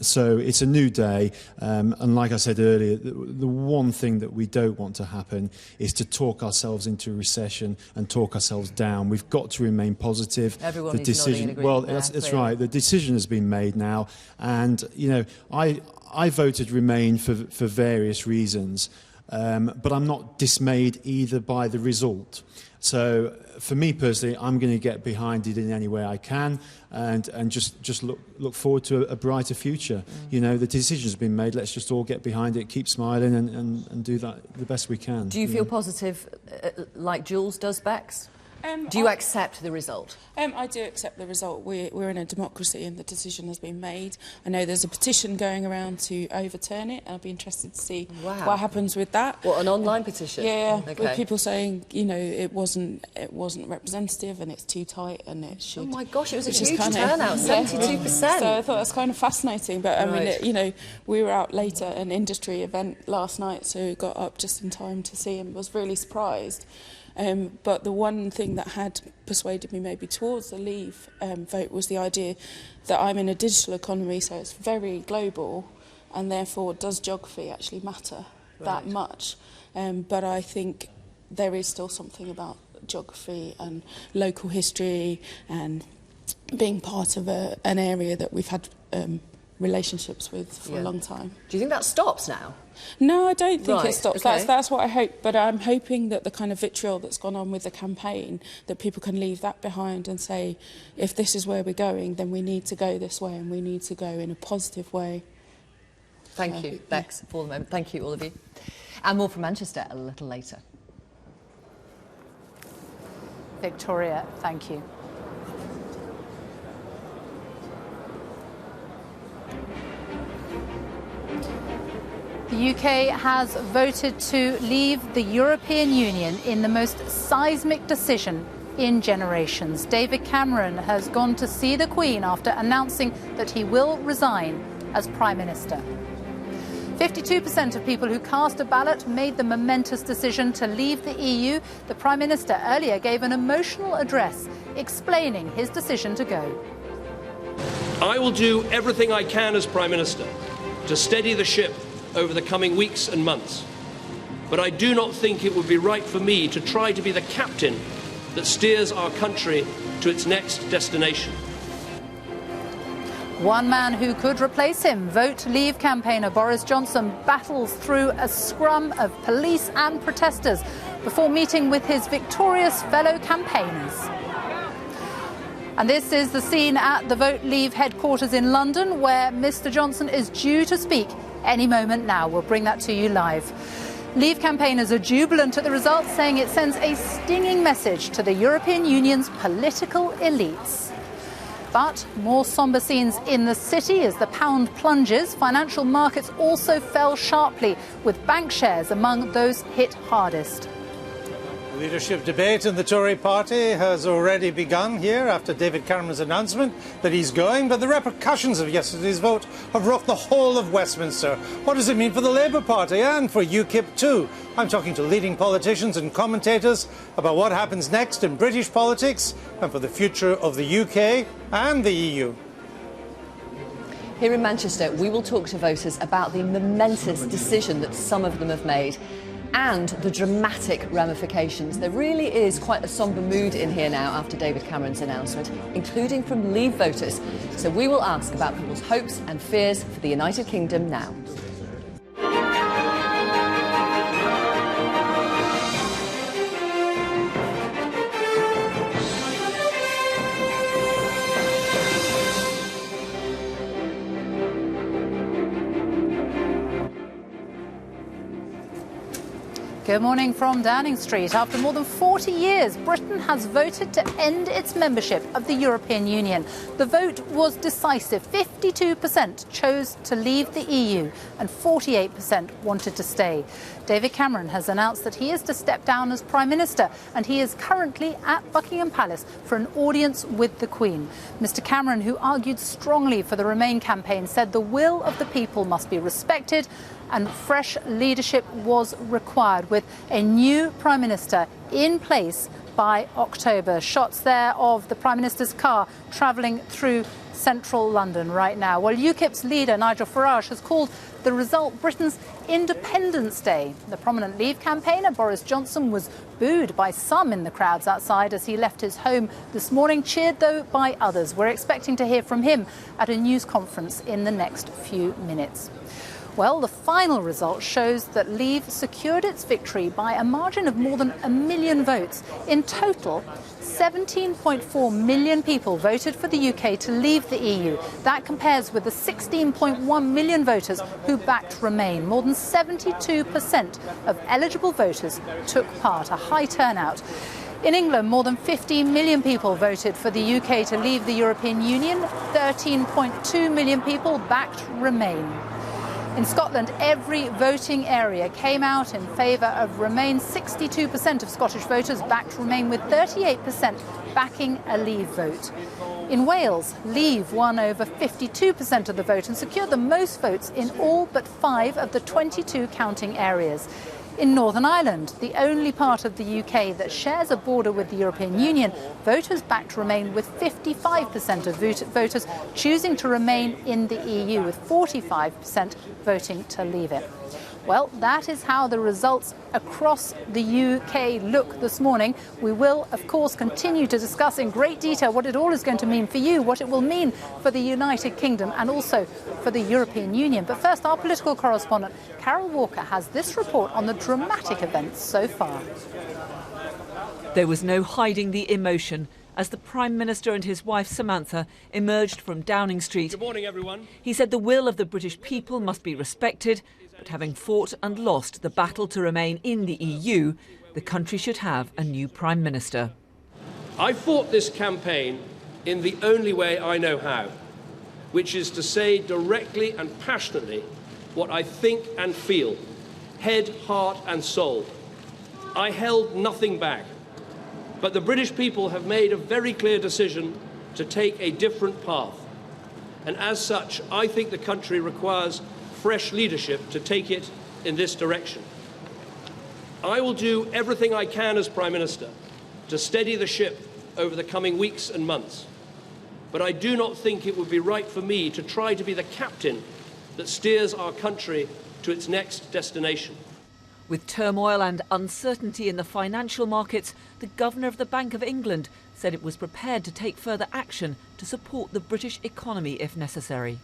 So it's a new day, and like I said earlier, the one thing that we don't want to happen is to talk ourselves into a recession and talk ourselves down. We've got to remain positive. Everyone is nodding in agreement. That's right. The decision has been made now, and I voted Remain for various reasons, but I'm not dismayed either by the result. So for me personally, I'm going to get behind it in any way I can, and just look forward to a brighter future. The decision's been made. Let's just all get behind it, keep smiling, and do that the best we can. Do you feel positive, like Jules does, Bex? Do you accept the result? I do accept the result. We're in a democracy and the decision has been made. I know there's a petition going around to overturn it. I'll be interested to see what happens with that. What, an online petition? Yeah, okay. With people saying, it wasn't representative and it's too tight and it should... Oh my gosh, it was a huge turnout, 72%. So I thought that's kind of fascinating. But I mean, we were out later at an industry event last night, so got up just in time to see and was really surprised. But the one thing that had persuaded me maybe towards the Leave vote was the idea that I'm in a digital economy, so it's very global, and therefore does geography actually matter that much? But I think there is still something about geography and local history and being part of an area that we've had relationships with for a long time. Do you think that stops now? No, I don't think it stops. Okay. That's what I hope. But I'm hoping that the kind of vitriol that's gone on with the campaign, that people can leave that behind and say, if this is where we're going, then we need to go this way and we need to go in a positive way. Thank you, Bex, for the moment. Thank you, all of you. And more from Manchester a little later. Victoria, thank you. The UK has voted to leave the European Union in the most seismic decision in generations. David Cameron has gone to see the Queen after announcing that he will resign as Prime Minister. 52% of people who cast a ballot made the momentous decision to leave the EU. The Prime Minister earlier gave an emotional address explaining his decision to go. I will do everything I can as Prime Minister to steady the ship over the coming weeks and months. But I do not think it would be right for me to try to be the captain that steers our country to its next destination. One man who could replace him, Vote Leave campaigner Boris Johnson, battles through a scrum of police and protesters before meeting with his victorious fellow campaigners. And this is the scene at the Vote Leave headquarters in London, where Mr. Johnson is due to speak any moment now. We'll bring that to you live. Leave campaigners are jubilant at the results, saying it sends a stinging message to the European Union's political elites. But more sombre scenes in the city as the pound plunges. Financial markets also fell sharply, with bank shares among those hit hardest. The leadership debate in the Tory party has already begun here after David Cameron's announcement that he's going, but the repercussions of yesterday's vote have rocked the whole of Westminster. What does it mean for the Labour Party and for UKIP too? I'm talking to leading politicians and commentators about what happens next in British politics and for the future of the UK and the EU. Here in Manchester, we will talk to voters about the momentous decision that some of them have made and the dramatic ramifications. There really is quite a sombre mood in here now after David Cameron's announcement, including from Leave voters. So we will ask about people's hopes and fears for the United Kingdom now. Good morning from Downing Street. After more than 40 years, Britain has voted to end its membership of the European Union. The vote was decisive. 52% chose to leave the EU and 48% wanted to stay. David Cameron has announced that he is to step down as Prime Minister, and he is currently at Buckingham Palace for an audience with the Queen. Mr. Cameron, who argued strongly for the Remain campaign, said the will of the people must be respected and fresh leadership was required, with a new Prime Minister in place by October. Shots there of the Prime Minister's car travelling through central London right now. Well, UKIP's leader, Nigel Farage, has called the result Britain's Independence Day. The prominent Leave campaigner, Boris Johnson, was booed by some in the crowds outside as he left his home this morning, cheered, though, by others. We're expecting to hear from him at a news conference in the next few minutes. Well, the final result shows that Leave secured its victory by a margin of more than 1 million votes. In total, 17.4 million people voted for the UK to leave the EU. That compares with the 16.1 million voters who backed Remain. More than 72% of eligible voters took part, a high turnout. In England, more than 15 million people voted for the UK to leave the European Union. 13.2 million people backed Remain. In Scotland, every voting area came out in favour of Remain. 62% of Scottish voters backed Remain, with 38% backing a Leave vote. In Wales, Leave won over 52% of the vote and secured the most votes in all but 5 of the 22 counting areas. In Northern Ireland, the only part of the UK that shares a border with the European Union, voters backed Remain, with 55% of voters choosing to remain in the EU, with 45% voting to leave it. Well, that is how the results across the UK look this morning. We will, of course, continue to discuss in great detail what it all is going to mean for you, what it will mean for the United Kingdom and also for the European Union. But first, our political correspondent, Carol Walker, has this report on the dramatic events so far. There was no hiding the emotion as the Prime Minister and his wife Samantha emerged from Downing Street. Good morning, everyone. He said the will of the British people must be respected, but having fought and lost the battle to remain in the EU, the country should have a new Prime Minister. I fought this campaign in the only way I know how, which is to say directly and passionately what I think and feel, head, heart and soul. I held nothing back. But the British people have made a very clear decision to take a different path. And as such, I think the country requires fresh leadership to take it in this direction. I will do everything I can as Prime Minister to steady the ship over the coming weeks and months. But I do not think it would be right for me to try to be the captain that steers our country to its next destination. With turmoil and uncertainty in the financial markets, the Governor of the Bank of England said it was prepared to take further action to support the British economy if necessary.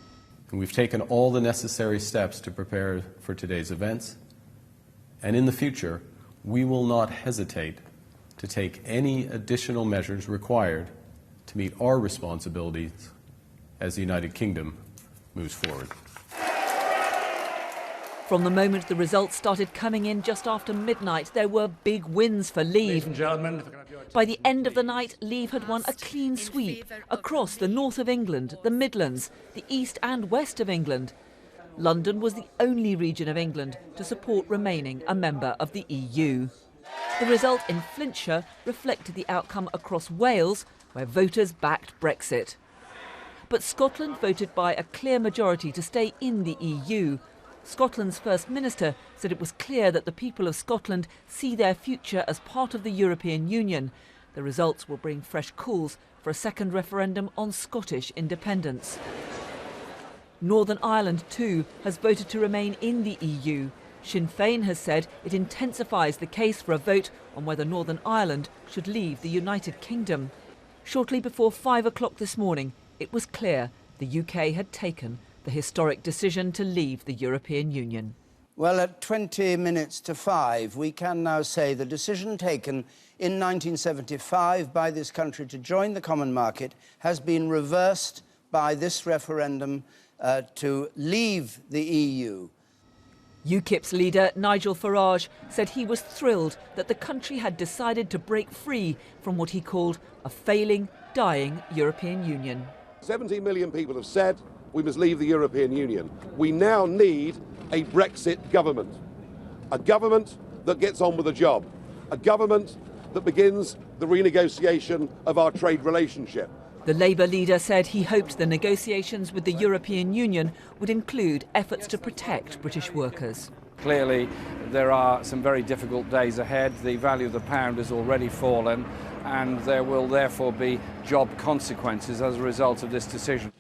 We've taken all the necessary steps to prepare for today's events, and in the future, we will not hesitate to take any additional measures required to meet our responsibilities as the United Kingdom moves forward. From the moment the results started coming in just after midnight, there were big wins for Leave. Ladies and gentlemen. By the end of the night, Leave had won a clean sweep across the north of England, the Midlands, the east and west of England. London was the only region of England to support remaining a member of the EU. The result in Flintshire reflected the outcome across Wales, where voters backed Brexit. But Scotland voted by a clear majority to stay in the EU. Scotland's First Minister said it was clear that the people of Scotland see their future as part of the European Union. The results will bring fresh calls for a second referendum on Scottish independence. Northern Ireland, too, has voted to remain in the EU. Sinn Féin has said it intensifies the case for a vote on whether Northern Ireland should leave the United Kingdom. Shortly before 5 o'clock this morning, it was clear the UK had taken the historic decision to leave the European Union. Well, at 20 minutes to 5, we can now say the decision taken in 1975 by this country to join the common market has been reversed by this referendum to leave the EU. UKIP's leader, Nigel Farage, said he was thrilled that the country had decided to break free from what he called a failing, dying European Union. 17 million people have said we must leave the European Union. We now need a Brexit government. A government that gets on with the job. A government that begins the renegotiation of our trade relationship. The Labour leader said he hoped the negotiations with the European Union would include efforts to protect British workers. Clearly, there are some very difficult days ahead. The value of the pound has already fallen, and there will therefore be job consequences as a result of this decision.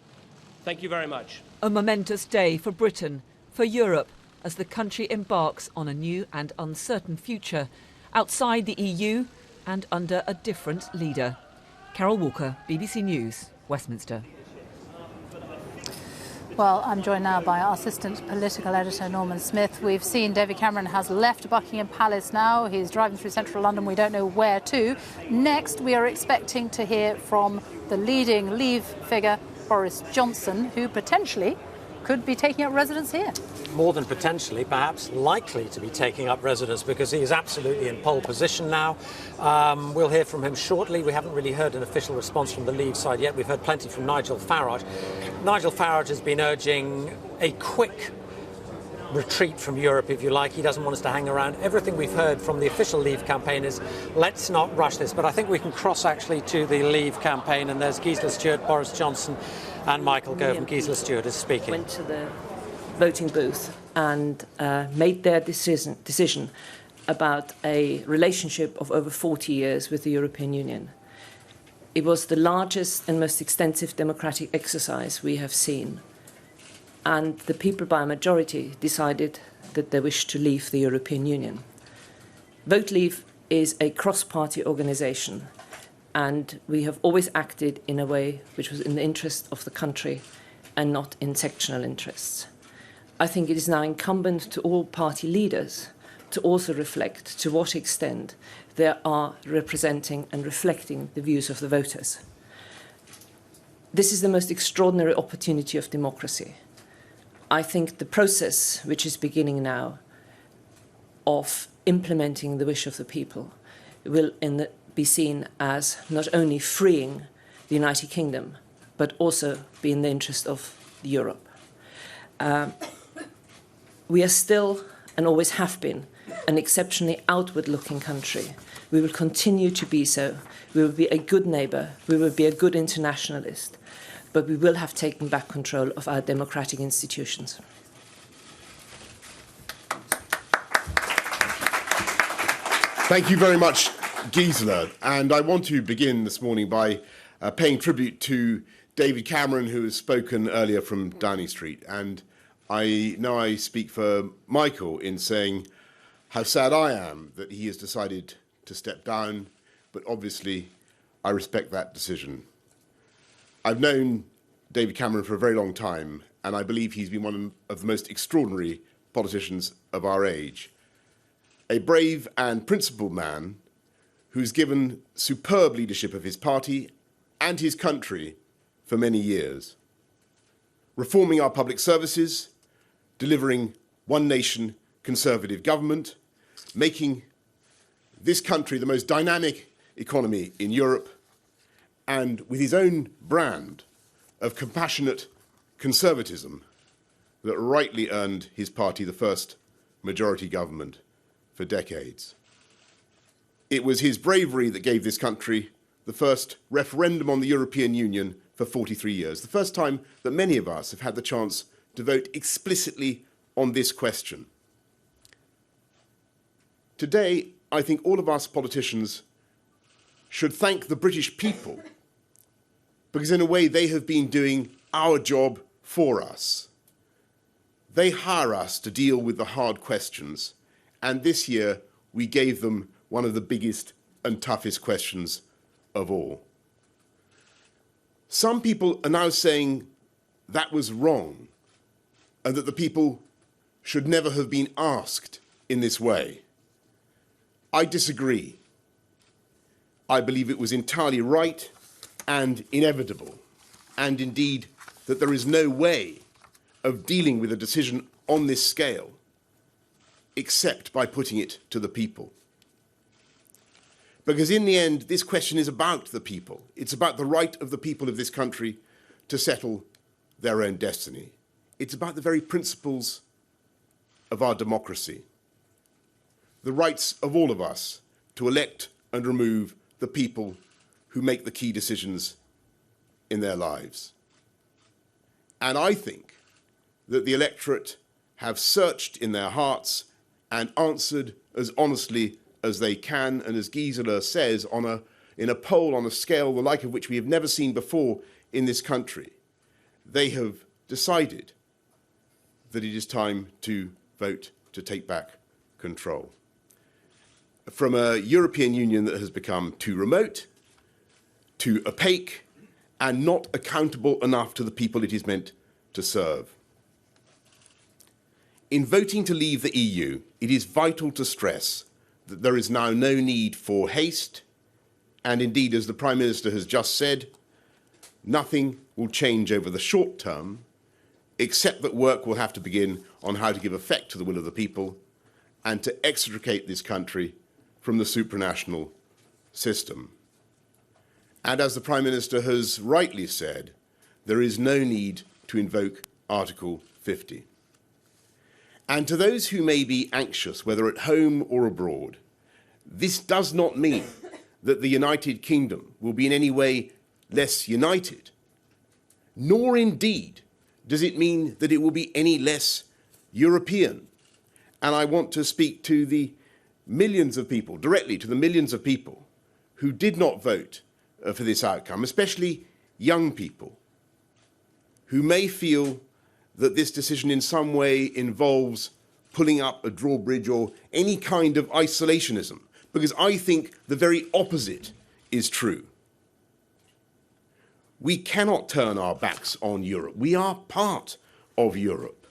Thank you very much. A momentous day for Britain, for Europe, as the country embarks on a new and uncertain future, outside the EU and under a different leader. Carol Walker, BBC News, Westminster. Well, I'm joined now by our assistant political editor, Norman Smith. We've seen David Cameron has left Buckingham Palace now. He's driving through central London. We don't know where to. Next, we are expecting to hear from the leading Leave figure, Boris Johnson, who potentially could be taking up residence here. More than potentially, perhaps likely to be taking up residence, because he is absolutely in pole position now. We'll hear from him shortly. We haven't really heard an official response from the Leave side yet. We've heard plenty from Nigel Farage. Nigel Farage has been urging a quick retreat from Europe, if you like. He doesn't want us to hang around. Everything we've heard from the official Leave campaign is, let's not rush this. But I think we can cross actually to the Leave campaign, and there's Gisela Stewart, Boris Johnson and Michael Gove. And Gisela Stewart is speaking. Went to the voting booth and made their decision about a relationship of over 40 years with the European Union. It was the largest and most extensive democratic exercise we have seen. And the people by a majority decided that they wished to leave the European Union. Vote Leave is a cross-party organisation, and we have always acted in a way which was in the interest of the country and not in sectional interests. I think it is now incumbent to all party leaders to also reflect to what extent they are representing and reflecting the views of the voters. This is the most extraordinary opportunity of democracy. I think the process which is beginning now of implementing the wish of the people will be seen as not only freeing the United Kingdom, but also be in the interest of Europe. We are still, and always have been, an exceptionally outward-looking country. We will continue to be so. We will be a good neighbour. We will be a good internationalist. But we will have taken back control of our democratic institutions. Thank you very much, Gisela. And I want to begin this morning by paying tribute to David Cameron, who has spoken earlier from Downing Street. And I know I speak for Michael in saying how sad I am that he has decided to step down, but obviously I respect that decision. I've known David Cameron for a very long time, and I believe he's been one of the most extraordinary politicians of our age. A brave and principled man who's given superb leadership of his party and his country for many years, reforming our public services, delivering one nation conservative government, making this country the most dynamic economy in Europe, and with his own brand of compassionate conservatism that rightly earned his party the first majority government for decades. It was his bravery that gave this country the first referendum on the European Union for 43 years, the first time that many of us have had the chance to vote explicitly on this question. Today, I think all of us politicians should thank the British people, because in a way they have been doing our job for us. They hire us to deal with the hard questions, and this year we gave them one of the biggest and toughest questions of all. Some people are now saying that was wrong and that the people should never have been asked in this way. I disagree. I believe it was entirely right and inevitable, and indeed that there is no way of dealing with a decision on this scale except by putting it to the people. Because in the end, this question is about the people. It's about the right of the people of this country to settle their own destiny. It's about the very principles of our democracy, the rights of all of us to elect and remove the people who make the key decisions in their lives. And I think that the electorate have searched in their hearts and answered as honestly as they can, and as Gisela says, in a poll on a scale the like of which we have never seen before in this country, they have decided that it is time to vote to take back control. From a European Union that has become too remote, too opaque, and not accountable enough to the people it is meant to serve. In voting to leave the EU, it is vital to stress that there is now no need for haste, and indeed, as the Prime Minister has just said, nothing will change over the short term, except that work will have to begin on how to give effect to the will of the people and to extricate this country from the supranational system. And as the Prime Minister has rightly said, there is no need to invoke Article 50. And to those who may be anxious, whether at home or abroad, this does not mean that the United Kingdom will be in any way less united, nor indeed does it mean that it will be any less European. And I want to speak to the millions of people, directly to the millions of people who did not vote for this outcome, especially young people, who may feel that this decision in some way involves pulling up a drawbridge or any kind of isolationism, because I think the very opposite is true. We cannot turn our backs on Europe. We are part of Europe.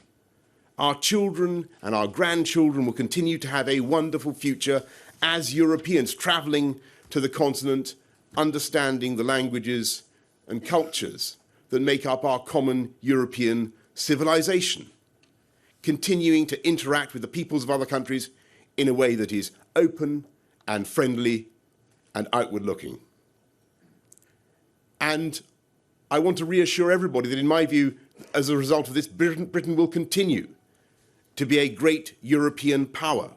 Our children and our grandchildren will continue to have a wonderful future as Europeans travelling to the continent, understanding the languages and cultures that make up our common European civilization, continuing to interact with the peoples of other countries in a way that is open and friendly and outward-looking. And I want to reassure everybody that, in my view, as a result of this, Britain will continue to be a great European power,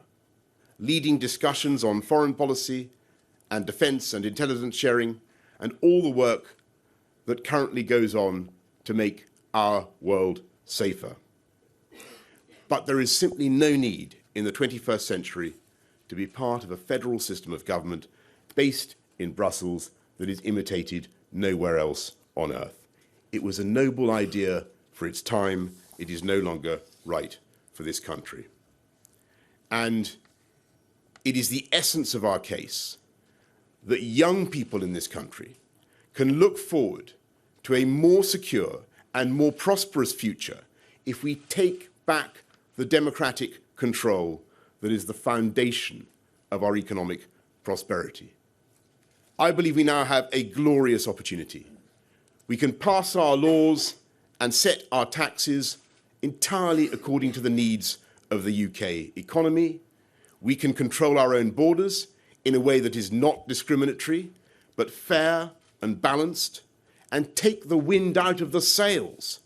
leading discussions on foreign policy and defence and intelligence sharing and all the work that currently goes on to make our world safer. But there is simply no need in the 21st century to be part of a federal system of government based in Brussels that is imitated nowhere else on earth. It was a noble idea for its time. It is no longer right for this country. And it is the essence of our case that young people in this country can look forward to a more secure and more prosperous future if we take back the democratic control that is the foundation of our economic prosperity. I believe we now have a glorious opportunity. We can pass our laws and set our taxes entirely according to the needs of the UK economy. We can control our own borders in a way that is not discriminatory, but fair and balanced, and take the wind out of the sails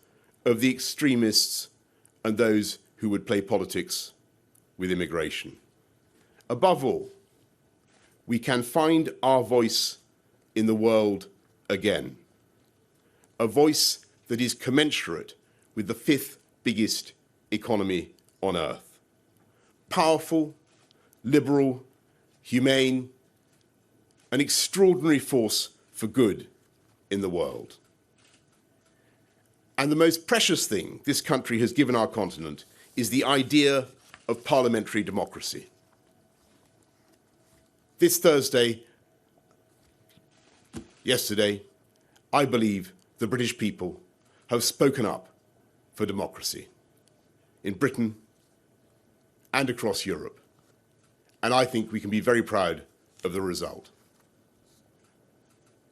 of the extremists and those who would play politics with immigration. Above all, we can find our voice in the world again, a voice that is commensurate with the fifth biggest economy on earth. Powerful, liberal, humane, an extraordinary force for good in the world. And the most precious thing this country has given our continent is the idea of parliamentary democracy. This Thursday, yesterday, I believe the British people have spoken up for democracy in Britain and across Europe. And I think we can be very proud of the result.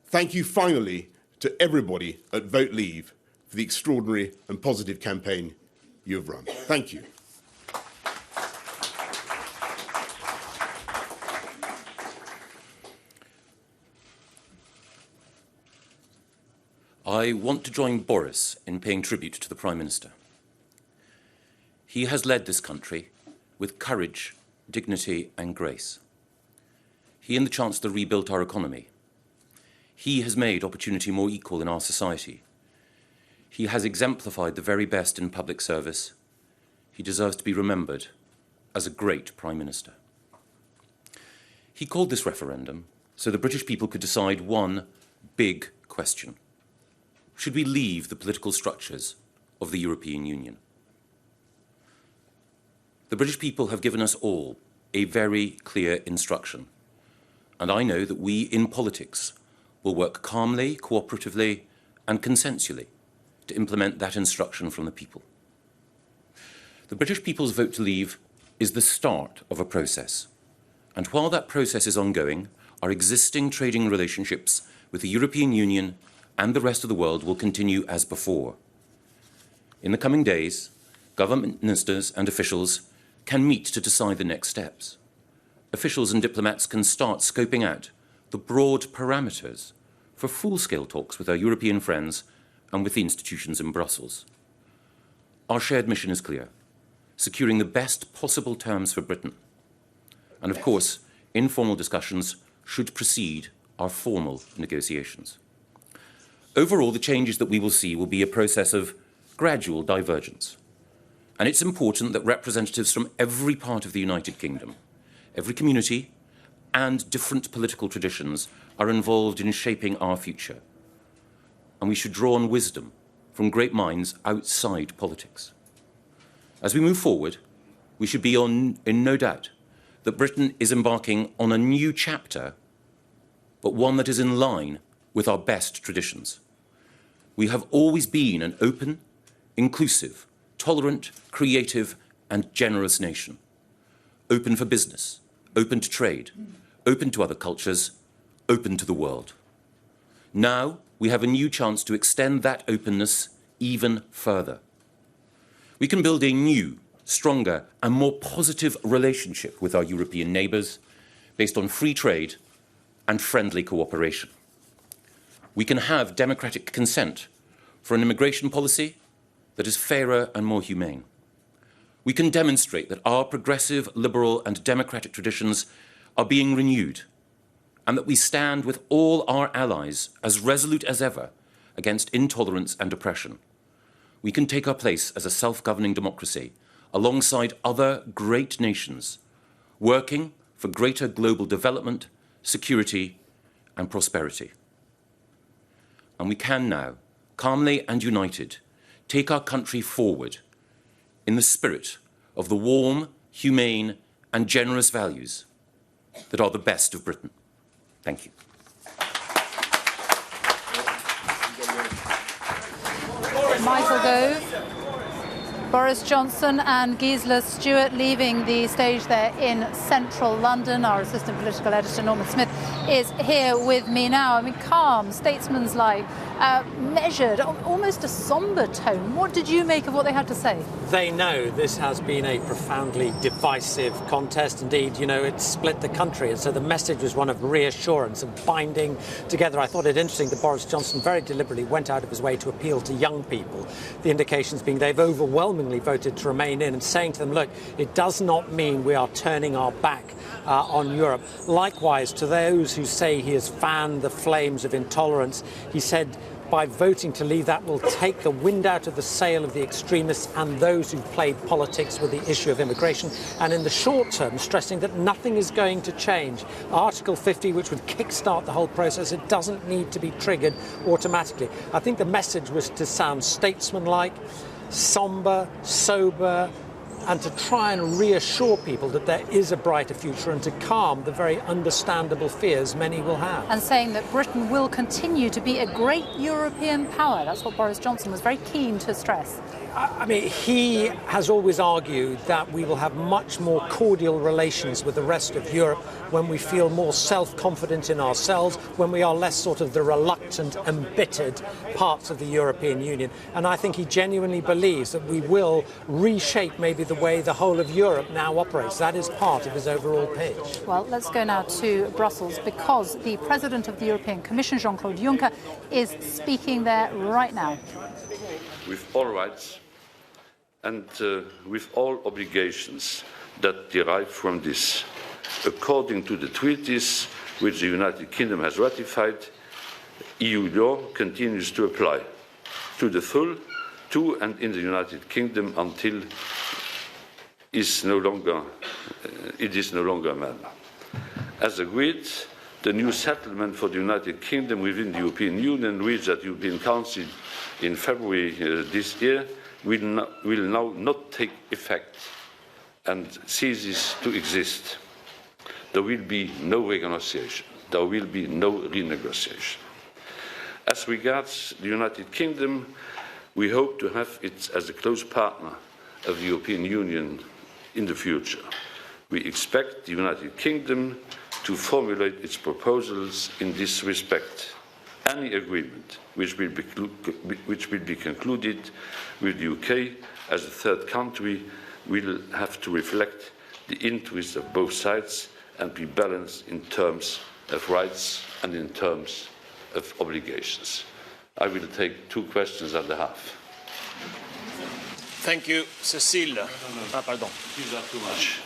Thank you finally to everybody at Vote Leave for the extraordinary and positive campaign you have run. Thank you. I want to join Boris in paying tribute to the Prime Minister. He has led this country with courage, dignity and grace. He and the Chancellor rebuilt our economy. He has made opportunity more equal in our society. He has exemplified the very best in public service. He deserves to be remembered as a great Prime Minister. He called this referendum so the British people could decide one big question. Should we leave the political structures of the European Union? The British people have given us all a very clear instruction, and I know that we in politics will work calmly, cooperatively, and consensually to implement that instruction from the people. The British people's vote to leave is the start of a process, and while that process is ongoing, our existing trading relationships with the European Union and the rest of the world will continue as before. In the coming days, government ministers and officials can meet to decide the next steps. Officials and diplomats can start scoping out the broad parameters for full-scale talks with our European friends and with the institutions in Brussels. Our shared mission is clear: securing the best possible terms for Britain. And of course, informal discussions should precede our formal negotiations. Overall, the changes that we will see will be a process of gradual divergence. And it's important that representatives from every part of the United Kingdom, every community, and different political traditions are involved in shaping our future. And we should draw on wisdom from great minds outside politics. As we move forward, we should be in no doubt that Britain is embarking on a new chapter, but one that is in line with our best traditions. We have always been an open, inclusive, tolerant, creative, and generous nation. Open for business, open to trade, open to other cultures, open to the world. Now we have a new chance to extend that openness even further. We can build a new, stronger, and more positive relationship with our European neighbours based on free trade and friendly cooperation. We can have democratic consent for an immigration policy that is fairer and more humane. We can demonstrate that our progressive, liberal and democratic traditions are being renewed, and that we stand with all our allies as resolute as ever against intolerance and oppression. We can take our place as a self-governing democracy alongside other great nations, working for greater global development, security and prosperity. And we can now, calmly and united, take our country forward in the spirit of the warm, humane and generous values that are the best of Britain. Thank you. Michael Gove, Boris Johnson and Gisela Stewart leaving the stage there in central London. Our assistant political editor, Norman Smith, is here with me now. I mean, calm, statesmanlike, measured, almost a sombre tone. What did you make of what they had to say? They know this has been a profoundly divisive contest. Indeed, you know, it split the country. And so the message was one of reassurance and binding together. I thought it interesting that Boris Johnson very deliberately went out of his way to appeal to young people. The indications being they've overwhelmingly voted to remain in, and saying to them, look, it does not mean we are turning our back on Europe. Likewise, to those who say he has fanned the flames of intolerance, he said by voting to leave, that will take the wind out of the sail of the extremists and those who've played politics with the issue of immigration. And in the short term, stressing that nothing is going to change. Article 50, which would kickstart the whole process, it doesn't need to be triggered automatically. I think the message was to sound statesmanlike, sombre, sober, and to try and reassure people that there is a brighter future and to calm the very understandable fears many will have. And saying that Britain will continue to be a great European power. That's what Boris Johnson was very keen to stress. I mean, he has always argued that we will have much more cordial relations with the rest of Europe when we feel more self-confident in ourselves, when we are less sort of the reluctant, embittered parts of the European Union. And I think he genuinely believes that we will reshape maybe the way the whole of Europe now operates. That is part of his overall pitch. Well, let's go now to Brussels, because the President of the European Commission, Jean-Claude Juncker, is speaking there right now. With all rights and with all obligations that derive from this. According to the treaties which the United Kingdom has ratified, EU law continues to apply to the full to and in the United Kingdom until it is no longer a member. As agreed, the new settlement for the United Kingdom within the European Union reached at the European Council in February this year will now not take effect and ceases to exist. There will be no renegotiation. There will be no renegotiation. As regards the United Kingdom, we hope to have it as a close partner of the European Union in the future. We expect the United Kingdom to formulate its proposals in this respect. Any agreement which will be concluded with the UK as a third country will have to reflect the interests of both sides and be balanced in terms of rights and in terms of obligations. I will take 2 questions and a half. Thank you, Cécile. Ah, pardon. These are too much.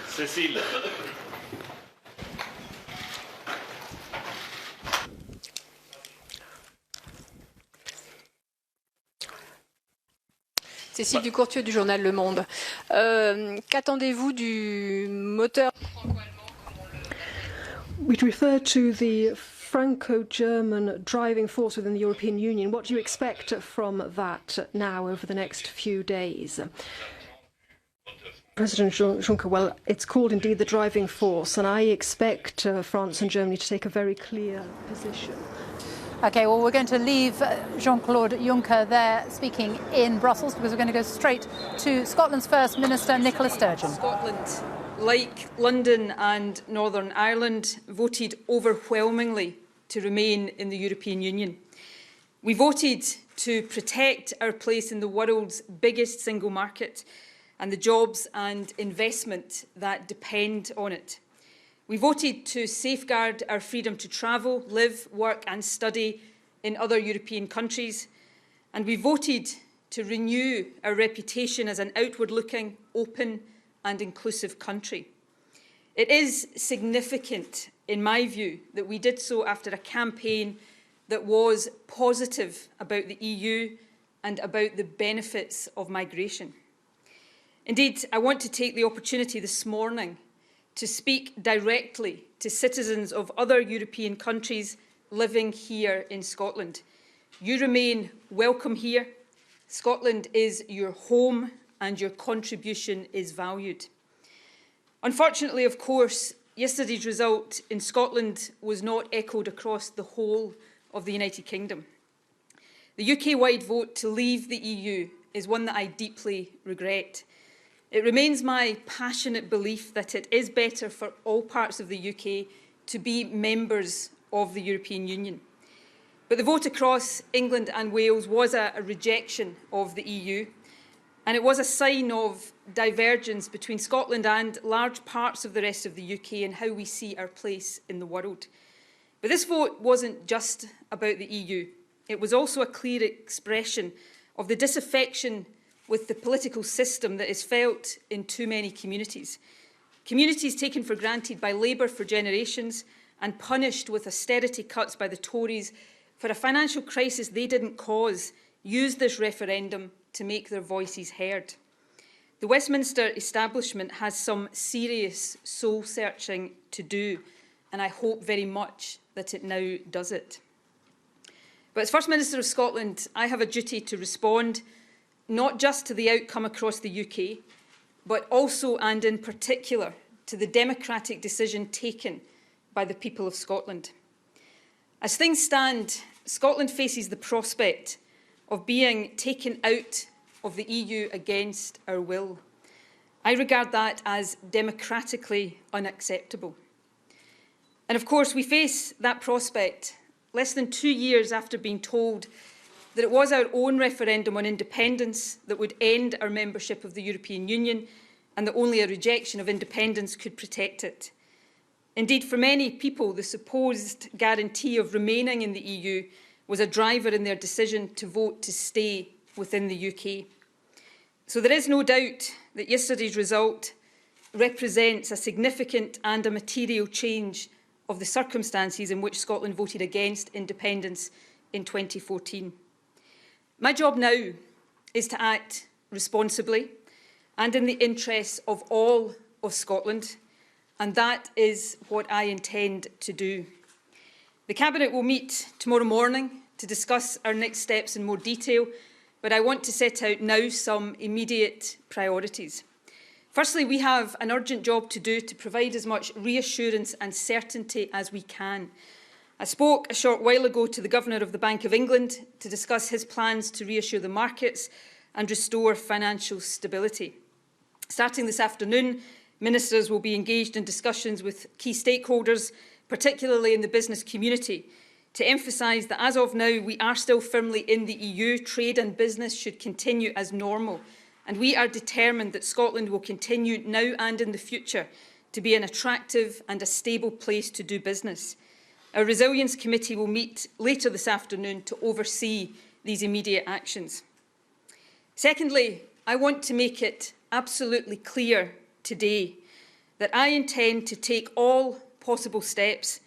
Cécile. Cécile Ducourtieu du journal Le Monde. Qu'attendez-vous du moteur We'd refer to the Franco-German driving force within the European Union. What do you expect from that now over the next few days? President Juncker, well, it's called indeed the driving force, and I expect France and Germany to take a very clear position. OK, well, we're going to leave Jean-Claude Juncker there speaking in Brussels, because we're going to go straight to Scotland's First Minister, Nicola Sturgeon. Scotland, like London and Northern Ireland, voted overwhelmingly to remain in the European Union. We voted to protect our place in the world's biggest single market and the jobs and investment that depend on it. We voted to safeguard our freedom to travel, live, work and study in other European countries. And we voted to renew our reputation as an outward-looking, open and inclusive country. It is significant, in my view, that we did so after a campaign that was positive about the EU and about the benefits of migration. Indeed, I want to take the opportunity this morning to speak directly to citizens of other European countries living here in Scotland. You remain welcome here. Scotland is your home and your contribution is valued. Unfortunately, of course, yesterday's result in Scotland was not echoed across the whole of the United Kingdom. The UK-wide vote to leave the EU is one that I deeply regret. It remains my passionate belief that it is better for all parts of the UK to be members of the European Union. But the vote across England and Wales was a rejection of the EU, and it was a sign of divergence between Scotland and large parts of the rest of the UK and how we see our place in the world. But this vote wasn't just about the EU. It was also a clear expression of the disaffection with the political system that is felt in too many communities. Communities taken for granted by Labour for generations and punished with austerity cuts by the Tories for a financial crisis they didn't cause, used this referendum to make their voices heard. The Westminster establishment has some serious soul-searching to do, and I hope very much that it now does it. But as First Minister of Scotland, I have a duty to respond not just to the outcome across the UK, but also and in particular to the democratic decision taken by the people of Scotland. As things stand, Scotland faces the prospect of being taken out of the EU against our will. I regard that as democratically unacceptable. And of course, we face that prospect less than 2 years after being told that it was our own referendum on independence that would end our membership of the European Union and that only a rejection of independence could protect it. Indeed, for many people, the supposed guarantee of remaining in the EU was a driver in their decision to vote to stay within the UK. So there is no doubt that yesterday's result represents a significant and a material change of the circumstances in which Scotland voted against independence in 2014. My job now is to act responsibly and in the interests of all of Scotland, and that is what I intend to do. The Cabinet will meet tomorrow morning to discuss our next steps in more detail, but I want to set out now some immediate priorities. Firstly, we have an urgent job to do to provide as much reassurance and certainty as we can. I spoke a short while ago to the Governor of the Bank of England to discuss his plans to reassure the markets and restore financial stability. Starting this afternoon, ministers will be engaged in discussions with key stakeholders, particularly in the business community, to emphasise that as of now we are still firmly in the EU, trade and business should continue as normal, and we are determined that Scotland will continue now and in the future to be an attractive and a stable place to do business. Our Resilience Committee will meet later this afternoon to oversee these immediate actions. Secondly, I want to make it absolutely clear today that I intend to take all possible steps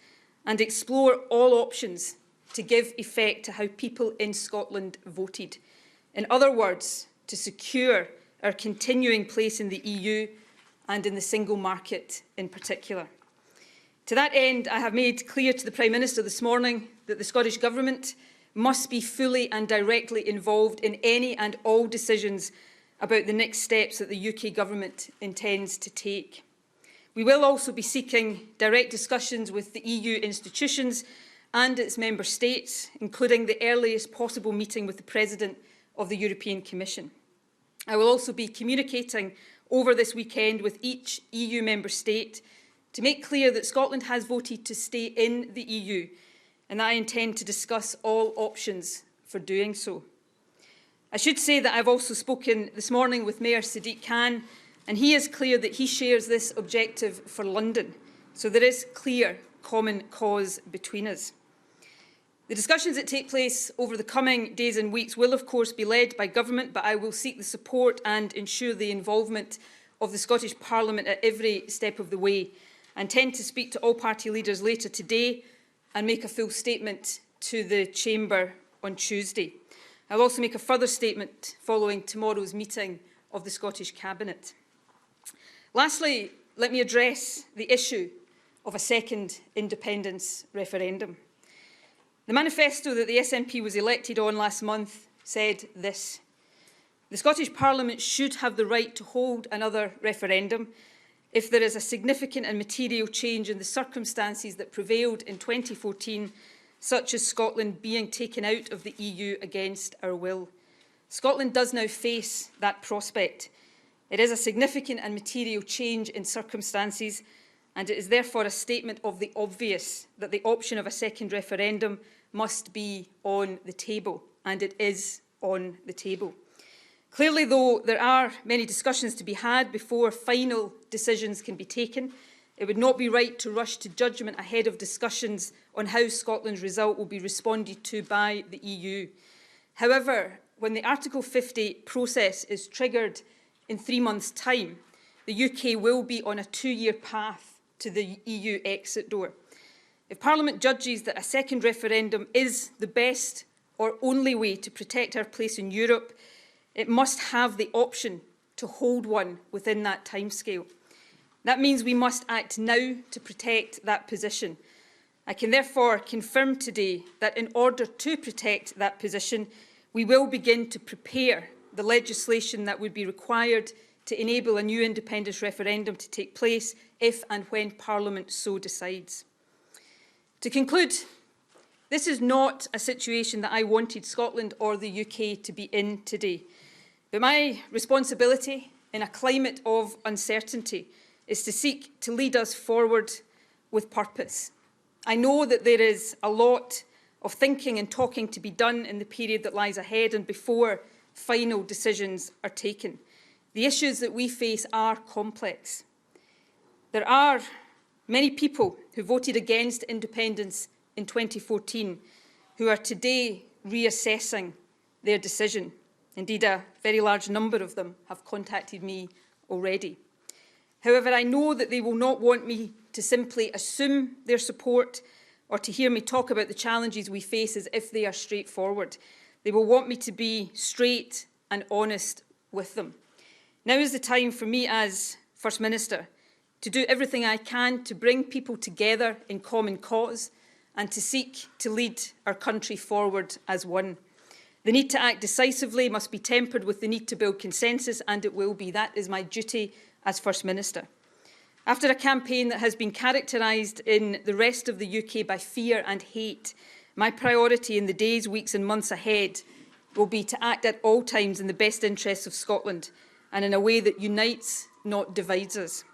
and explore all options to give effect to how people in Scotland voted. In other words, to secure our continuing place in the EU and in the single market in particular. To that end, I have made clear to the Prime Minister this morning that the Scottish Government must be fully and directly involved in any and all decisions about the next steps that the UK Government intends to take. We will also be seeking direct discussions with the EU institutions and its member states, including the earliest possible meeting with the President of the European Commission. I will also be communicating over this weekend with each EU member state to make clear that Scotland has voted to stay in the EU, and I intend to discuss all options for doing so. I should say that I've also spoken this morning with Mayor Sadiq Khan, and he is clear that he shares this objective for London, so there is clear common cause between us. The discussions that take place over the coming days and weeks will, of course, be led by government, but I will seek the support and ensure the involvement of the Scottish Parliament at every step of the way. I intend to speak to all party leaders later today and make a full statement to the Chamber on Tuesday. I will also make a further statement following tomorrow's meeting of the Scottish Cabinet. Lastly, let me address the issue of a second independence referendum. The manifesto that the SNP was elected on last month said this: the Scottish Parliament should have the right to hold another referendum if there is a significant and material change in the circumstances that prevailed in 2014, such as Scotland being taken out of the EU against our will. Scotland does now face that prospect. It is a significant and material change in circumstances, and it is therefore a statement of the obvious that the option of a second referendum must be on the table, and it is on the table. Clearly, though, there are many discussions to be had before final decisions can be taken. It would not be right to rush to judgment ahead of discussions on how Scotland's result will be responded to by the EU. However, when the Article 50 process is triggered in 3 months' time, the UK will be on a 2-year path to the EU exit door. If Parliament judges that a second referendum is the best or only way to protect our place in Europe, it must have the option to hold one within that timescale. That means we must act now to protect that position. I can therefore confirm today that in order to protect that position, we will begin to prepare the legislation that would be required to enable a new independence referendum to take place if and when Parliament so decides. To conclude, this is not a situation that I wanted Scotland or the UK to be in today. But my responsibility in a climate of uncertainty is to seek to lead us forward with purpose. I know that there is a lot of thinking and talking to be done in the period that lies ahead and before final decisions are taken. The issues that we face are complex. There are many people who voted against independence in 2014 who are today reassessing their decision. Indeed, a very large number of them have contacted me already. However, I know that they will not want me to simply assume their support or to hear me talk about the challenges we face as if they are straightforward. They will want me to be straight and honest with them. Now is the time for me as First Minister to do everything I can to bring people together in common cause and to seek to lead our country forward as one. The need to act decisively must be tempered with the need to build consensus, and it will be. That is my duty as First Minister. After a campaign that has been characterised in the rest of the UK by fear and hate, my priority in the days, weeks and months ahead will be to act at all times in the best interests of Scotland and in a way that unites, not divides us.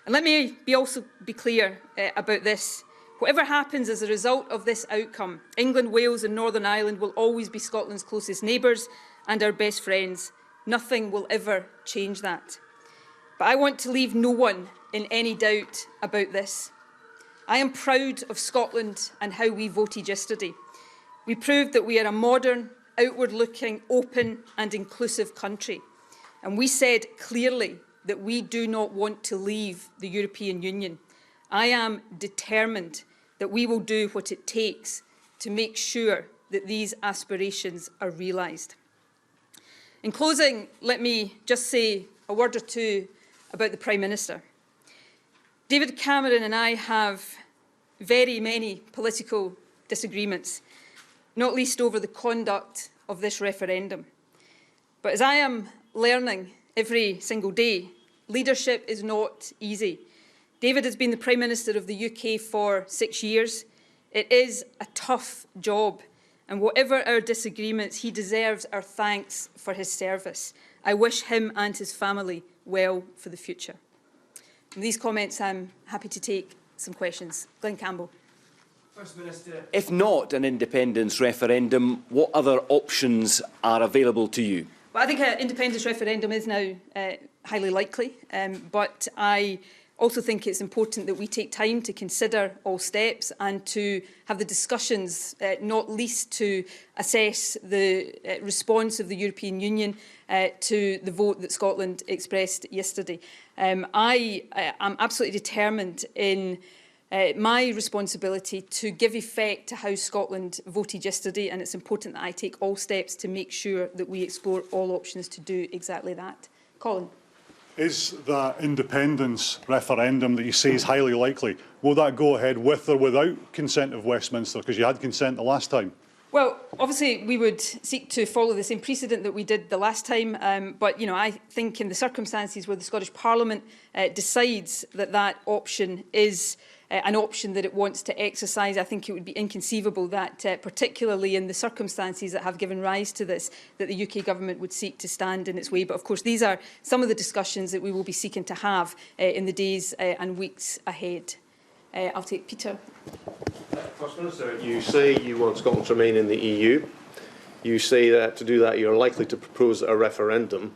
And let me also be clear about this. Whatever happens as a result of this outcome, England, Wales and Northern Ireland will always be Scotland's closest neighbours and our best friends. Nothing will ever change that. But I want to leave no one in any doubt about this. I am proud of Scotland and how we voted yesterday. We proved that we are a modern, outward-looking, open and inclusive country. And we said clearly that we do not want to leave the European Union. I am determined that we will do what it takes to make sure that these aspirations are realised. In closing, let me just say a word or two about the Prime Minister. David Cameron and I have very many political disagreements, not least over the conduct of this referendum. But as I am learning every single day, leadership is not easy. David has been the Prime Minister of the UK for 6 years. It is a tough job, and whatever our disagreements, he deserves our thanks for his service. I wish him and his family well for the future. From these comments, I'm happy to take some questions. Glenn Campbell. First Minister, if not an independence referendum, what other options are available to you? Well, I think an independence referendum is now highly likely, but I also think it's important that we take time to consider all steps and to have the discussions, not least to assess the response of the European Union to the vote that Scotland expressed yesterday. I am absolutely determined in my responsibility to give effect to how Scotland voted yesterday, and it's important that I take all steps to make sure that we explore all options to do exactly that. Colin. Is that independence referendum that you say is highly likely, will that go ahead with or without consent of Westminster? Because you had consent the last time. Well, obviously, we would seek to follow the same precedent that we did the last time. But, you know, I think in the circumstances where the Scottish Parliament decides that that option is an option that it wants to exercise, I think it would be inconceivable that, particularly in the circumstances that have given rise to this, that the UK government would seek to stand in its way. But of course, these are some of the discussions that we will be seeking to have in the days and weeks ahead. I'll take Peter. First Minister, you say you want Scotland to remain in the EU. You say that to do that you're likely to propose a referendum.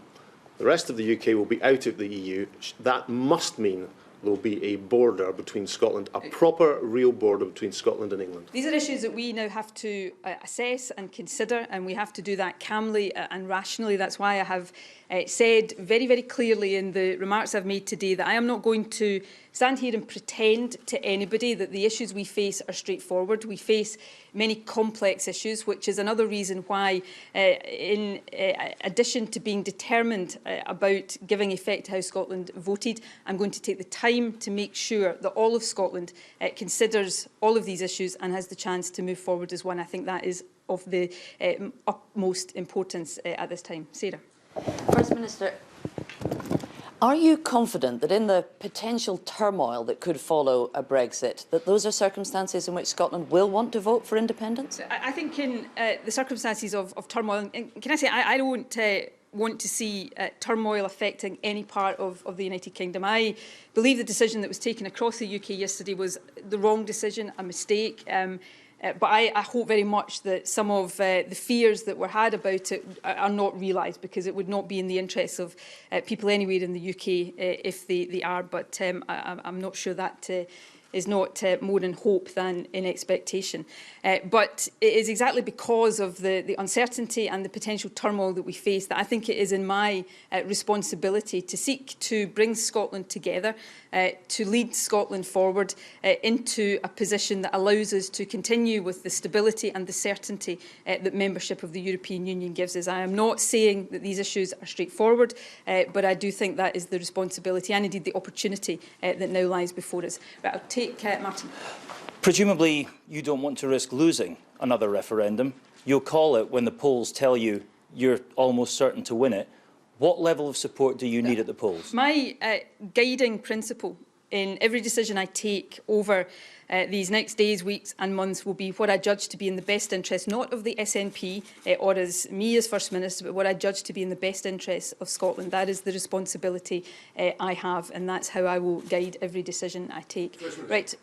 The rest of the UK will be out of the EU. That must mean there will be a border between Scotland, a proper, real border between Scotland and England. These are issues that we now have to assess and consider, and we have to do that calmly and rationally. That's why I have said very, very clearly in the remarks I've made today that I am not going to stand here and pretend to anybody that the issues we face are straightforward. We face many complex issues, which is another reason why, in addition to being determined about giving effect to how Scotland voted, I'm going to take the time to make sure that all of Scotland considers all of these issues and has the chance to move forward as one. I think that is of the utmost importance at this time. Sarah. First Minister, are you confident that in the potential turmoil that could follow a Brexit, that those are circumstances in which Scotland will want to vote for independence? I think in the circumstances of turmoil, and can I say I don't want to see turmoil affecting any part of the United Kingdom. I believe the decision that was taken across the UK yesterday was the wrong decision, a mistake. But I hope very much that some of the fears that were had about it are not realised, because it would not be in the interests of people anywhere in the UK if they are. But I'm not sure that is not more in hope than in expectation. But it is exactly because of the uncertainty and the potential turmoil that we face that I think it is in my responsibility to seek to bring Scotland together, to lead Scotland forward into a position that allows us to continue with the stability and the certainty that membership of the European Union gives us. I am not saying that these issues are straightforward, but I do think that is the responsibility and indeed the opportunity that now lies before us. Right, I'll take Martin. Presumably, you don't want to risk losing another referendum. You'll call it when the polls tell you you're almost certain to win it. What level of support do you need at the polls? My guiding principle in every decision I take over these next days, weeks and months will be what I judge to be in the best interest, not of the SNP or as me as First Minister, but what I judge to be in the best interest of Scotland. That is the responsibility I have, and that's how I will guide every decision I take. Right,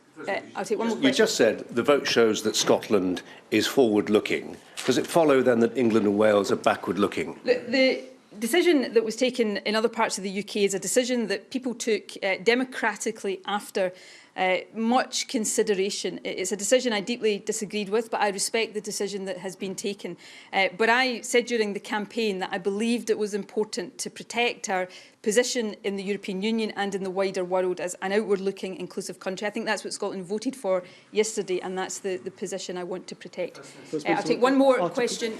I'll take one more question. You just said the vote shows that Scotland is forward-looking. Does it follow then that England and Wales are backward-looking? The decision that was taken in other parts of the UK is a decision that people took democratically after much consideration. It's a decision I deeply disagreed with, but I respect the decision that has been taken. But I said during the campaign that I believed it was important to protect our position in the European Union and in the wider world as an outward-looking, inclusive country. I think that's what Scotland voted for yesterday, and that's the position I want to protect. I'll take one more question.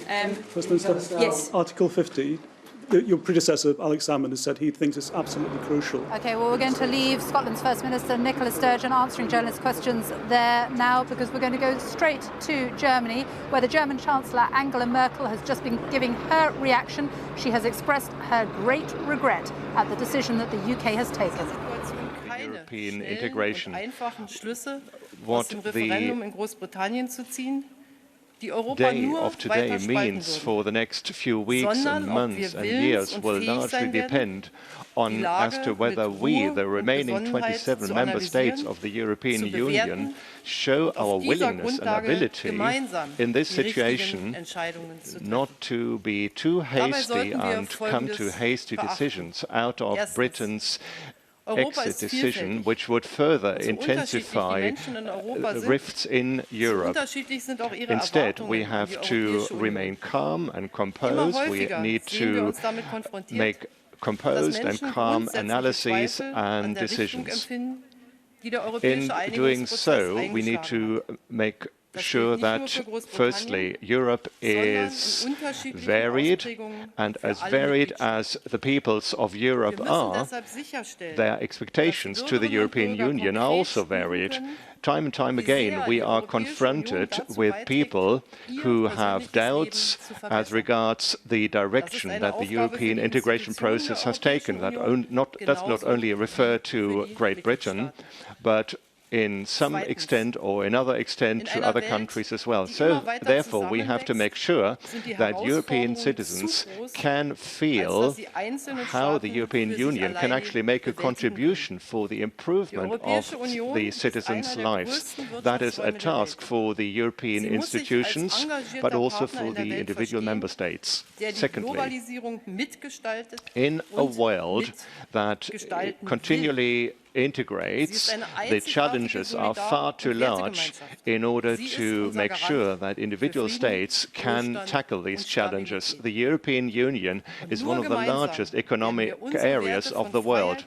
First Minister, yes. Article 50. Your predecessor, Alex Salmond, has said he thinks it's absolutely crucial. OK, well, we're going to leave Scotland's First Minister, Nicola Sturgeon, answering journalist questions there now, because we're going to go straight to Germany, where the German Chancellor, Angela Merkel, has just been giving her reaction. She has expressed her great regret at the decision that the UK has taken. European integration, what the day of today means for the next few weeks and months and years will largely depend on as to whether we, the remaining 27 member states of the European Union, show our willingness and ability in this situation not to be too hasty and come to hasty decisions out of Britain's exit decision which would further intensify rifts in Europe. Instead, we have to remain calm and composed. We need to make composed and calm analyses and decisions. In doing so, we need to make sure that, firstly, Europe is varied, and as varied as the peoples of Europe are, their expectations to the European Union are also varied. Time and time again, we are confronted with people who have doubts as regards the direction that the European integration process has taken. That does not only refer to Great Britain, but in some extent or another extent to other countries as well. So, therefore, we have to make sure that European citizens can feel how the European Union can actually make a contribution for the improvement of the citizens' lives. That is a task for the European institutions, but also for the individual member states. Secondly, in a world that continually integrates, the challenges are far too large in order to make sure that individual states can tackle these challenges. The European Union is one of the largest economic areas of the world.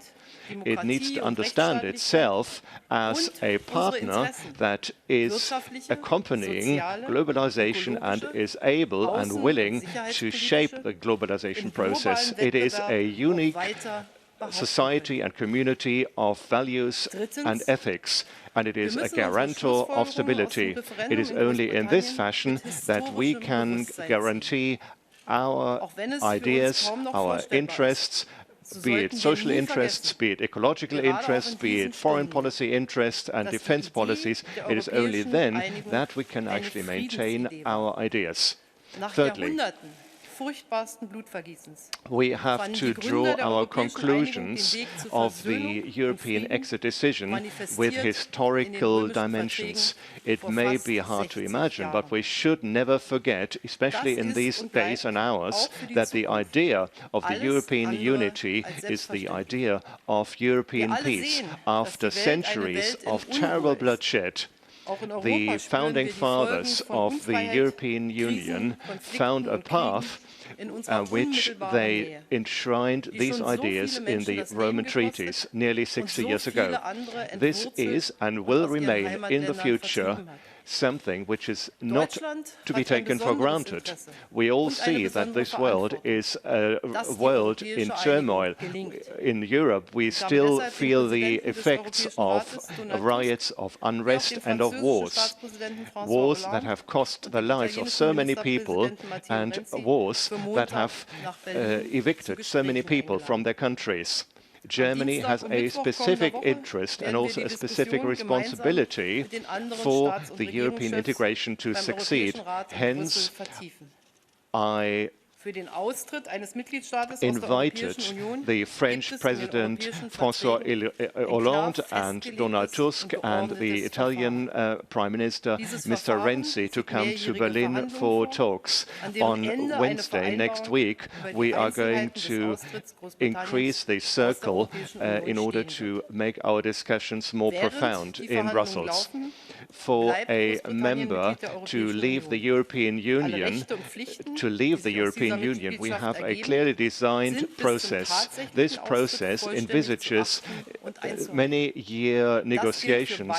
It needs to understand itself as a partner that is accompanying globalization and is able and willing to shape the globalization process. It is a unique society and community of values and ethics, and it is a guarantor of stability. It is only in this fashion that we can guarantee our ideas, our interests, be it social interests, be it ecological interests, be it foreign policy interests and defense policies. It is only then that we can actually maintain our ideas. Thirdly, we have to draw our conclusions of the European exit decision with historical dimensions. It may be hard to imagine, but we should never forget, especially in these days and hours, that the idea of the European unity is the idea of European peace. After centuries of terrible bloodshed, the founding fathers of the European Union found a path which they enshrined these ideas in the Roman treaties nearly 60 years ago. This is and will remain in the future something which is not to be taken for granted. We all see that this world is a world in turmoil. In Europe, we still feel the effects of riots, of unrest and of wars. Wars that have cost the lives of so many people and wars that have evicted so many people from their countries. Germany has a specific interest and also a specific responsibility for the European integration to succeed. Hence, I invited the French President François Hollande and Donald Tusk and the Italian Prime Minister Mr. Renzi to come to Berlin for talks. On Wednesday next week, we are going to increase the circle in order to make our discussions more profound in Brussels. For a member to leave the European Union, we have a clearly designed process. This process envisages many-year negotiations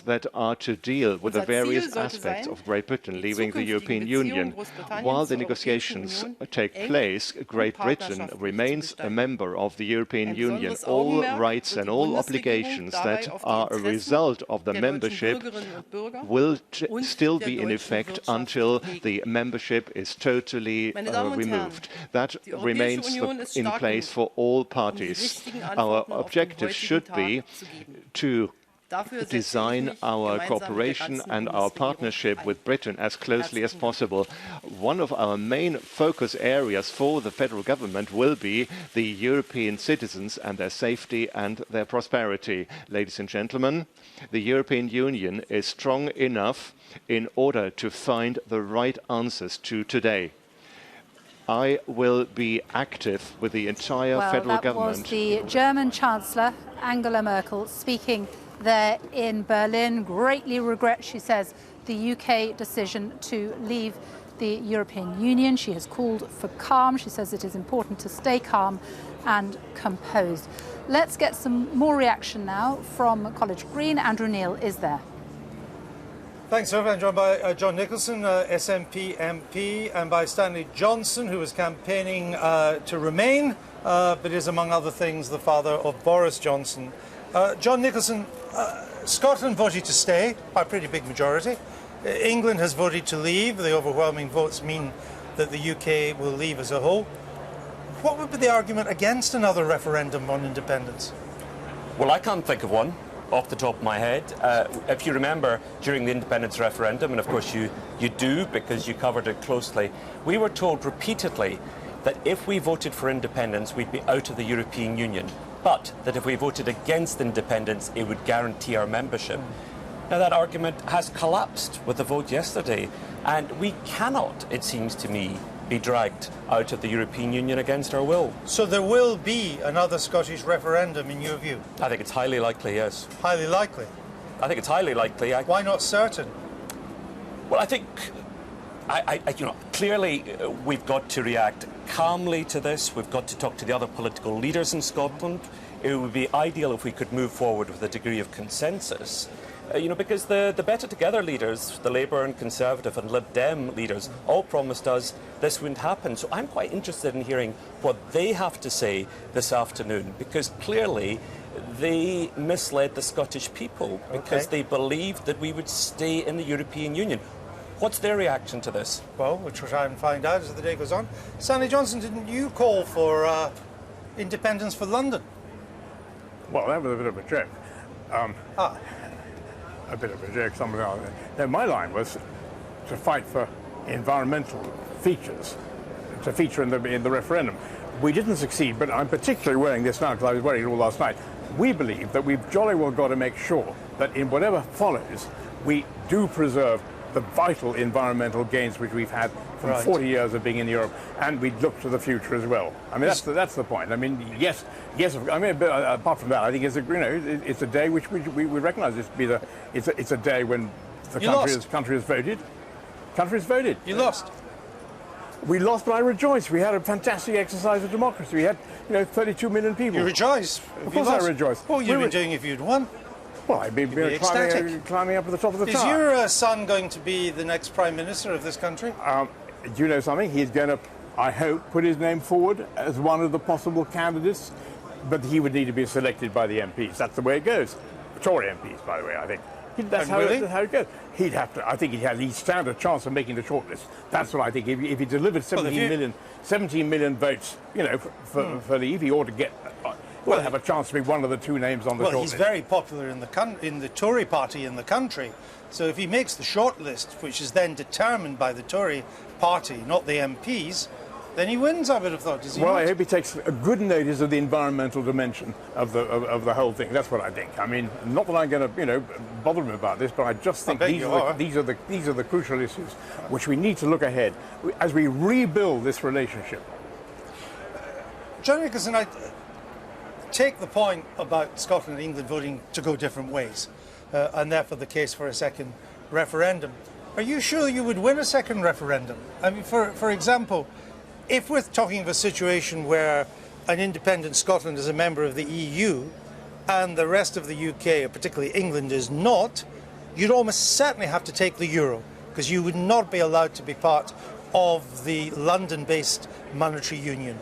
that are to deal with the various aspects of Great Britain leaving the European Union. While the negotiations take place, Great Britain remains a member of the European Union. All rights and all obligations that are a result of the membership will still be in effect until the membership is totally removed. That remains in place for all parties. Our objective should be to design our cooperation and our partnership with Britain as closely as possible. One of our main focus areas for the federal government will be the European citizens and their safety and their prosperity. Ladies and gentlemen, the European Union is strong enough in order to find the right answers to today. I will be active with the entire federal government. That was the German Chancellor, Angela Merkel, speaking there in Berlin. Greatly regrets, she says, the UK decision to leave the European Union. She has called for calm. She says it is important to stay calm and composed. Let's get some more reaction now from College Green. Andrew Neil is there. Thanks, sir. I'm joined by John Nicholson, SNP MP, and by Stanley Johnson, who is campaigning to remain, but is, among other things, the father of Boris Johnson. John Nicholson, Scotland voted to stay by a pretty big majority. England has voted to leave. The overwhelming votes mean that the UK will leave as a whole. What would be the argument against another referendum on independence? Well, I can't think of one off the top of my head. If you remember, during the independence referendum, and of course you do because you covered it closely, we were told repeatedly that if we voted for independence, we'd be out of the European Union, but that if we voted against independence, it would guarantee our membership. Now, that argument has collapsed with the vote yesterday, and we cannot, it seems to me, be dragged out of the European Union against our will. So there will be another Scottish referendum, in your view? I think it's highly likely, yes. Highly likely? I think it's highly likely. Why not certain? Well, I think, clearly we've got to react calmly to this. We've got to talk to the other political leaders in Scotland. It would be ideal if we could move forward with a degree of consensus. Because the Better Together leaders, the Labour and Conservative and Lib Dem leaders, all promised us this wouldn't happen. So I'm quite interested in hearing what they have to say this afternoon, because clearly they misled the Scottish people because they believed that we would stay in the European Union. What's their reaction to this? Well, we'll try and find out as the day goes on. Stanley Johnson, didn't you call for independence for London? Well, that was a bit of a joke. A bit of a joke, something like that. No, my line was to fight for environmental features, to feature in the referendum. We didn't succeed, but I'm particularly wearing this now because I was wearing it all last night. We believe that we've jolly well got to make sure that in whatever follows, we do preserve the vital environmental gains which we've had from 40 years of being in Europe, and we look to the future as well. I mean, that's the point. I mean, yes. I mean, but apart from that, I think it's a day which we recognise. It's a day when the country has voted. Country has voted. You lost. We lost, but I rejoice. We had a fantastic exercise of democracy. We had, 32 million people. You rejoice? Of course I rejoice. What would you be doing if you'd won? Well, I'd be climbing up to the top of the tower. Is your son going to be the next Prime Minister of this country? Do you know something? He's going to, I hope, put his name forward as one of the possible candidates, but he would need to be selected by the MPs. That's the way it goes. Tory MPs, by the way, I think. That's how it goes. He'd have to. I think he'd stand a chance of making the shortlist. That's what I think. If he delivered 17 million votes, for Leave, he ought to get. Have a chance to be one of the two names on the shortlist. Well, he's very popular in the Tory party in the country. So if he makes the shortlist, which is then determined by the Tory party, not the MPs, then he wins, I would have thought. Does he not? I hope he takes a good notice of the environmental dimension of the whole thing. That's what I think. I mean, not that I'm going to, bother him about this, but I just think these are the crucial issues which we need to look ahead as we rebuild this relationship. John Nicholson, I take the point about Scotland and England voting to go different ways, and therefore the case for a second referendum. Are you sure you would win a second referendum? I mean, for example, if we're talking of a situation where an independent Scotland is a member of the EU and the rest of the UK, or particularly England, is not, you'd almost certainly have to take the euro, because you would not be allowed to be part of the London-based monetary union.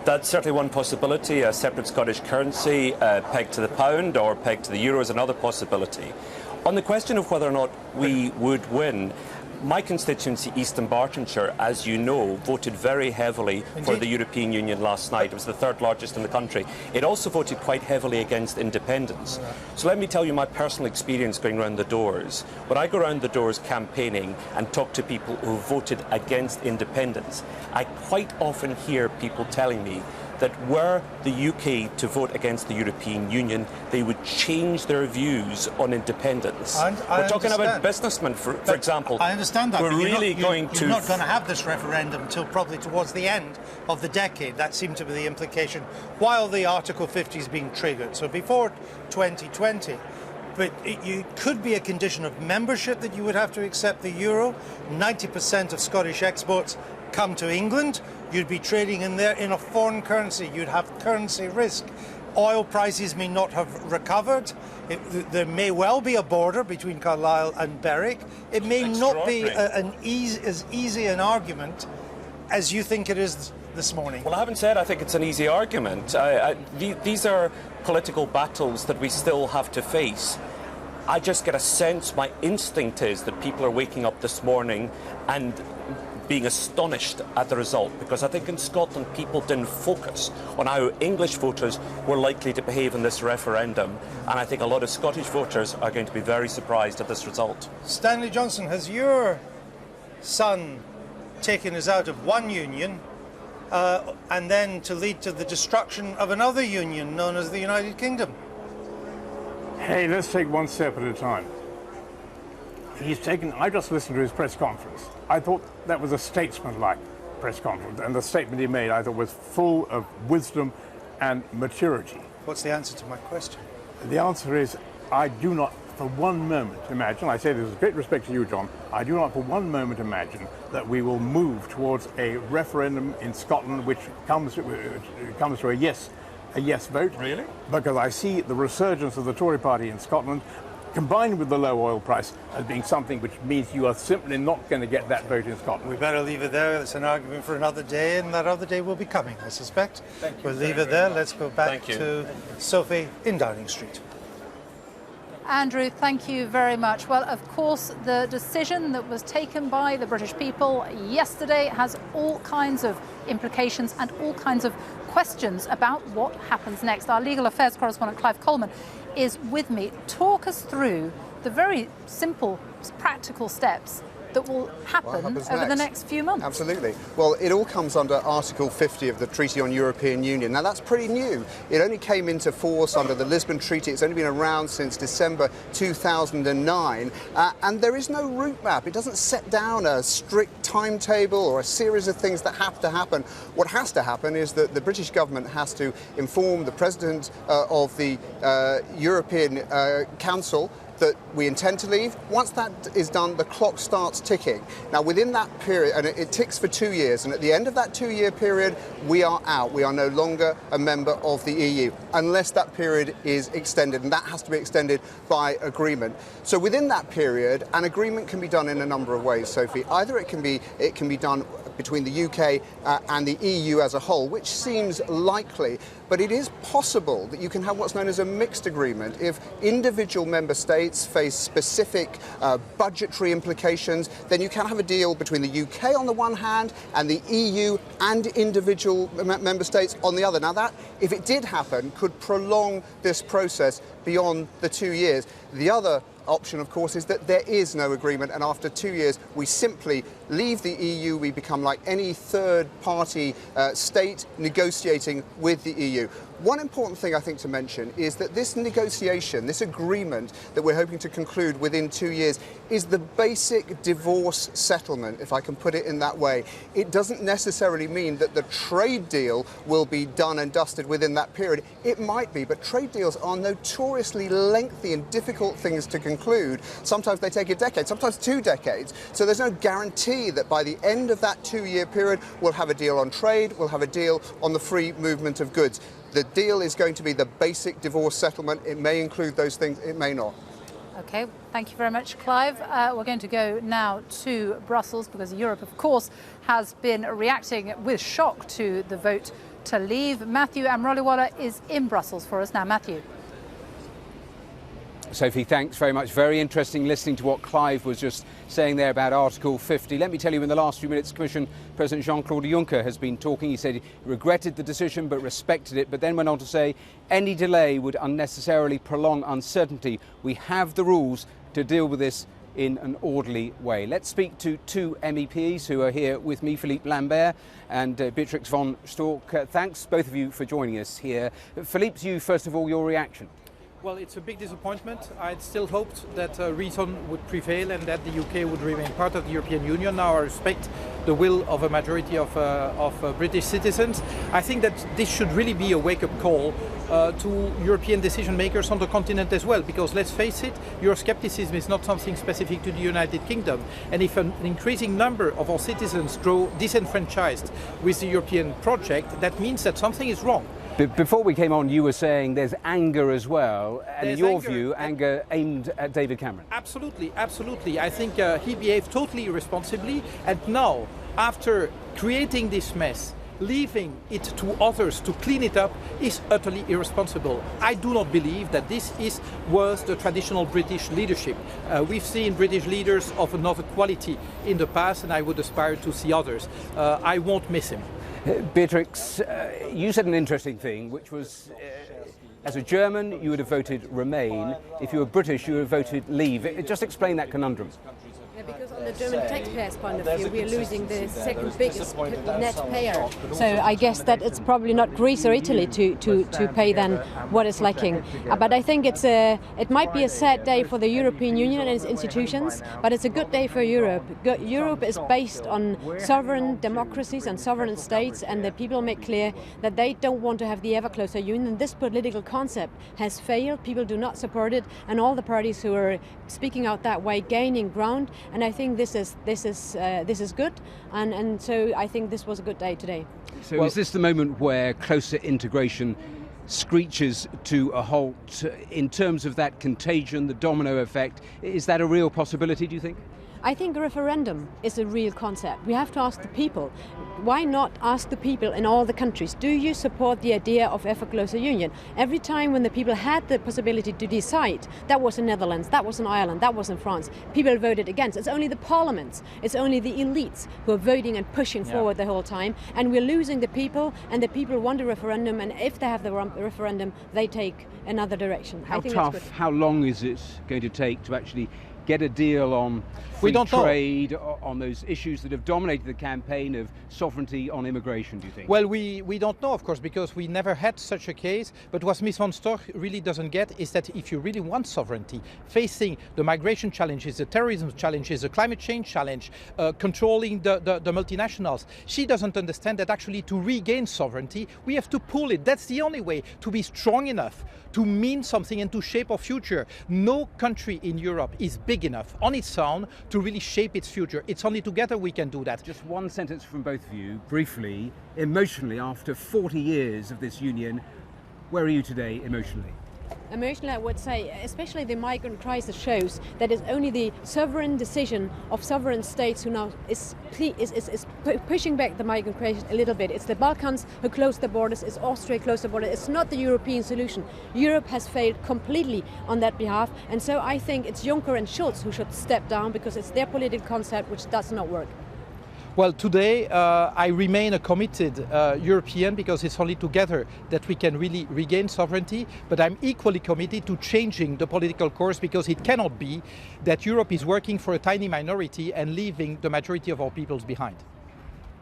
That's certainly one possibility. A separate Scottish currency pegged to the pound or pegged to the euro is another possibility. On the question of whether or not we would win, my constituency, East Bartonshire, as you know, voted very heavily for the European Union last night. It was the third largest in the country. It also voted quite heavily against independence. So let me tell you my personal experience going around the doors. When I go around the doors campaigning and talk to people who voted against independence, I quite often hear people telling me that were the UK to vote against the European Union, they would change their views on independence. We're talking about businessmen, for example. I understand that. We're really going to... You're not going to have this referendum until probably towards the end of the decade. That seemed to be the implication while the Article 50 is being triggered. So before 2020. But it could be a condition of membership that you would have to accept the euro. 90% of Scottish exports come to England. You'd be trading in there in a foreign currency. You'd have currency risk. Oil prices may not have recovered. There may well be a border between Carlisle and Berwick. It may not be as easy an argument as you think it is this morning. Well, I haven't said I think it's an easy argument. These are political battles that we still have to face. I just get a sense, my instinct is that people are waking up this morning and being astonished at the result, because I think in Scotland people didn't focus on how English voters were likely to behave in this referendum, and I think a lot of Scottish voters are going to be very surprised at this result. Stanley Johnson, has your son taken us out of one union and then to lead to the destruction of another union known as the United Kingdom? Hey, let's take one step at a time. I just listened to his press conference. I thought that was a statesman-like press conference, and the statement he made I thought was full of wisdom and maturity. What's the answer to my question? The answer is, I do not for one moment imagine, I say this with great respect to you, John, I do not for one moment imagine that we will move towards a referendum in Scotland which comes to a yes vote. Really? Because I see the resurgence of the Tory party in Scotland combined with the low oil price as being something which means you are simply not going to get that vote in Scotland. We better leave it there. It's an argument for another day, and that other day will be coming, I suspect. Thank you. We'll leave it there. Let's go back to Sophie in Downing Street. Andrew, thank you very much. Well, of course, the decision that was taken by the British people yesterday has all kinds of implications and all kinds of questions about what happens next. Our legal affairs correspondent, Clive Coleman, is with me. Talk us through the very simple, practical steps that will happen over the next few months. Absolutely. Well, it all comes under Article 50 of the Treaty on European Union. Now, that's pretty new. It only came into force under the Lisbon Treaty. It's only been around since December 2009. And there is no route map. It doesn't set down a strict timetable or a series of things that have to happen. What has to happen is that the British government has to inform the President of the European Council that we intend to leave. Once that is done, the clock starts ticking. Now, within that period, and it ticks for 2 years, and at the end of that 2-year period, we are out. We are no longer a member of the EU, unless that period is extended, and that has to be extended by agreement. So within that period, an agreement can be done in a number of ways, Sophie. Either it can be done between the UK and the EU as a whole, which seems likely, but it is possible that you can have what's known as a mixed agreement. If individual member states face specific budgetary implications, then you can have a deal between the UK on the one hand and the EU and individual member states on the other. Now that, if it did happen, could prolong this process beyond the 2 years. The other option, of course, is that there is no agreement, and after 2 years we simply leave the EU. We become like any third-party state negotiating with the EU. One important thing I think to mention is that this negotiation, this agreement that we're hoping to conclude within 2 years, is the basic divorce settlement, if I can put it in that way. It doesn't necessarily mean that the trade deal will be done and dusted within that period. It might be, but trade deals are notoriously lengthy and difficult things to conclude. Sometimes they take a decade, sometimes 2 decades. So there's no guarantee that by the end of that 2-year period we'll have a deal on trade, we'll have a deal on the free movement of goods. The deal is going to be the basic divorce settlement. It may include those things, it may not. OK, thank you very much, Clive. We're going to go now to Brussels because Europe, of course, has been reacting with shock to the vote to leave. Matthew Amroliwala is in Brussels for us now. Matthew. Sophie, thanks very much. Very interesting listening to what Clive was just saying there about Article 50. Let me tell you, in the last few minutes, Commission President Jean-Claude Juncker has been talking. He said he regretted the decision but respected it, but then went on to say any delay would unnecessarily prolong uncertainty. We have the rules to deal with this in an orderly way. Let's speak to two MEPs who are here with me, Philippe Lambert and Beatrix von Storck. Thanks, both of you, for joining us here. Philippe, you, first of all, your reaction. Well, it's a big disappointment. I'd still hoped that reason would prevail and that the UK would remain part of the European Union. Now I respect the will of a majority of British citizens. I think that this should really be a wake-up call to European decision makers on the continent as well, because let's face it, Euroscepticism is not something specific to the United Kingdom. And if an increasing number of our citizens grow disenfranchised with the European project, that means that something is wrong. Before we came on, you were saying there's anger as well, and in your view, anger aimed at David Cameron. Absolutely, absolutely. I think he behaved totally irresponsibly, and now, after creating this mess, leaving it to others to clean it up is utterly irresponsible. I do not believe that this was the traditional British leadership. We've seen British leaders of another quality in the past, and I would aspire to see others. I won't miss him. Beatrix, you said an interesting thing, which was, as a German, you would have voted Remain. If you were British, you would have voted Leave. Just explain that conundrum. Yeah, because on the German taxpayers' point of view, we are losing the second biggest net payer. So I guess that it's probably not Greece or Italy to pay then what is lacking. But I think it might be a sad day for the European Union and its institutions, but it's a good day for Europe. Europe is based on sovereign democracies and sovereign states, and the people make clear that they don't want to have the ever closer union. This political concept has failed. People do not support it, and all the parties who are speaking out that way gaining ground. And I think this is good, and so I think this was a good day today. So is this the moment where closer integration screeches to a halt in terms of that contagion, the domino effect? Is that a real possibility, do you think? I think a referendum is a real concept. We have to ask the people. Why not ask the people in all the countries, do you support the idea of ever closer union? Every time when the people had the possibility to decide, that was in Netherlands, that was in Ireland, that was in France, people voted against. It's only the parliaments, it's only the elites who are voting and pushing forward the whole time, and we're losing the people, and the people want a referendum, and if they have the referendum, they take another direction. How tough, how long is it going to take to actually get a deal on free trade, on those issues that have dominated the campaign of sovereignty on immigration, do you think? Well, we don't know, of course, because we never had such a case. But what Ms. von Storch really doesn't get is that if you really want sovereignty, facing the migration challenges, the terrorism challenges, the climate change challenge, controlling the multinationals, she doesn't understand that actually to regain sovereignty, we have to pull it. That's the only way to be strong enough to mean something and to shape our future. No country in Europe is big enough on its own to really shape its future. It's only together we can do that. Just one sentence from both of you, briefly, emotionally, after 40 years of this union, where are you today emotionally? Emotionally, I would say, especially the migrant crisis shows that it's only the sovereign decision of sovereign states who now is pushing back the migrant crisis a little bit. It's the Balkans who closed the borders, it's Austria closed the borders. It's not the European solution. Europe has failed completely on that behalf, and so I think it's Juncker and Schulz who should step down, because it's their political concept which does not work. Well, today I remain a committed European, because it's only together that we can really regain sovereignty. But I'm equally committed to changing the political course, because it cannot be that Europe is working for a tiny minority and leaving the majority of our peoples behind.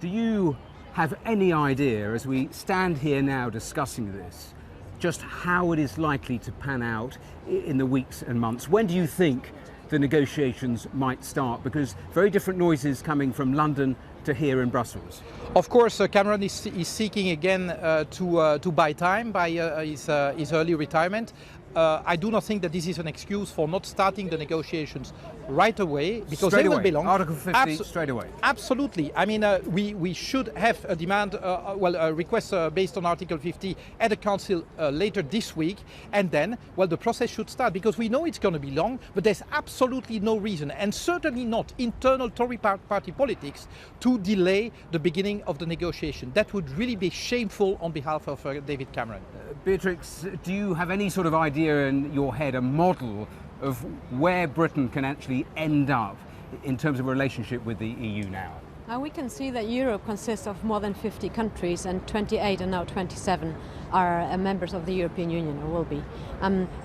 Do you have any idea, as we stand here now discussing this, just how it is likely to pan out in the weeks and months? When do you think the negotiations might start? Because very different noises coming from London to here in Brussels. Of course, Cameron is seeking again to buy time by his early retirement. I do not think that this is an excuse for not starting the negotiations right away, because they will be long. Article 50 straight away. Absolutely. I mean, we should have a demand, a request based on Article 50 at the Council later this week, and then, well, the process should start, because we know it's going to be long, but there's absolutely no reason, and certainly not internal Tory party politics, to delay the beginning of the negotiation. That would really be shameful on behalf of David Cameron. Beatrix, do you have any sort of idea in your head, a model of where Britain can actually end up in terms of a relationship with the EU now? We can see that Europe consists of more than 50 countries, and 28 and now 27. members of the European Union, or will be.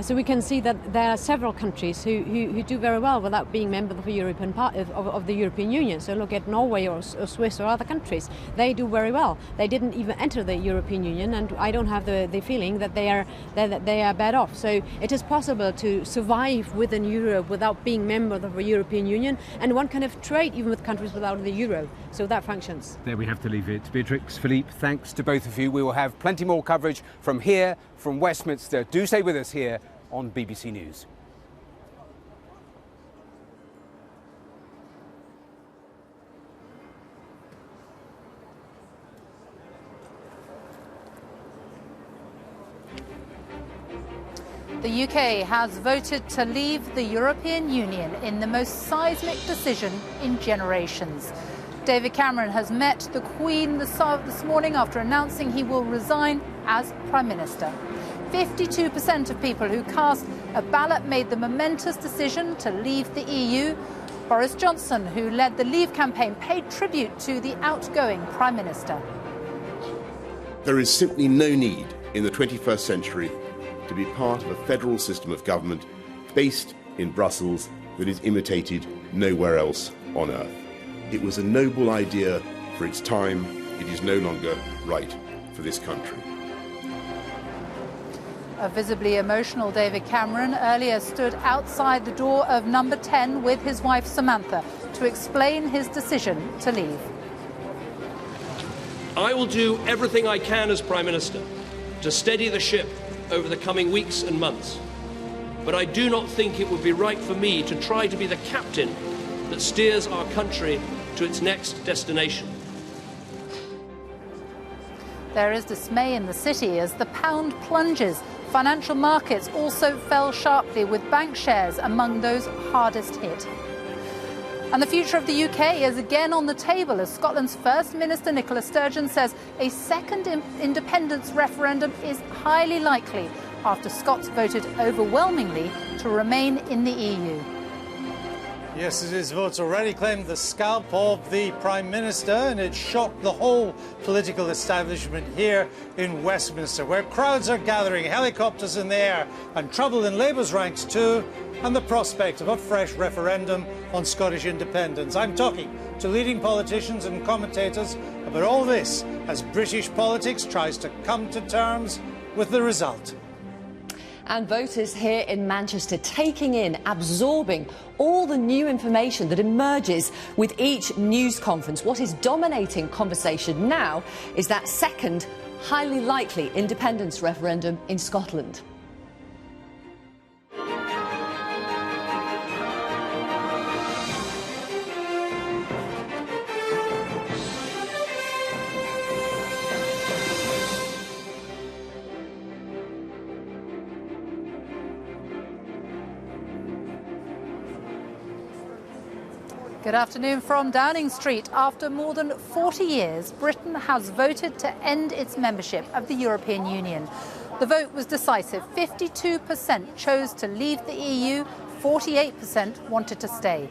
So we can see that there are several countries who do very well without being members of the European Union. So look at Norway or Swiss or other countries. They do very well. They didn't even enter the European Union, and I don't have the feeling that they are bad off. So it is possible to survive within Europe without being member of the European Union, and one can have trade even with countries without the euro. So that functions. There we have to leave it. Beatrix, Philippe, thanks to both of you. We will have plenty more coverage from here, from Westminster. Do stay with us here on BBC News. The UK has voted to leave the European Union in the most seismic decision in generations. David Cameron has met the Queen this morning after announcing he will resign as Prime Minister. 52% of people who cast a ballot made the momentous decision to leave the EU. Boris Johnson, who led the Leave campaign, paid tribute to the outgoing Prime Minister. There is simply no need in the 21st century to be part of a federal system of government based in Brussels that is imitated nowhere else on earth. It was a noble idea for its time. It is no longer right for this country. A visibly emotional David Cameron earlier stood outside the door of number 10 with his wife Samantha to explain his decision to leave. I will do everything I can as Prime Minister to steady the ship over the coming weeks and months. But I do not think it would be right for me to try to be the captain that steers our country to its next destination. There is dismay in the city as the pound plunges. Financial markets also fell sharply, with bank shares among those hardest hit. And the future of the UK is again on the table as Scotland's First Minister Nicola Sturgeon says a second independence referendum is highly likely after Scots voted overwhelmingly to remain in the EU. Yesterday's votes already claimed the scalp of the Prime Minister, and it shocked the whole political establishment here in Westminster, where crowds are gathering, helicopters in the air, and trouble in Labour's ranks too, and the prospect of a fresh referendum on Scottish independence. I'm talking to leading politicians and commentators about all this as British politics tries to come to terms with the result. And voters here in Manchester taking in, absorbing all the new information that emerges with each news conference. What is dominating conversation now is that second, highly likely independence referendum in Scotland. Good afternoon from Downing Street. After more than 40 years, Britain has voted to end its membership of the European Union. The vote was decisive. 52% chose to leave the EU, 48% wanted to stay.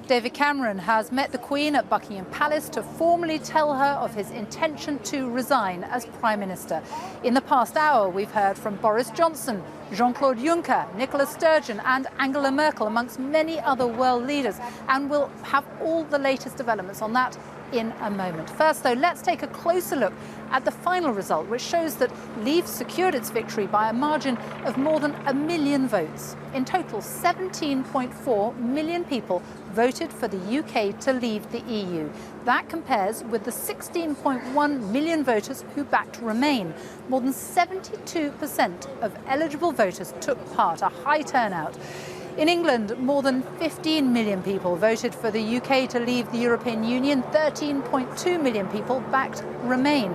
David Cameron has met the Queen at Buckingham Palace to formally tell her of his intention to resign as Prime Minister. In the past hour, we've heard from Boris Johnson, Jean-Claude Juncker, Nicola Sturgeon and Angela Merkel, amongst many other world leaders. And we'll have all the latest developments on that in a moment. First, though, let's take a closer look at the final result, which shows that Leave secured its victory by a margin of more than 1 million votes. In total, 17.4 million people voted for the UK to leave the EU. That compares with the 16.1 million voters who backed Remain. More than 72% of eligible voters took part, a high turnout. In England, more than 15 million people voted for the UK to leave the European Union. 13.2 million people backed Remain.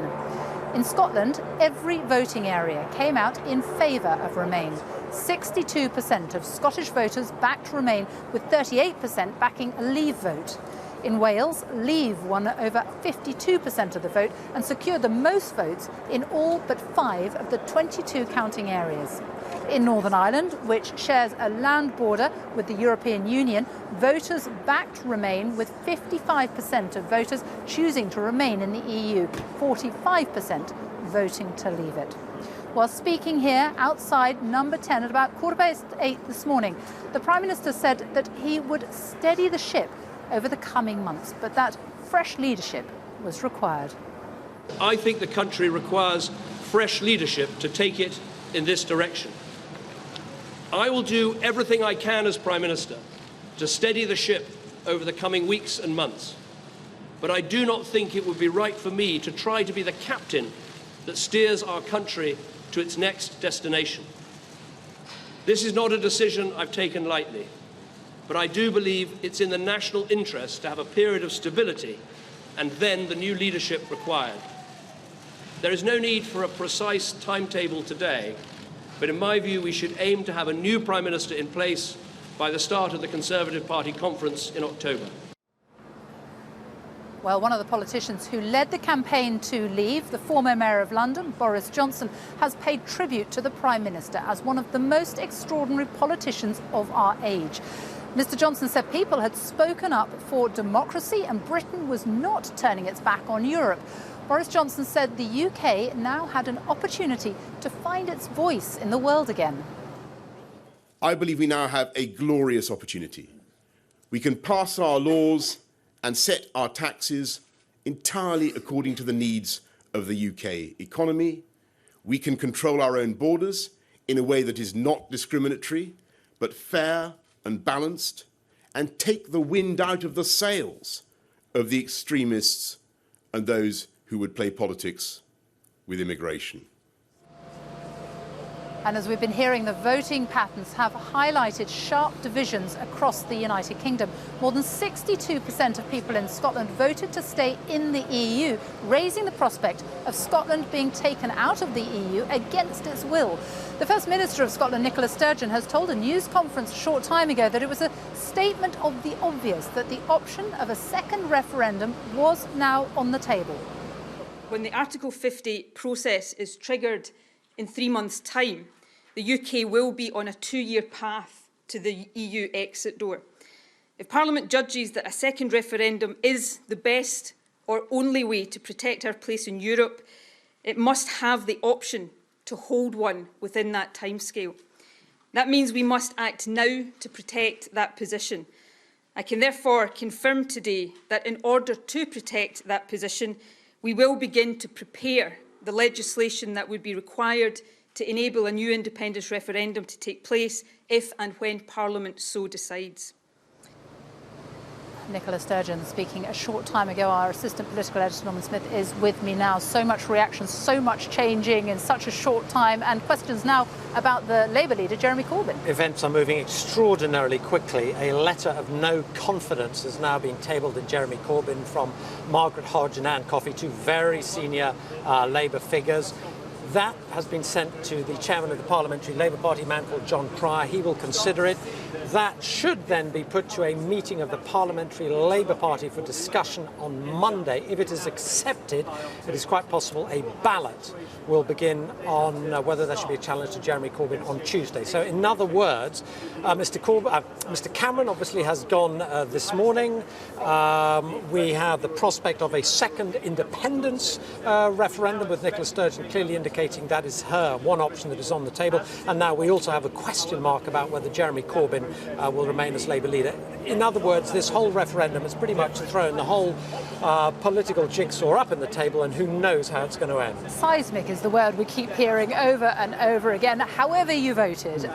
In Scotland, every voting area came out in favour of Remain. 62% of Scottish voters backed Remain, with 38% backing a Leave vote. In Wales, Leave won over 52% of the vote and secured the most votes in all but 5 of the 22 counting areas. In Northern Ireland, which shares a land border with the European Union, voters backed Remain, with 55% of voters choosing to remain in the EU, 45% voting to leave it. While speaking here outside number 10 at about 8:15 this morning, the Prime Minister said that he would steady the ship over the coming months, but that fresh leadership was required. I think the country requires fresh leadership to take it in this direction. I will do everything I can as Prime Minister to steady the ship over the coming weeks and months. But I do not think it would be right for me to try to be the captain that steers our country to its next destination. This is not a decision I've taken lightly, but I do believe it's in the national interest to have a period of stability and then the new leadership required. There is no need for a precise timetable today, but in my view, we should aim to have a new Prime Minister in place by the start of the Conservative Party conference in October. Well, one of the politicians who led the campaign to leave, the former Mayor of London, Boris Johnson, has paid tribute to the Prime Minister as one of the most extraordinary politicians of our age. Mr. Johnson said people had spoken up for democracy and Britain was not turning its back on Europe. Boris Johnson said the UK now had an opportunity to find its voice in the world again. I believe we now have a glorious opportunity. We can pass our laws and set our taxes entirely according to the needs of the UK economy. We can control our own borders in a way that is not discriminatory, but fair and balanced, and take the wind out of the sails of the extremists and those who would play politics with immigration. And as we've been hearing, the voting patterns have highlighted sharp divisions across the United Kingdom. More than 62% of people in Scotland voted to stay in the EU, raising the prospect of Scotland being taken out of the EU against its will. The First Minister of Scotland, Nicola Sturgeon, has told a news conference a short time ago that it was a statement of the obvious that the option of a second referendum was now on the table. When the Article 50 process is triggered in 3 months' time, the UK will be on a 2-year path to the EU exit door. If Parliament judges that a second referendum is the best or only way to protect our place in Europe, it must have the option to hold one within that timescale. That means we must act now to protect that position. I can therefore confirm today that in order to protect that position, we will begin to prepare the legislation that would be required to enable a new independence referendum to take place if and when Parliament so decides. Nicola Sturgeon speaking a short time ago. Our assistant political editor, Norman Smith, is with me now. So much reaction, so much changing in such a short time, and questions now about the Labour leader, Jeremy Corbyn. Events are moving extraordinarily quickly. A letter of no confidence has now been tabled in Jeremy Corbyn from Margaret Hodge and Anne Coffey, two very senior Labour figures. That has been sent to the chairman of the Parliamentary Labour Party, a man called John Pryor. He will consider it. That should then be put to a meeting of the Parliamentary Labour Party for discussion on Monday. If it is accepted, it is quite possible a ballot will begin on whether there should be a challenge to Jeremy Corbyn on Tuesday. So in other words, Mr Cameron obviously has gone this morning. We have the prospect of a second independence referendum, with Nicola Sturgeon clearly indicating that is her one option that is on the table. And now we also have a question mark about whether Jeremy Corbyn will remain as Labour leader. In other words, this whole referendum has pretty much thrown the whole political jigsaw up in the table, and who knows how it's going to end. Seismic is the word we keep hearing over and over again. However you voted,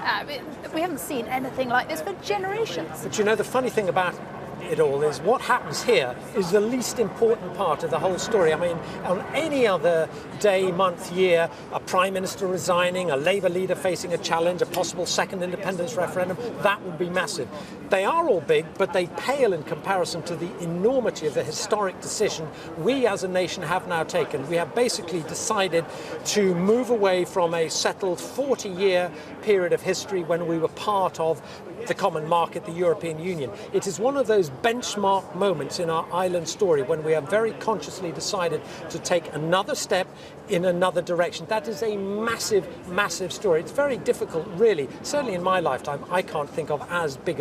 we haven't seen anything like this for generations. But you know, the funny thing about it all is what happens here is the least important part of the whole story. I mean, on any other day, month, year, a Prime Minister resigning, a Labour leader facing a challenge, a possible second independence referendum, that would be massive. They are all big, but they pale in comparison to the enormity of the historic decision we as a nation have now taken. We have basically decided to move away from a settled 40-year period of history when we were part of the common market, the European Union. It is one of those benchmark moments in our island story when we have very consciously decided to take another step in another direction. That is a massive, massive story. It's very difficult, really. Certainly in my lifetime, I can't think of as big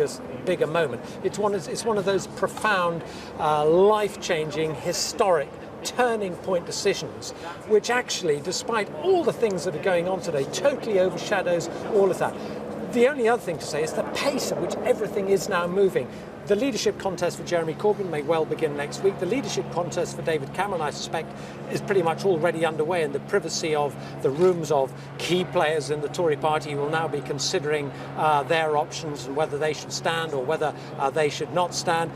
a moment. It's one of those profound, life-changing, historic turning point decisions, which actually, despite all the things that are going on today, totally overshadows all of that. The only other thing to say is the pace at which everything is now moving. The leadership contest for Jeremy Corbyn may well begin next week. The leadership contest for David Cameron, I suspect, is pretty much already underway in the privacy of the rooms of key players in the Tory party who will now be considering their options and whether they should stand or whether they should not stand.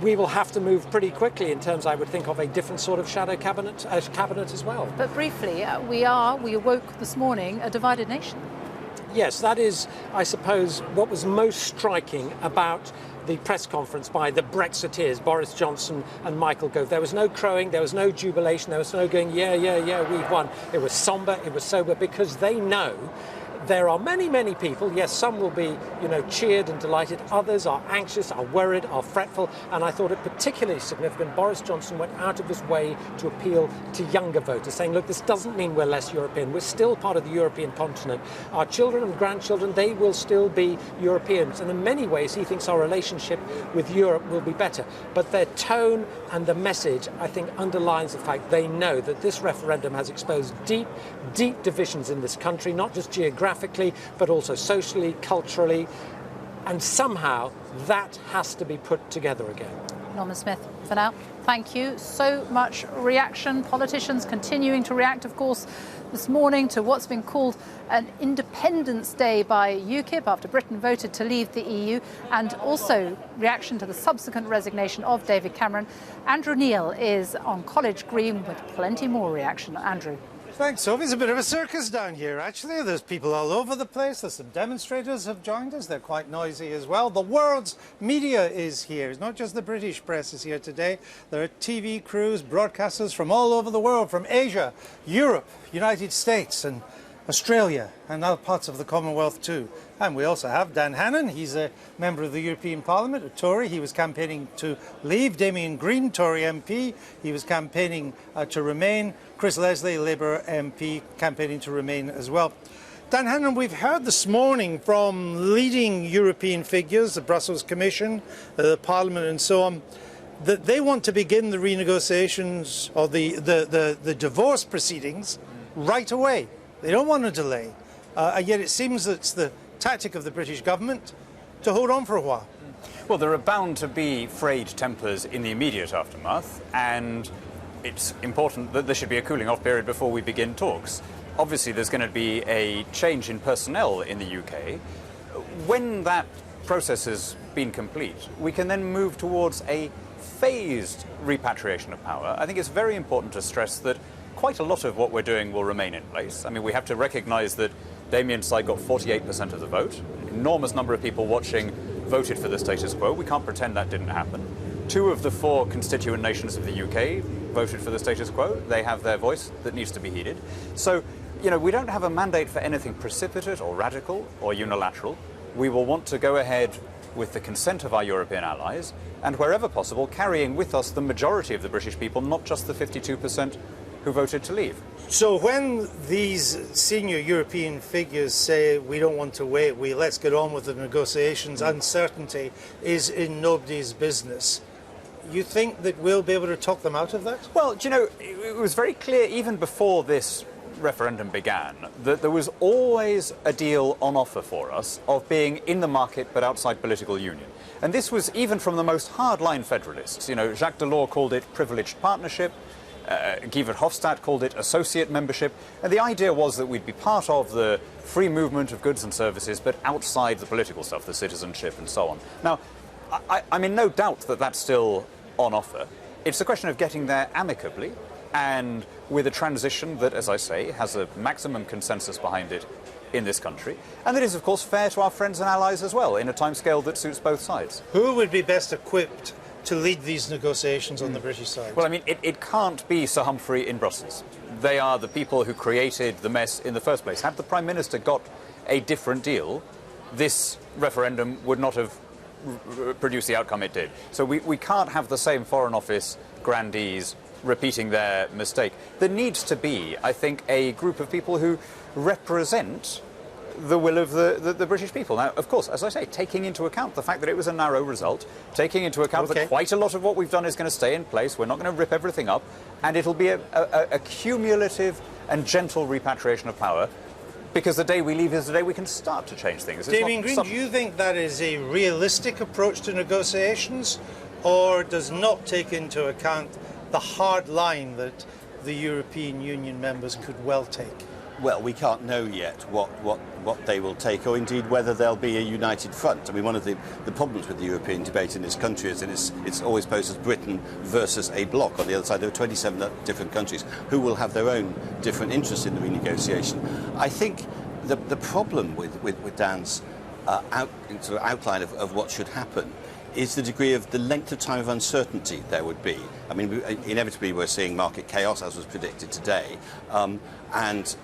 We will have to move pretty quickly in terms, I would think, of a different sort of shadow cabinet as well. But briefly, we awoke this morning a divided nation. Yes, that is, I suppose, what was most striking about the press conference by the Brexiteers, Boris Johnson and Michael Gove. There was no crowing, there was no jubilation, there was no going, yeah, we've won. It was sombre, it was sober, because they know there are many, many people, yes, some will be, cheered and delighted, others are anxious, are worried, are fretful, and I thought it particularly significant. Boris Johnson went out of his way to appeal to younger voters, saying, look, this doesn't mean we're less European, we're still part of the European continent. Our children and grandchildren, they will still be Europeans, and in many ways he thinks our relationship with Europe will be better. But their tone and the message, I think, underlines the fact they know that this referendum has exposed deep, deep divisions in this country, not just geographically, but also socially, culturally, and somehow that has to be put together again. Norman Smith, for now, thank you. So much reaction, politicians continuing to react, of course, this morning to what's been called an Independence Day by UKIP after Britain voted to leave the EU, and also reaction to the subsequent resignation of David Cameron. Andrew Neil is on College Green with plenty more reaction. Andrew. Thanks, Sophie. It's a bit of a circus down here, actually. There's people all over the place. There's some demonstrators have joined us. They're quite noisy as well. The world's media is here. It's not just the British press is here today. There are TV crews, broadcasters from all over the world, from Asia, Europe, United States and Australia and other parts of the Commonwealth too. And we also have Dan Hannan. He's a member of the European Parliament, a Tory. He was campaigning to leave. Damien Green, Tory MP. He was campaigning to remain. Chris Leslie, Labour MP, campaigning to remain as well. Dan Hannan, we've heard this morning from leading European figures, the Brussels Commission, the Parliament and so on, that they want to begin the renegotiations or the divorce proceedings right away. They don't want to delay. And yet it seems that it's the tactic of the British government to hold on for a while. Well, there are bound to be frayed tempers in the immediate aftermath, and it's important that there should be a cooling-off period before we begin talks. Obviously, there's going to be a change in personnel in the UK. When that process has been complete, we can then move towards a phased repatriation of power. I think it's very important to stress that quite a lot of what we're doing will remain in place. I mean, we have to recognise that Damien's side got 48% of the vote. An enormous number of people watching voted for the status quo. We can't pretend that didn't happen. 2 of the 4 constituent nations of the UK voted for the status quo. They have their voice that needs to be heeded. So, we don't have a mandate for anything precipitate or radical or unilateral. We will want to go ahead with the consent of our European allies and, wherever possible, carrying with us the majority of the British people, not just the 52% who voted to leave. So when these senior European figures say we don't want to wait, let's get on with the negotiations, uncertainty is in nobody's business, you think that we'll be able to talk them out of that? Well, it was very clear even before this referendum began that there was always a deal on offer for us of being in the market but outside political union. And this was even from the most hardline federalists. Jacques Delors called it privileged partnership. Guy Verhofstadt called it associate membership, and the idea was that we'd be part of the free movement of goods and services, but outside the political stuff, the citizenship and so on. Now, I'm in no doubt that that's still on offer. It's a question of getting there amicably and with a transition that, as I say, has a maximum consensus behind it in this country, and that is, of course, fair to our friends and allies as well, in a timescale that suits both sides. Who would be best equipped to lead these negotiations on the British side? Well, I mean, it can't be Sir Humphrey in Brussels. They are the people who created the mess in the first place. Had the Prime Minister got a different deal, this referendum would not have produced the outcome it did. So we can't have the same Foreign Office grandees repeating their mistake. There needs to be, I think, a group of people who represent the will of the British people. Now, of course, as I say, taking into account the fact that it was a narrow result, taking into account that quite a lot of what we've done is going to stay in place, we're not going to rip everything up, and it'll be a cumulative and gentle repatriation of power, because the day we leave is the day we can start to change things. Damien Green, do you think that is a realistic approach to negotiations, or does not take into account the hard line that the European Union members could well take? Well, we can't know yet what they will take, or indeed whether there'll be a united front. I mean, one of the problems with the European debate in this country is that it's always posed as Britain versus a bloc. On the other side, there are 27 different countries who will have their own different interests in the renegotiation. I think the problem with Dan's sort of outline of what should happen is the degree of the length of time of uncertainty there would be. I mean, inevitably we're seeing market chaos, as was predicted today, and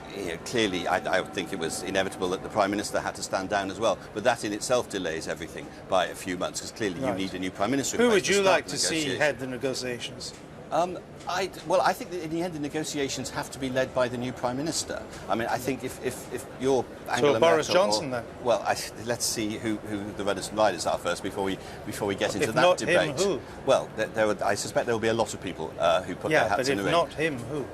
clearly I think it was inevitable that the Prime Minister had to stand down as well, but that in itself delays everything by a few months, because clearly you need a new Prime Minister. Who would you like to see head the negotiations? Well, I think that in the end the negotiations have to be led by the new Prime Minister. I mean, I think if you're Angela Merkel, Boris Johnson then? Well, let's see who the runners and riders are first before we get into if that not debate. Him, who? Well, I suspect there will be a lot of people who put their hats in the ring. Yeah, but if not him, who?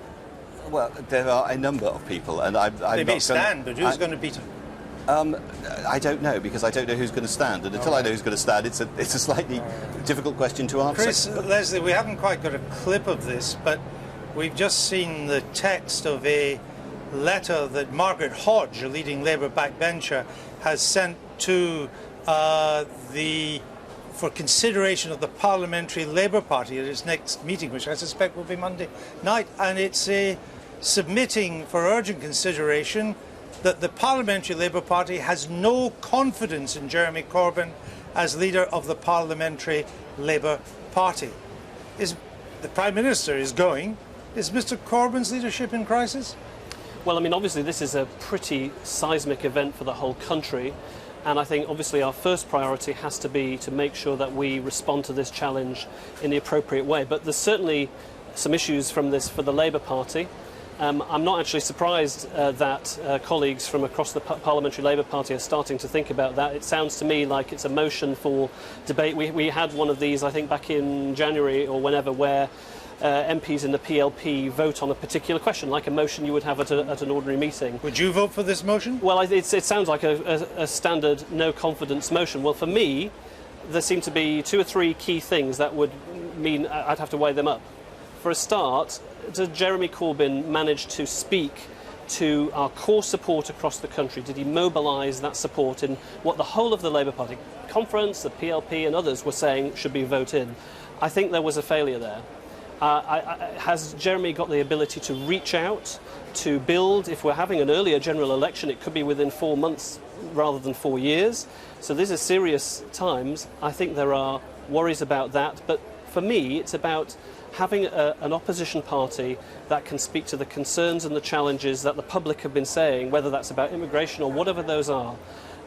Well, there are a number of people, and they may stand, but who's going to beat him? I don't know, because I don't know who's going to stand, and until I know who's going to stand, it's a slightly difficult question to answer. Chris, Leslie, we haven't quite got a clip of this, but we've just seen the text of a letter that Margaret Hodge, a leading Labour backbencher, has sent to for consideration of the Parliamentary Labour Party at its next meeting, which I suspect will be Monday night, and it's submitting for urgent consideration that the Parliamentary Labour Party has no confidence in Jeremy Corbyn as leader of the Parliamentary Labour Party. The Prime Minister is going. Is Mr Corbyn's leadership in crisis? Well, I mean, obviously this is a pretty seismic event for the whole country, and I think obviously our first priority has to be to make sure that we respond to this challenge in the appropriate way. But there's certainly some issues from this for the Labour Party. I'm not actually surprised that colleagues from across the Parliamentary Labour Party are starting to think about that. It sounds to me like it's a motion for debate. We had one of these, I think, back in January or whenever, where MPs in the PLP vote on a particular question, like a motion you would have at an ordinary meeting. Would you vote for this motion? Well, it sounds like a standard no-confidence motion. Well, for me, there seem to be 2 or 3 key things that would mean I'd have to weigh them up. For a start, does Jeremy Corbyn manage to speak to our core support across the country? Did he mobilise that support in what the whole of the Labour Party conference, the PLP and others were saying should be vote in? I think there was a failure there. Has Jeremy got the ability to reach out, to build? If we're having an earlier general election, it could be within 4 months rather than 4 years. So these are serious times. I think there are worries about that. But for me, it's about having an opposition party that can speak to the concerns and the challenges that the public have been saying, whether that's about immigration or whatever those are.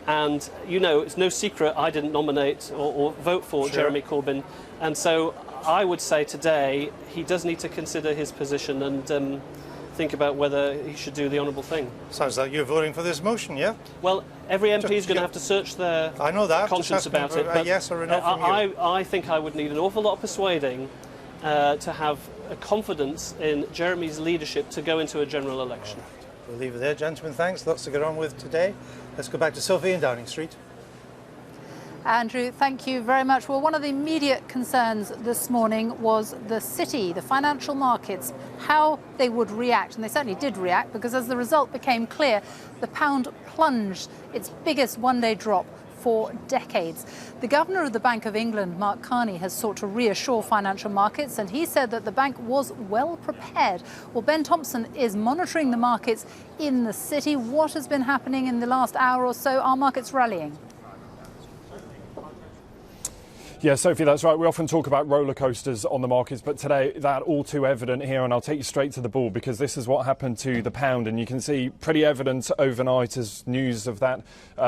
And, you know, it's no secret I didn't nominate or vote for Jeremy Corbyn. And so I would say today he does need to consider his position and think about whether he should do the honourable thing. Sounds like you're voting for this motion, yeah? Well, every MP is going to have to search their conscience about it. But yes or a no from you. I think I would need an awful lot of persuading to have a confidence in Jeremy's leadership to go into a general election. We'll leave it there, gentlemen. Thanks. Lots to get on with today. Let's go back to Sophie in Downing Street. Andrew, thank you very much. Well, one of the immediate concerns this morning was the city, the financial markets, how they would react. And they certainly did react, because as the result became clear, the pound plunged its biggest one-day drop for decades. The Governor of the Bank of England, Mark Carney, has sought to reassure financial markets, and he said that the bank was well prepared. Well, Ben Thompson is monitoring the markets in the city. What has been happening in the last hour or so? Are markets rallying? Yeah, Sophie, that's right. We often talk about roller coasters on the markets, but today that all too evident here, and I'll take you straight to the ball, because this is what happened to the pound, and you can see pretty evident overnight as news of that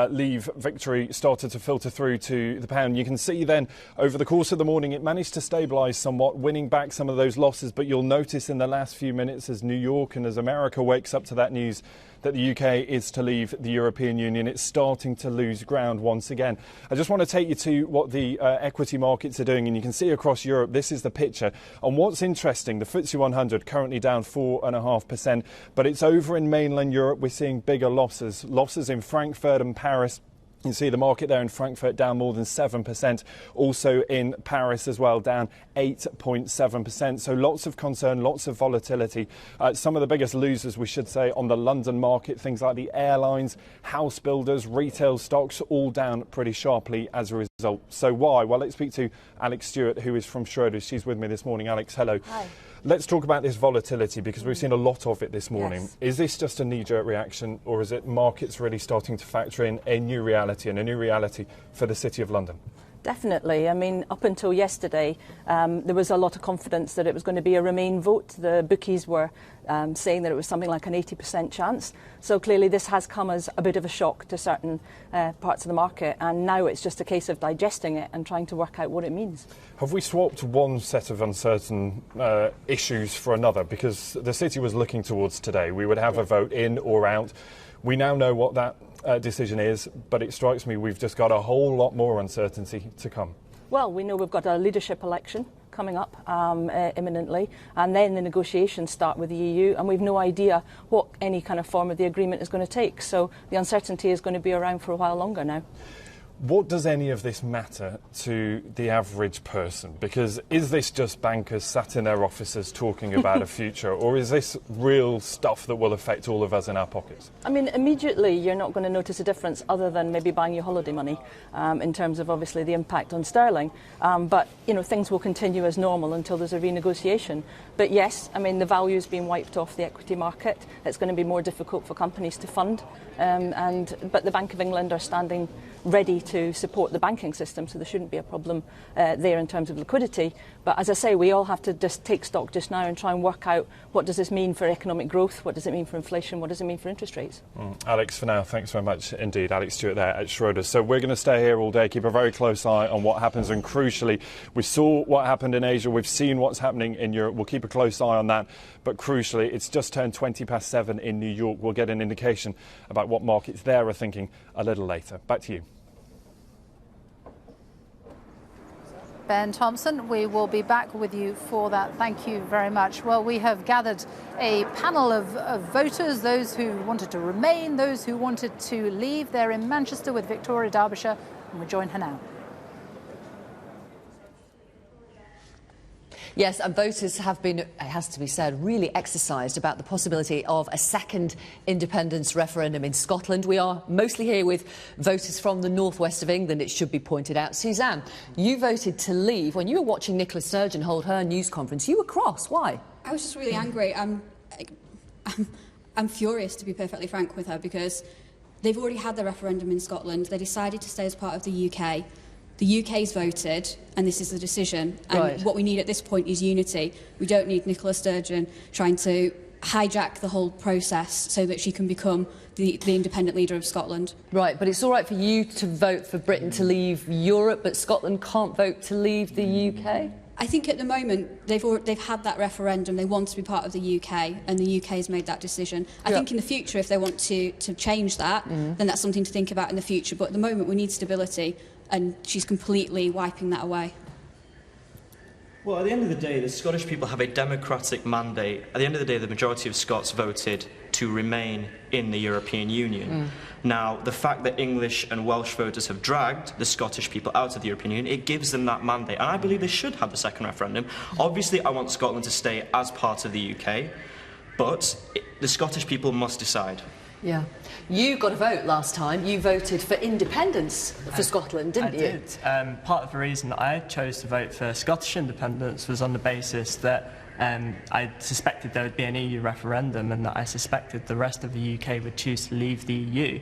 Leave victory started to filter through to the pound. You can see then over the course of the morning it managed to stabilise somewhat, winning back some of those losses, but you'll notice in the last few minutes as New York and as America wakes up to that news, that the UK is to leave the European Union, it's starting to lose ground once again. I just want to take you to what the equity markets are doing, and you can see across Europe, this is the picture. And what's interesting, the FTSE 100 currently down 4.5%, but it's over in mainland Europe, we're seeing bigger losses. Losses in Frankfurt and Paris. You can see the market there in Frankfurt down more than 7%, also in Paris as well, down 8.7%. So lots of concern, lots of volatility. Some of the biggest losers, we should say, on the London market, things like the airlines, house builders, retail stocks, all down pretty sharply as a result. So why? Well, let's speak to Alex Stewart, who is from Schroders. She's with me this morning. Alex, hello. Hi. Let's talk about this volatility, because we've seen a lot of it this morning. Yes. Is this just a knee-jerk reaction, or is it markets really starting to factor in a new reality, and a new reality for the City of London? Definitely. I mean, up until yesterday, there was a lot of confidence that it was going to be a Remain vote. The bookies were saying that it was something like an 80% chance. So clearly this has come as a bit of a shock to certain parts of the market, and now it's just a case of digesting it and trying to work out what it means. Have we swapped one set of uncertain issues for another? Because the City was looking towards today. We would have a vote in or out. We now know what that decision is, but it strikes me we've just got a whole lot more uncertainty to come. Well, we know we've got a leadership election coming up imminently, and then the negotiations start with the EU, and we've no idea what any kind of form of the agreement is going to take. So the uncertainty is going to be around for a while longer now. What does any of this matter to the average person? Because is this just bankers sat in their offices talking about a future, or is this real stuff that will affect all of us in our pockets? I mean, immediately you're not going to notice a difference other than maybe buying your holiday money in terms of obviously the impact on sterling. But, you know, things will continue as normal until there's a renegotiation. But yes, I mean, the value's been wiped off the equity market. It's going to be more difficult for companies to fund. But the Bank of England are standing ready to support the banking system, so there shouldn't be a problem there in terms of liquidity. But as I say, we all have to just take stock just now and try and work out what does this mean for economic growth, what does it mean for inflation, what does it mean for interest rates. Alex, for now, thanks very much indeed. Alex Stewart there at Schroders. So we're going to stay here all day, keep a very close eye on what happens, and crucially, we saw what happened in Asia, we've seen what's happening in Europe, we'll keep a close eye on that. But crucially, it's just turned 7:20 in New York. We'll get an indication about what markets there are thinking a little later. Back to you. Ben Thompson, we will be back with you for that. Thank you very much. Well, we have gathered a panel of voters, those who wanted to remain, those who wanted to leave. They're in Manchester with Victoria Derbyshire, and we join her now. Yes, and voters have been, it has to be said, really exercised about the possibility of a second independence referendum in Scotland. We are mostly here with voters from the northwest of England, it should be pointed out. Suzanne, you voted to leave. When you were watching Nicola Sturgeon hold her news conference, you were cross. Why? I was just really angry. I'm furious, to be perfectly frank with her, because they've already had their referendum in Scotland. They decided to stay as part of the UK. The UK's voted, and this is the decision. And what we need at this point is unity. We don't need Nicola Sturgeon trying to hijack the whole process so that she can become the independent leader of Scotland. Right, but it's all right for you to vote for Britain to leave Europe, but Scotland can't vote to leave the UK? I think at the moment they've had that referendum. They want to be part of the UK, and the UK has made that decision. I think in the future, if they want to change that, then that's something to think about in the future. But at the moment, we need stability, and she's completely wiping that away. Well, at the end of the day, the Scottish people have a democratic mandate. At the end of the day, the majority of Scots voted to remain in the European Union. Now, the fact that English and Welsh voters have dragged the Scottish people out of the European Union, it gives them that mandate. And I believe they should have the second referendum. Obviously, I want Scotland to stay as part of the UK, but the Scottish people must decide. Yeah. You got a vote last time. You voted for independence for Scotland, didn't you? I did. Part of the reason that I chose to vote for Scottish independence was on the basis that I suspected there would be an EU referendum, and that I suspected the rest of the UK would choose to leave the EU.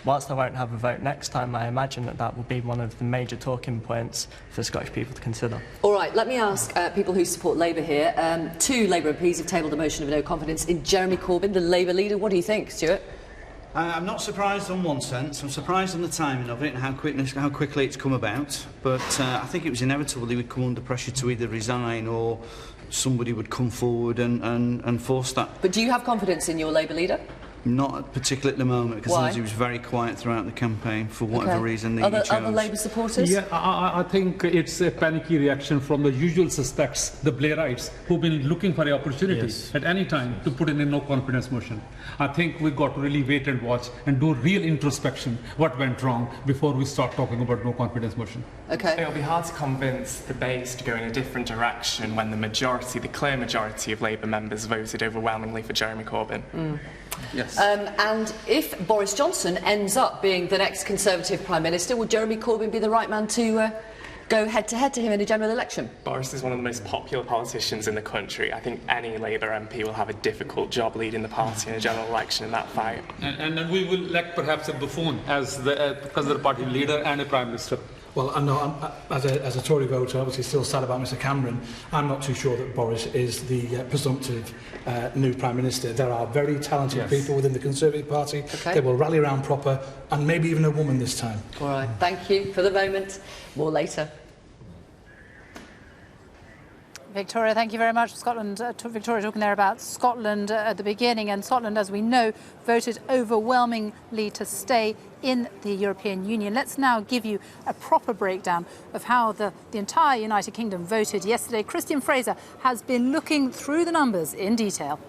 Whilst I won't have a vote next time, I imagine that will be one of the major talking points for Scottish people to consider. All right, let me ask people who support Labour here. Two Labour MPs have tabled a motion of no confidence in Jeremy Corbyn, the Labour leader. What do you think, Stuart? I'm not surprised on one sense. I'm surprised on the timing of it and how quickly it's come about. But I think it was inevitable he would come under pressure to either resign or somebody would come forward and force that. But do you have confidence in your Labour leader? Not particularly at the moment, because he was very quiet throughout the campaign for whatever reason that he chose. Other Labour supporters? Yeah, I think it's a panicky reaction from the usual suspects, the Blairites, who've been looking for an opportunity at any time to put in a no-confidence motion. I think we've got to really wait and watch and do real introspection what went wrong before we start talking about no-confidence motion. Okay. It'll be hard to convince the base to go in a different direction when the clear majority of Labour members voted overwhelmingly for Jeremy Corbyn. Yes. And if Boris Johnson ends up being the next Conservative Prime Minister, would Jeremy Corbyn be the right man to go head-to-head to him in a general election? Boris is one of the most popular politicians in the country. I think any Labour MP will have a difficult job leading the party in a general election in that fight. And we will elect perhaps a buffoon as the Conservative Party leader and a Prime Minister. Well, as a Tory voter, obviously still sad about Mr Cameron. I'm not too sure that Boris is the presumptive new Prime Minister. There are very talented people within the Conservative Party. Okay. They will rally around proper, and maybe even a woman this time. All right, thank you for the moment. More later. Victoria, thank you very much. Scotland, Victoria talking there about Scotland at the beginning, and Scotland, as we know, voted overwhelmingly to stay in the European Union. Let's now give you a proper breakdown of how the entire United Kingdom voted yesterday. Christian Fraser has been looking through the numbers in detail.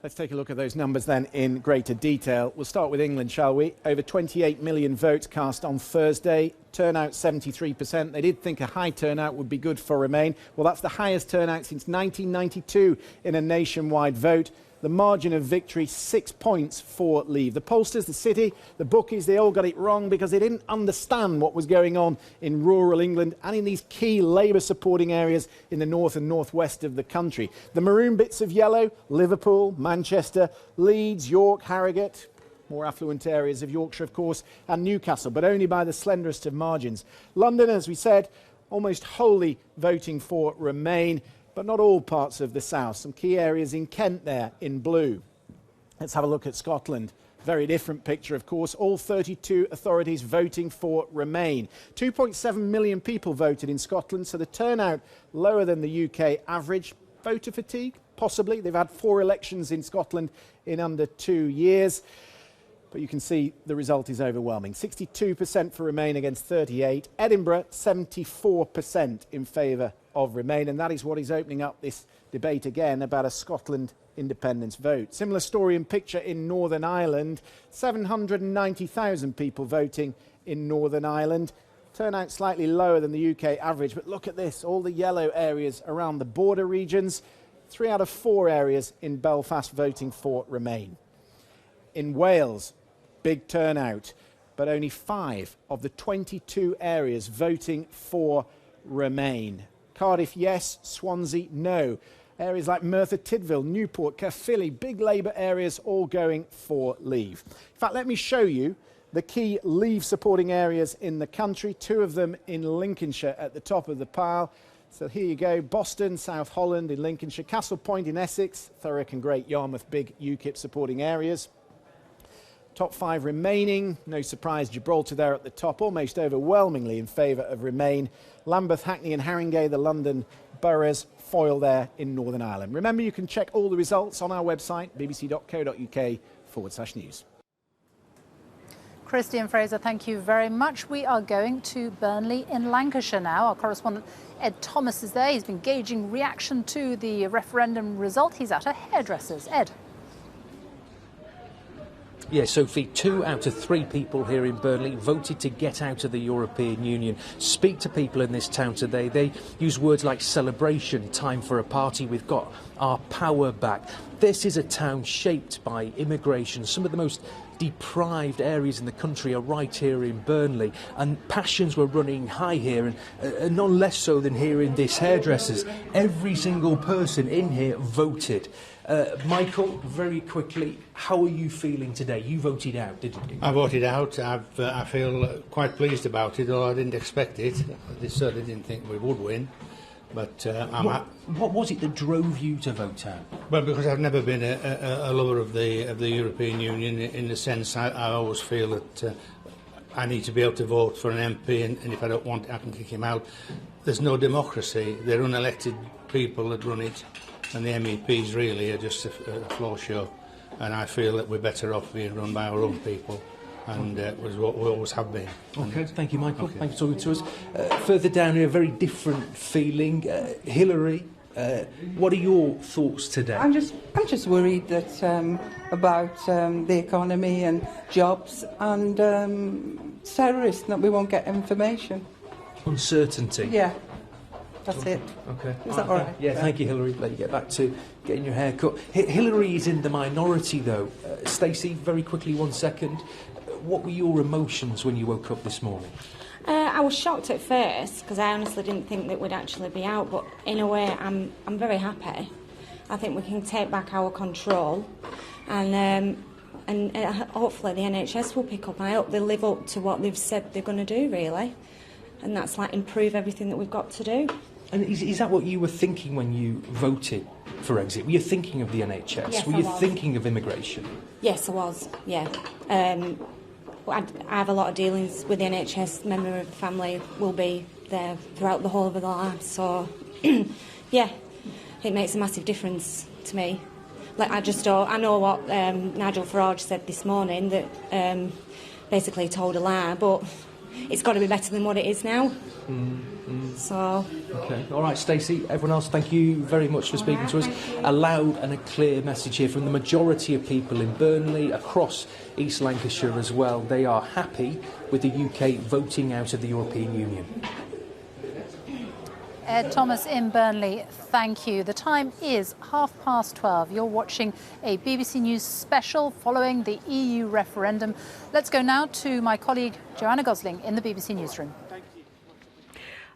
Let's take a look at those numbers then in greater detail. We'll start with England, shall we? Over 28 million votes cast on Thursday. Turnout 73%. They did think a high turnout would be good for Remain. Well, that's the highest turnout since 1992 in a nationwide vote. The margin of victory, 6 points for Leave. The pollsters, the City, the bookies, they all got it wrong because they didn't understand what was going on in rural England and in these key Labour supporting areas in the north and northwest of the country. The maroon bits of yellow, Liverpool, Manchester, Leeds, York, Harrogate, more affluent areas of Yorkshire, of course, and Newcastle, but only by the slenderest of margins. London, as we said, almost wholly voting for Remain, but not all parts of the south. Some key areas in Kent there in blue. Let's have a look at Scotland. Very different picture, of course. All 32 authorities voting for Remain. 2.7 million people voted in Scotland, so the turnout lower than the UK average. Voter fatigue? Possibly. They've had 4 elections in Scotland in under 2 years. But you can see the result is overwhelming. 62% for Remain against 38%. Edinburgh, 74% in favour of Remain. And that is what is opening up this debate again about a Scotland independence vote. Similar story and picture in Northern Ireland. 790,000 people voting in Northern Ireland. Turnout slightly lower than the UK average. But look at this, all the yellow areas around the border regions. 3 out of 4 areas in Belfast voting for Remain. In Wales, big turnout, but only 5 of the 22 areas voting for Remain. Cardiff, yes. Swansea, no. Areas like Merthyr Tydfil, Newport, Caerphilly, big Labour areas all going for Leave. In fact, let me show you the key Leave supporting areas in the country. 2 of them in Lincolnshire at the top of the pile. So here you go, Boston, South Holland in Lincolnshire, Castle Point in Essex, Thurrock and Great Yarmouth, big UKIP supporting areas. Top 5 remaining, no surprise, Gibraltar there at the top, almost overwhelmingly in favour of Remain. Lambeth, Hackney and Haringey, the London boroughs, foil there in Northern Ireland. Remember, you can check all the results on our website, bbc.co.uk/news. Christian Fraser, thank you very much. We are going to Burnley in Lancashire now. Our correspondent Ed Thomas is there. He's been gauging reaction to the referendum result. He's at a hairdresser's. Ed. Yeah, Sophie, 2 out of 3 people here in Burnley voted to get out of the European Union. Speak to people in this town today. They use words like celebration, time for a party, we've got our power back. This is a town shaped by immigration. Some of the most deprived areas in the country are right here in Burnley, and passions were running high here, and none less so than here in this hairdressers. Every single person in here voted. Michael, very quickly, how are you feeling today? You voted out, didn't you? I voted out. I feel quite pleased about it, although I didn't expect it. I certainly didn't think we would win. But what was it that drove you to vote out? Well, because I've never been a lover of the European Union, in the sense I always feel that I need to be able to vote for an MP, and if I don't want it, I can kick him out. There's no democracy. They're unelected people that run it, and the MEPs really are just a floor show. and I feel that we're better off being run by our own people, and was what we always have been. Okay, thank you, Michael. Okay. Thanks for talking to us. Further down here, a very different feeling. Hillary, what are your thoughts today? I'm just worried that about the economy and jobs and terrorists, that we won't get information. Uncertainty. Yeah, that's it. Okay. Is that all right? Yeah, thank you, Hillary. Let you get back to getting your hair cut. Hillary is in the minority, though. Stacey, very quickly, 1 second. What were your emotions when you woke up this morning? I was shocked at first because I honestly didn't think that we'd actually be out, but in a way I'm very happy. I think we can take back our control, and hopefully the NHS will pick up. I hope they live up to what they've said they're going to do, really, and that's like improve everything that we've got to do. And is that what you were thinking when you voted for Brexit? Were you thinking of the NHS? Yes, were I you was. thinking of immigration? Yes, I was, yeah. I have a lot of dealings with the NHS. Member of the family will be there throughout the whole of their lives. So, yeah, it makes a massive difference to me. Like, I know what Nigel Farage said this morning, that basically told a lie, but it's got to be better than what it is now. So. Okay. All right, Stacey. Everyone else, thank you very much for speaking to us. A loud and a clear message here from the majority of people in Burnley, across East Lancashire as well. They are happy with the UK voting out of the European Union. Ed Thomas in Burnley, thank you. The time is 12:30. You're watching a BBC News special following the EU referendum. Let's go now to my colleague Joanna Gosling in the BBC Newsroom.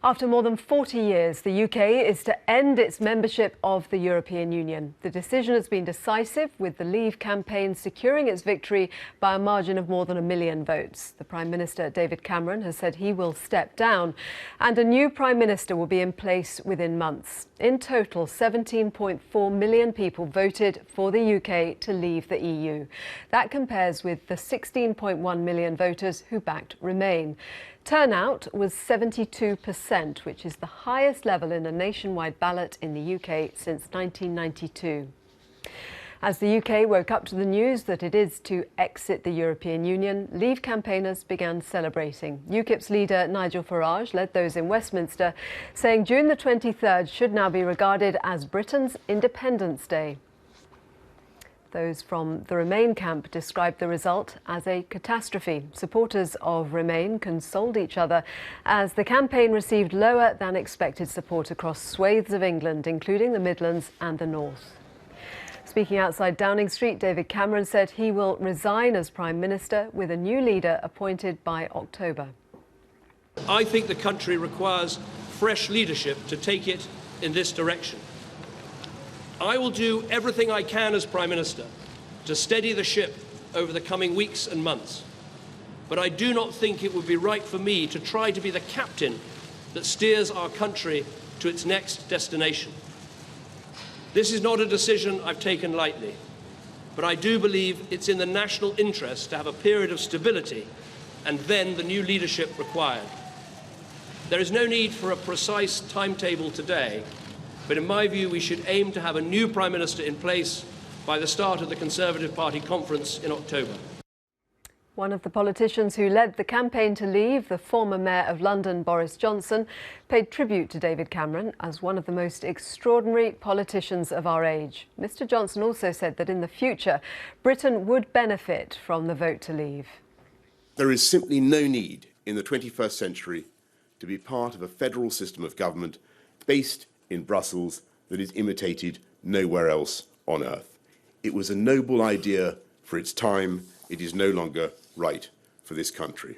After more than 40 years, the UK is to end its membership of the European Union. The decision has been decisive, with the Leave campaign securing its victory by a margin of more than 1 million votes. The Prime Minister, David Cameron, has said he will step down, and a new Prime Minister will be in place within months. In total, 17.4 million people voted for the UK to leave the EU. That compares with the 16.1 million voters who backed Remain. Turnout was 72%, which is the highest level in a nationwide ballot in the UK since 1992. As the UK woke up to the news that it is to exit the European Union, Leave campaigners began celebrating. UKIP's leader Nigel Farage led those in Westminster, saying June the 23rd should now be regarded as Britain's Independence Day. Those from the Remain camp described the result as a catastrophe. Supporters of Remain consoled each other as the campaign received lower than expected support across swathes of England, including the Midlands and the North. Speaking outside Downing Street, David Cameron said he will resign as Prime Minister with a new leader appointed by October. I think the country requires fresh leadership to take it in this direction. I will do everything I can as Prime Minister to steady the ship over the coming weeks and months. But I do not think it would be right for me to try to be the captain that steers our country to its next destination. This is not a decision I've taken lightly, but I do believe it's in the national interest to have a period of stability and then the new leadership required. There is no need for a precise timetable today, but in my view, we should aim to have a new Prime Minister in place by the start of the Conservative Party conference in October. One of the politicians who led the campaign to leave, the former Mayor of London, Boris Johnson, paid tribute to David Cameron as one of the most extraordinary politicians of our age. Mr Johnson also said that in the future, Britain would benefit from the vote to leave. There is simply no need in the 21st century to be part of a federal system of government based in Brussels that is imitated nowhere else on earth. It was a noble idea for its time. It is no longer right for this country.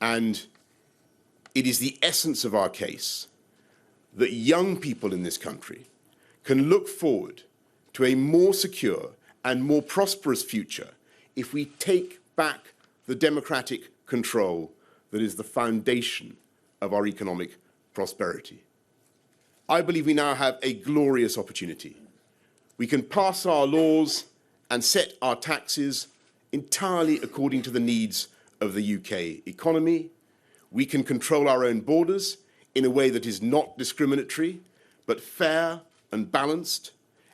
And it is the essence of our case that young people in this country can look forward to a more secure and more prosperous future if we take back the democratic control that is the foundation of our economic prosperity. I believe we now have a glorious opportunity. We can pass our laws and set our taxes entirely according to the needs of the UK economy. We can control our own borders in a way that is not discriminatory, but fair and balanced.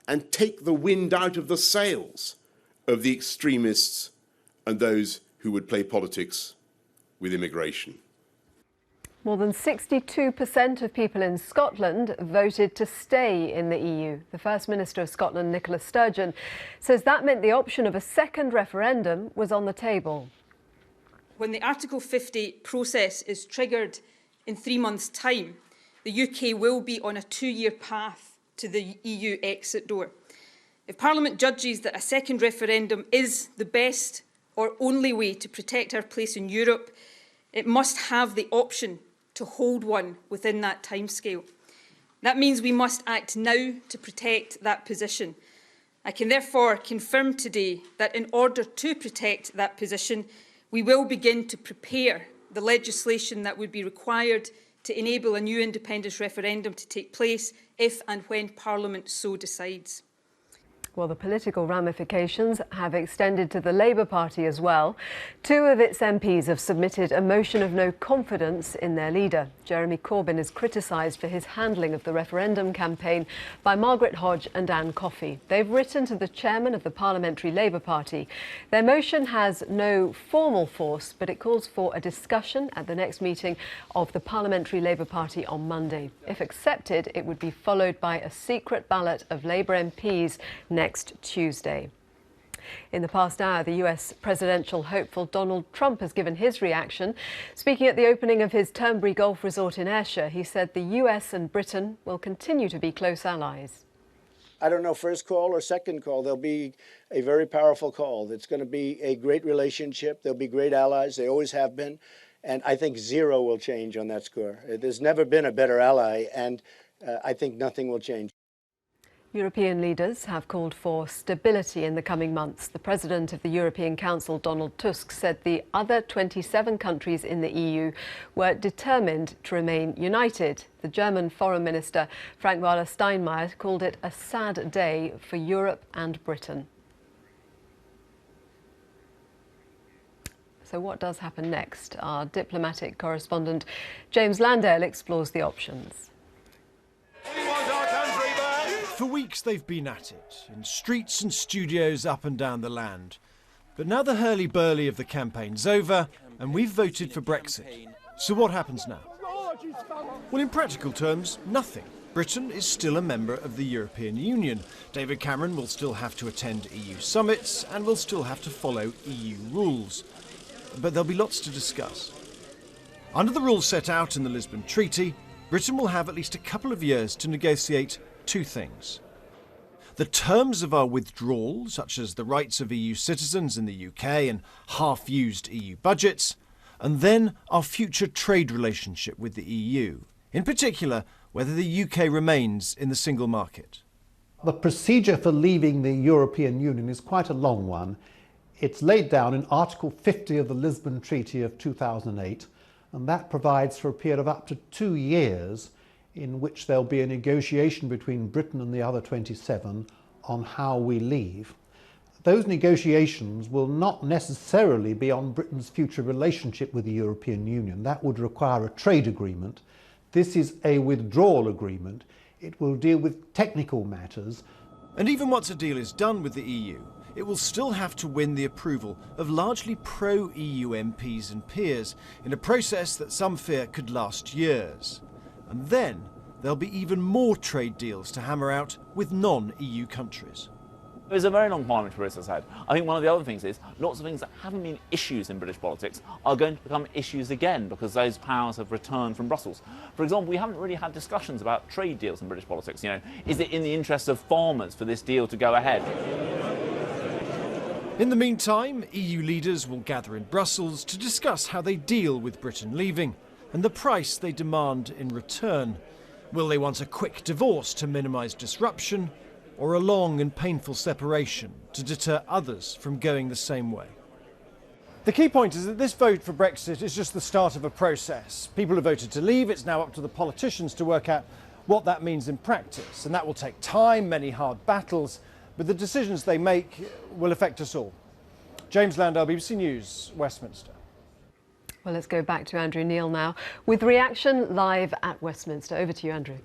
and take the wind out of the sails of the extremists and those who would play politics with immigration. More than 62% of people in Scotland voted to stay in the EU. The First Minister of Scotland, Nicola Sturgeon, says that meant the option of a second referendum was on the table. When the Article 50 process is triggered in 3 months' time, the UK will be on a 2-year path to the EU exit door. If Parliament judges that a second referendum is the best or only way to protect our place in Europe, it must have the option to hold one within that timescale. That means we must act now to protect that position. I can therefore confirm today that in order to protect that position, we will begin to prepare the legislation that would be required to enable a new independence referendum to take place if and when Parliament so decides. Well, the political ramifications have extended to the Labour Party as well. 2 of its MPs have submitted a motion of no confidence in their leader. Jeremy Corbyn is criticised for his handling of the referendum campaign by Margaret Hodge and Anne Coffey. They've written to the chairman of the Parliamentary Labour Party. Their motion has no formal force, but it calls for a discussion at the next meeting of the Parliamentary Labour Party on Monday. If accepted, it would be followed by a secret ballot of Labour MPs next Tuesday. In the past hour, the US presidential hopeful Donald Trump has given his reaction. Speaking at the opening of his Turnberry Golf Resort in Ayrshire, he said the US and Britain will continue to be close allies. I don't know, first call or second call, there'll be a very powerful call. It's going to be a great relationship. There'll be great allies. They always have been. And I think zero will change on that score. There's never been a better ally, and I think nothing will change. European leaders have called for stability in the coming months. The President of the European Council, Donald Tusk, said the other 27 countries in the EU were determined to remain united. The German Foreign Minister, Frank-Walter Steinmeier, called it a sad day for Europe and Britain. So what does happen next? Our diplomatic correspondent, James Landale, explores the options. For weeks they've been at it, in streets and studios up and down the land. But now the hurly-burly of the campaign's over, and we've voted for Brexit. So what happens now? Well, in practical terms, nothing. Britain is still a member of the European Union. David Cameron will still have to attend EU summits and will still have to follow EU rules. But there'll be lots to discuss. Under the rules set out in the Lisbon Treaty, Britain will have at least a couple of years to negotiate 2 things. The terms of our withdrawal, such as the rights of EU citizens in the UK and half-used EU budgets, and then our future trade relationship with the EU, in particular, whether the UK remains in the single market. The procedure for leaving the European Union is quite a long one. It's laid down in Article 50 of the Lisbon Treaty of 2008, and that provides for a period of up to 2 years in which there'll be a negotiation between Britain and the other 27 on how we leave. Those negotiations will not necessarily be on Britain's future relationship with the European Union. That would require a trade agreement. This is a withdrawal agreement. It will deal with technical matters. And even once a deal is done with the EU, it will still have to win the approval of largely pro-EU MPs and peers in a process that some fear could last years. And then there'll be even more trade deals to hammer out with non-EU countries. There's a very long parliamentary process ahead. I think one of the other things is lots of things that haven't been issues in British politics are going to become issues again because those powers have returned from Brussels. For example, we haven't really had discussions about trade deals in British politics. You know, is it in the interest of farmers for this deal to go ahead? In the meantime, EU leaders will gather in Brussels to discuss how they deal with Britain leaving and the price they demand in return. Will they want a quick divorce to minimise disruption, or a long and painful separation to deter others from going the same way? The key point is that this vote for Brexit is just the start of a process. People have voted to leave. It's now up to the politicians to work out what that means in practice, and that will take time, many hard battles, but the decisions they make will affect us all. James Landale, BBC News, Westminster. Well, let's go back to Andrew Neil now with reaction live at Westminster. Over to you, Andrew.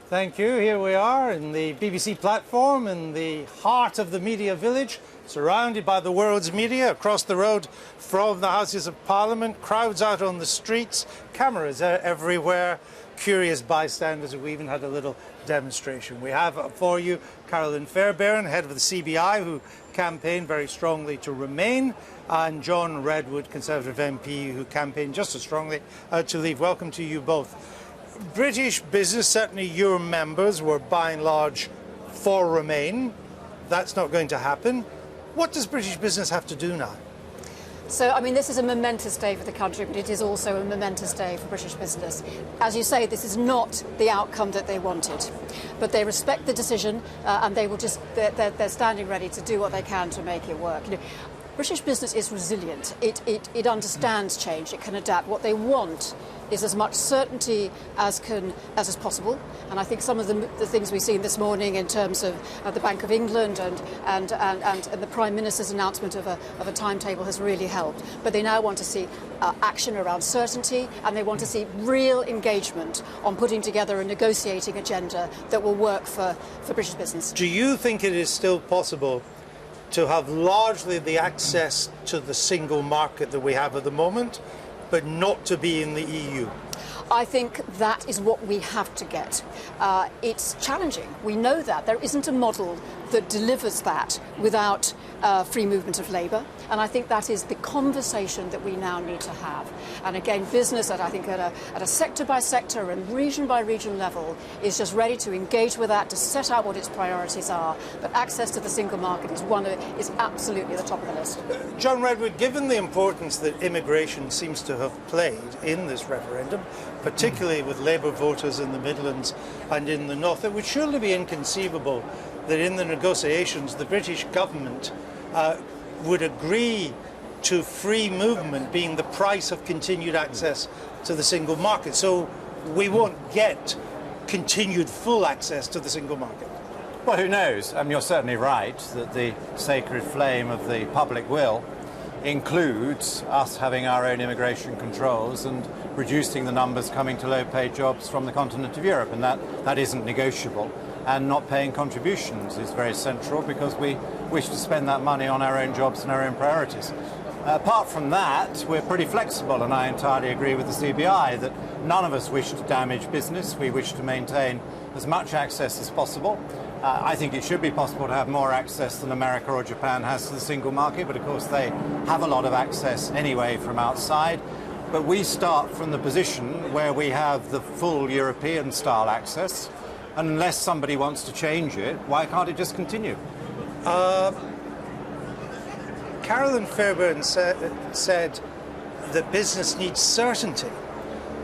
Thank you. Here we are in the BBC platform in the heart of the media village, surrounded by the world's media across the road from the Houses of Parliament, crowds out on the streets, cameras everywhere, curious bystanders. We even had a little demonstration. We have for you Carolyn Fairbairn, head of the CBI, who campaigned very strongly to remain, and John Redwood, Conservative MP, who campaigned just as strongly to leave. Welcome to you both. British business, certainly your members, were by and large for remain. That's not going to happen. What does British business have to do now? So, I mean, this is a momentous day for the country, but it is also a momentous day for British business. As you say, this is not the outcome that they wanted, but they respect the decision and they will they're standing ready to do what they can to make it work. You know, British business is resilient. It understands change. It can adapt. What they want is as much certainty as is possible. And I think some of the things we've seen this morning in terms of the Bank of England and the Prime Minister's announcement of a timetable has really helped. But they now want to see action around certainty, and they want to see real engagement on putting together a negotiating agenda that will work for British business. Do you think it is still possible to have largely the access to the single market that we have at the moment, but not to be in the EU? I think that is what we have to get. It's challenging. We know that. There isn't a model that delivers that without free movement of labour. And I think that is the conversation that we now need to have. And again, business that I think at a sector by sector and region by region level is just ready to engage with that, to set out what its priorities are. But access to the single market is absolutely at the top of the list. John Redwood, given the importance that immigration seems to have played in this referendum, particularly with Labour voters in the Midlands and in the North, it would surely be inconceivable that in the negotiations the British government would agree to free movement being the price of continued access to the single market. So we won't get continued full access to the single market. Well, who knows? I mean, you're certainly right that the sacred flame of the public will includes us having our own immigration controls and reducing the numbers coming to low-paid jobs from the continent of Europe, and that isn't negotiable. And not paying contributions is very central because we wish to spend that money on our own jobs and our own priorities. Apart from that, we're pretty flexible, and I entirely agree with the CBI that none of us wish to damage business. We wish to maintain as much access as possible. I think it should be possible to have more access than America or Japan has to the single market, but of course they have a lot of access anyway from outside. But we start from the position where we have the full European-style access, and unless somebody wants to change it, why can't it just continue? Carolyn Fairbairn said that business needs certainty.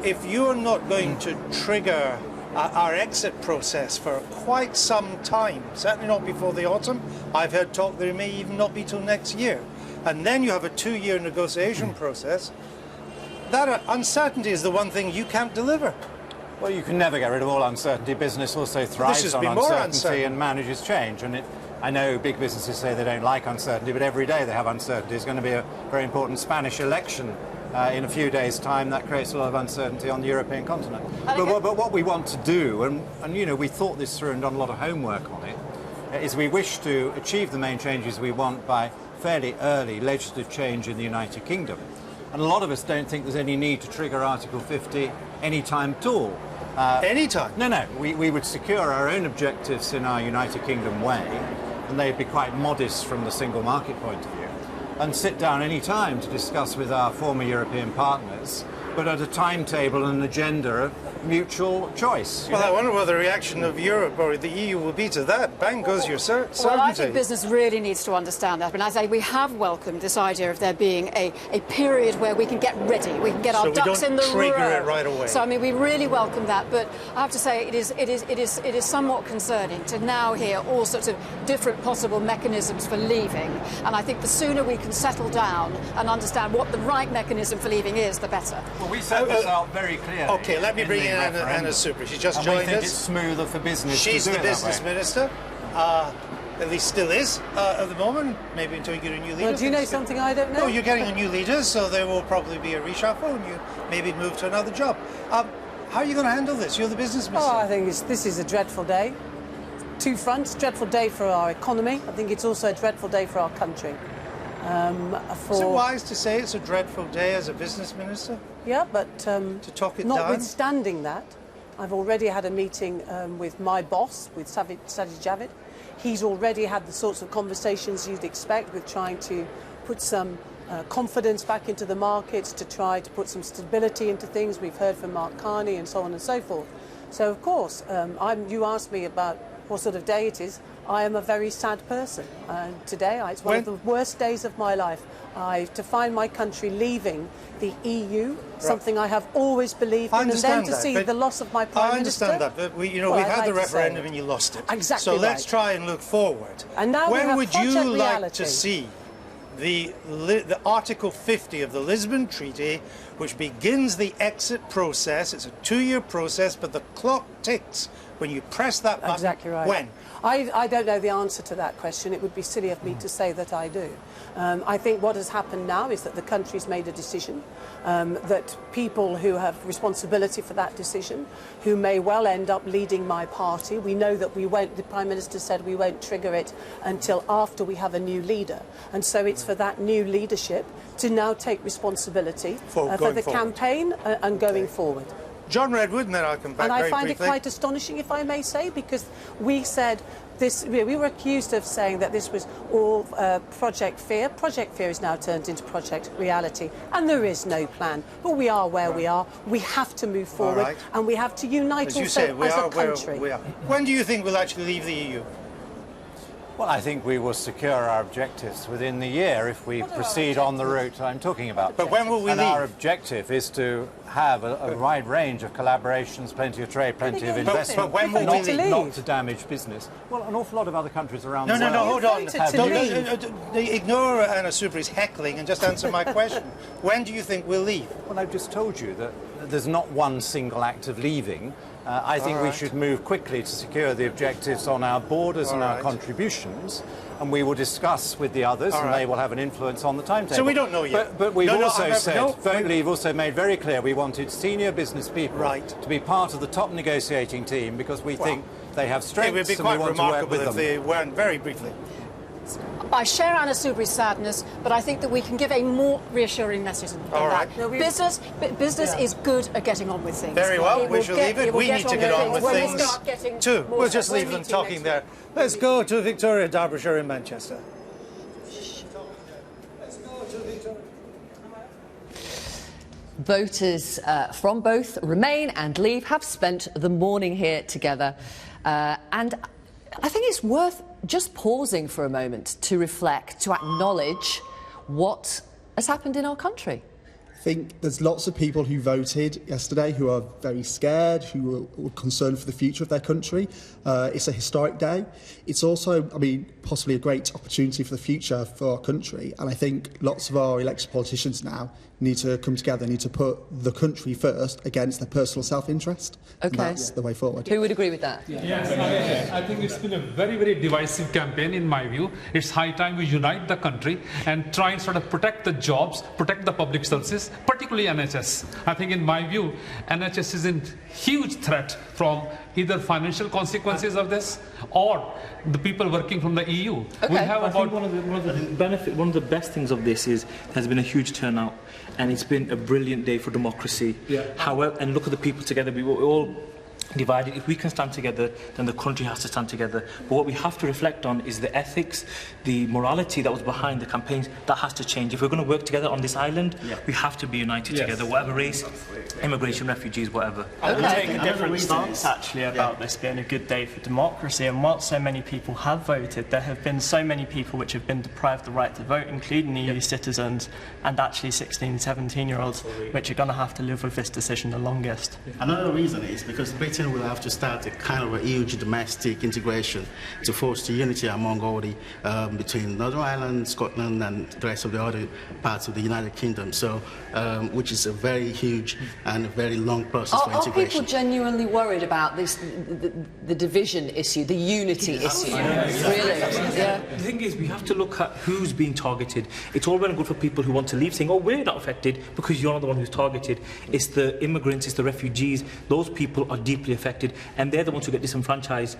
If you're not going to trigger our exit process for quite some time, certainly not before the autumn, I've heard talk that it may even not be till next year, and then you have a 2-year negotiation process, that uncertainty is the one thing you can't deliver. Well, you can never get rid of all uncertainty. Business also thrives on uncertainty and manages change. And I know big businesses say they don't like uncertainty, but every day they have uncertainty. There's going to be a very important Spanish election in a few days' time. That creates a lot of uncertainty on the European continent. But what we want to do, and you know, we thought this through and done a lot of homework on it, is we wish to achieve the main changes we want by fairly early legislative change in the United Kingdom. And a lot of us don't think there's any need to trigger Article 50 any time at all. Any time? No. We would secure our own objectives in our United Kingdom way, and they'd be quite modest from the single market point of view, and sit down any time to discuss with our former European partners, but at a timetable and an agenda of mutual choice. Well, I wonder what the reaction of Europe or the EU will be to that. Bang goes your certainty. Well, I think business really needs to understand that. And as I say, we have welcomed this idea of there being a period where we can get ready, we can get our ducks in the row. So we don't trigger it right away. So I mean, we really welcome that. But I have to say, it is somewhat concerning to now hear all sorts of different possible mechanisms for leaving. And I think the sooner we can settle down and understand what the right mechanism for leaving is, the better. Well, we set this out very clearly. Okay, let me bring in Anna Super. She just joined us. We think it's smoother for business. She's the business minister. At least still is at the moment. Maybe until you get a new leader. Well, do you know something I don't know? No, you're getting a new leader, so there will probably be a reshuffle, and you maybe move to another job. How are you going to handle this? You're the business minister. Oh, I think this is a dreadful day. Two fronts, dreadful day for our economy. I think it's also a dreadful day for our country. Is it wise to say it's a dreadful day as a business minister? Yeah, but to talk it down? Notwithstanding that, I've already had a meeting with my boss, with Sajid Javid. He's already had the sorts of conversations you'd expect with trying to put some confidence back into the markets, to try to put some stability into things. We've heard from Mark Carney and so on and so forth. So, of course, you asked me about what sort of day it is. I am a very sad person. Today, it's one of the worst days of my life. To find my country leaving the EU, something I have always believed in, and then to see the loss of my Prime Minister. I understand that, but we've had the referendum and you lost it. Exactly. So let's try and look forward. And now when would you like to see the Article 50 of the Lisbon Treaty, which begins the exit process? It's a 2-year process, but the clock ticks when you press that button. Exactly right. When? I don't know the answer to that question. It would be silly of me to say that I do. I think what has happened now is that the country's made a decision, that people who have responsibility for that decision, who may well end up leading my party, we know that the Prime Minister said we won't trigger it until after we have a new leader. And so it's for that new leadership to now take responsibility for the campaign and going forward. John Redwood, and then I'll come back and very I find briefly. it quite astonishing, if I may say, because we said this. We were accused of saying that this was all Project Fear. Project Fear is now turned into Project Reality, and there is no plan. But we are where we are. We have to move forward, and we have to unite as you also say, we as are a country. Where we are. When do you think we'll actually leave the EU? Well, I think we will secure our objectives within the year if we proceed on the route I'm talking about. But when will we leave? Our objective is to have a wide range of collaborations, plenty of trade, plenty of investment. But when will we leave? Not to damage business. Well, an awful lot of other countries around the world. No, hold on. Ignore Anna Soubry's heckling and just answer my question. When do you think we'll leave? Well, I've just told you that there's not one single act of leaving. I think we should move quickly to secure the objectives on our borders and our contributions, and we will discuss with the others, and they will have an influence on the timetable. So we don't know yet. But we've also said, Vote Leave also made very clear we wanted senior business people to be part of the top negotiating team because we think they have strengths and we want to work with them. It would be quite remarkable if they weren't, very briefly. I share Anna Soubry's sadness, but I think that we can give a more reassuring message than that. Business is good at getting on with things. Very well, we shall leave it. We need to get on with things too. We'll just leave them talking there. Let's go to Victoria, Derbyshire in Manchester. Voters from both Remain and Leave have spent the morning here together, and I think it's worth just pausing for a moment to reflect, to acknowledge what has happened in our country. I think there's lots of people who voted yesterday who are very scared, who are concerned for the future of their country. It's a historic day. It's also, possibly a great opportunity for the future for our country. And I think lots of our elected politicians now need to come together, need to put the country first against their personal self-interest. Okay. And that's the way forward. Who would agree with that? Yes, I think it's been a very, very divisive campaign in my view. It's high time we unite the country and try and sort of protect the jobs, protect the public services, particularly NHS. I think in my view, NHS is in huge threat from either financial consequences of this or the people working from the EU. Okay. We have one of the best things of this is there's been a huge turnout, and it's been a brilliant day for democracy. However, and look at the people together. We were all divided. If we can stand together, then the country has to stand together. But what we have to reflect on is the ethics, the morality that was behind the campaigns. That has to change. If we're going to work together on this island, we have to be united together, whatever race, immigration, refugees, whatever. I would take a different stance actually about this being a good day for democracy, and whilst so many people have voted, there have been so many people which have been deprived the right to vote, including EU citizens and actually 16, 17-year-olds, which are going to have to live with this decision the longest. Another reason is because British Britain will have to start a kind of a huge domestic integration to foster unity among all the between Northern Ireland, Scotland, and the rest of the other parts of the United Kingdom. So, which is a very huge and a very long process for integration. Are people genuinely worried about this, the division issue, the unity issue? Really? Yeah. The thing is, we have to look at who's being targeted. It's all well and good for people who want to leave saying, oh, we're not affected because you're not the one who's targeted. It's the immigrants, it's the refugees. Those people are deeply affected, and they're the ones who get disenfranchised.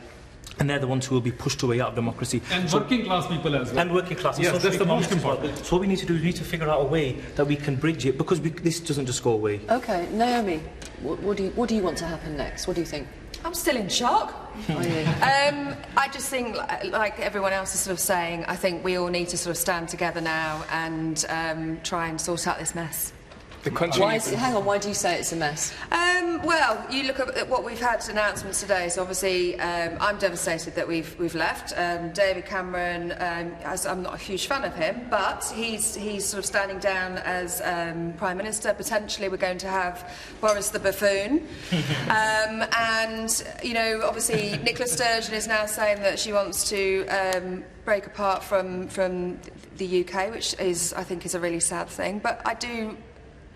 And they're the ones who will be pushed away out of democracy. And working class people as well. And working class. Yes, that's the most important. So what we need to do is we need to figure out a way that we can bridge it, because this doesn't just go away. OK, Naomi, what do you want to happen next? What do you think? I'm still in shock. I just think, like everyone else is sort of saying, I think we all need to sort of stand together now and try and sort out this mess. Hang on, why do you say it's a mess? Well, you look at what we've had announcements today, so obviously I'm devastated that we've left. David Cameron, I'm not a huge fan of him, but he's sort of standing down as Prime Minister. Potentially we're going to have Boris the buffoon. And, you know, obviously Nicola Sturgeon is now saying that she wants to break apart from the UK, which I think is a really sad thing. But I do,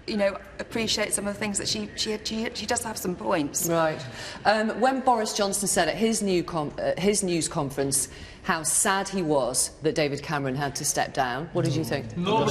you know, appreciate some of the things that she does have some points. Right. When Boris Johnson said at his news conference how sad he was that David Cameron had to step down, what did you think? So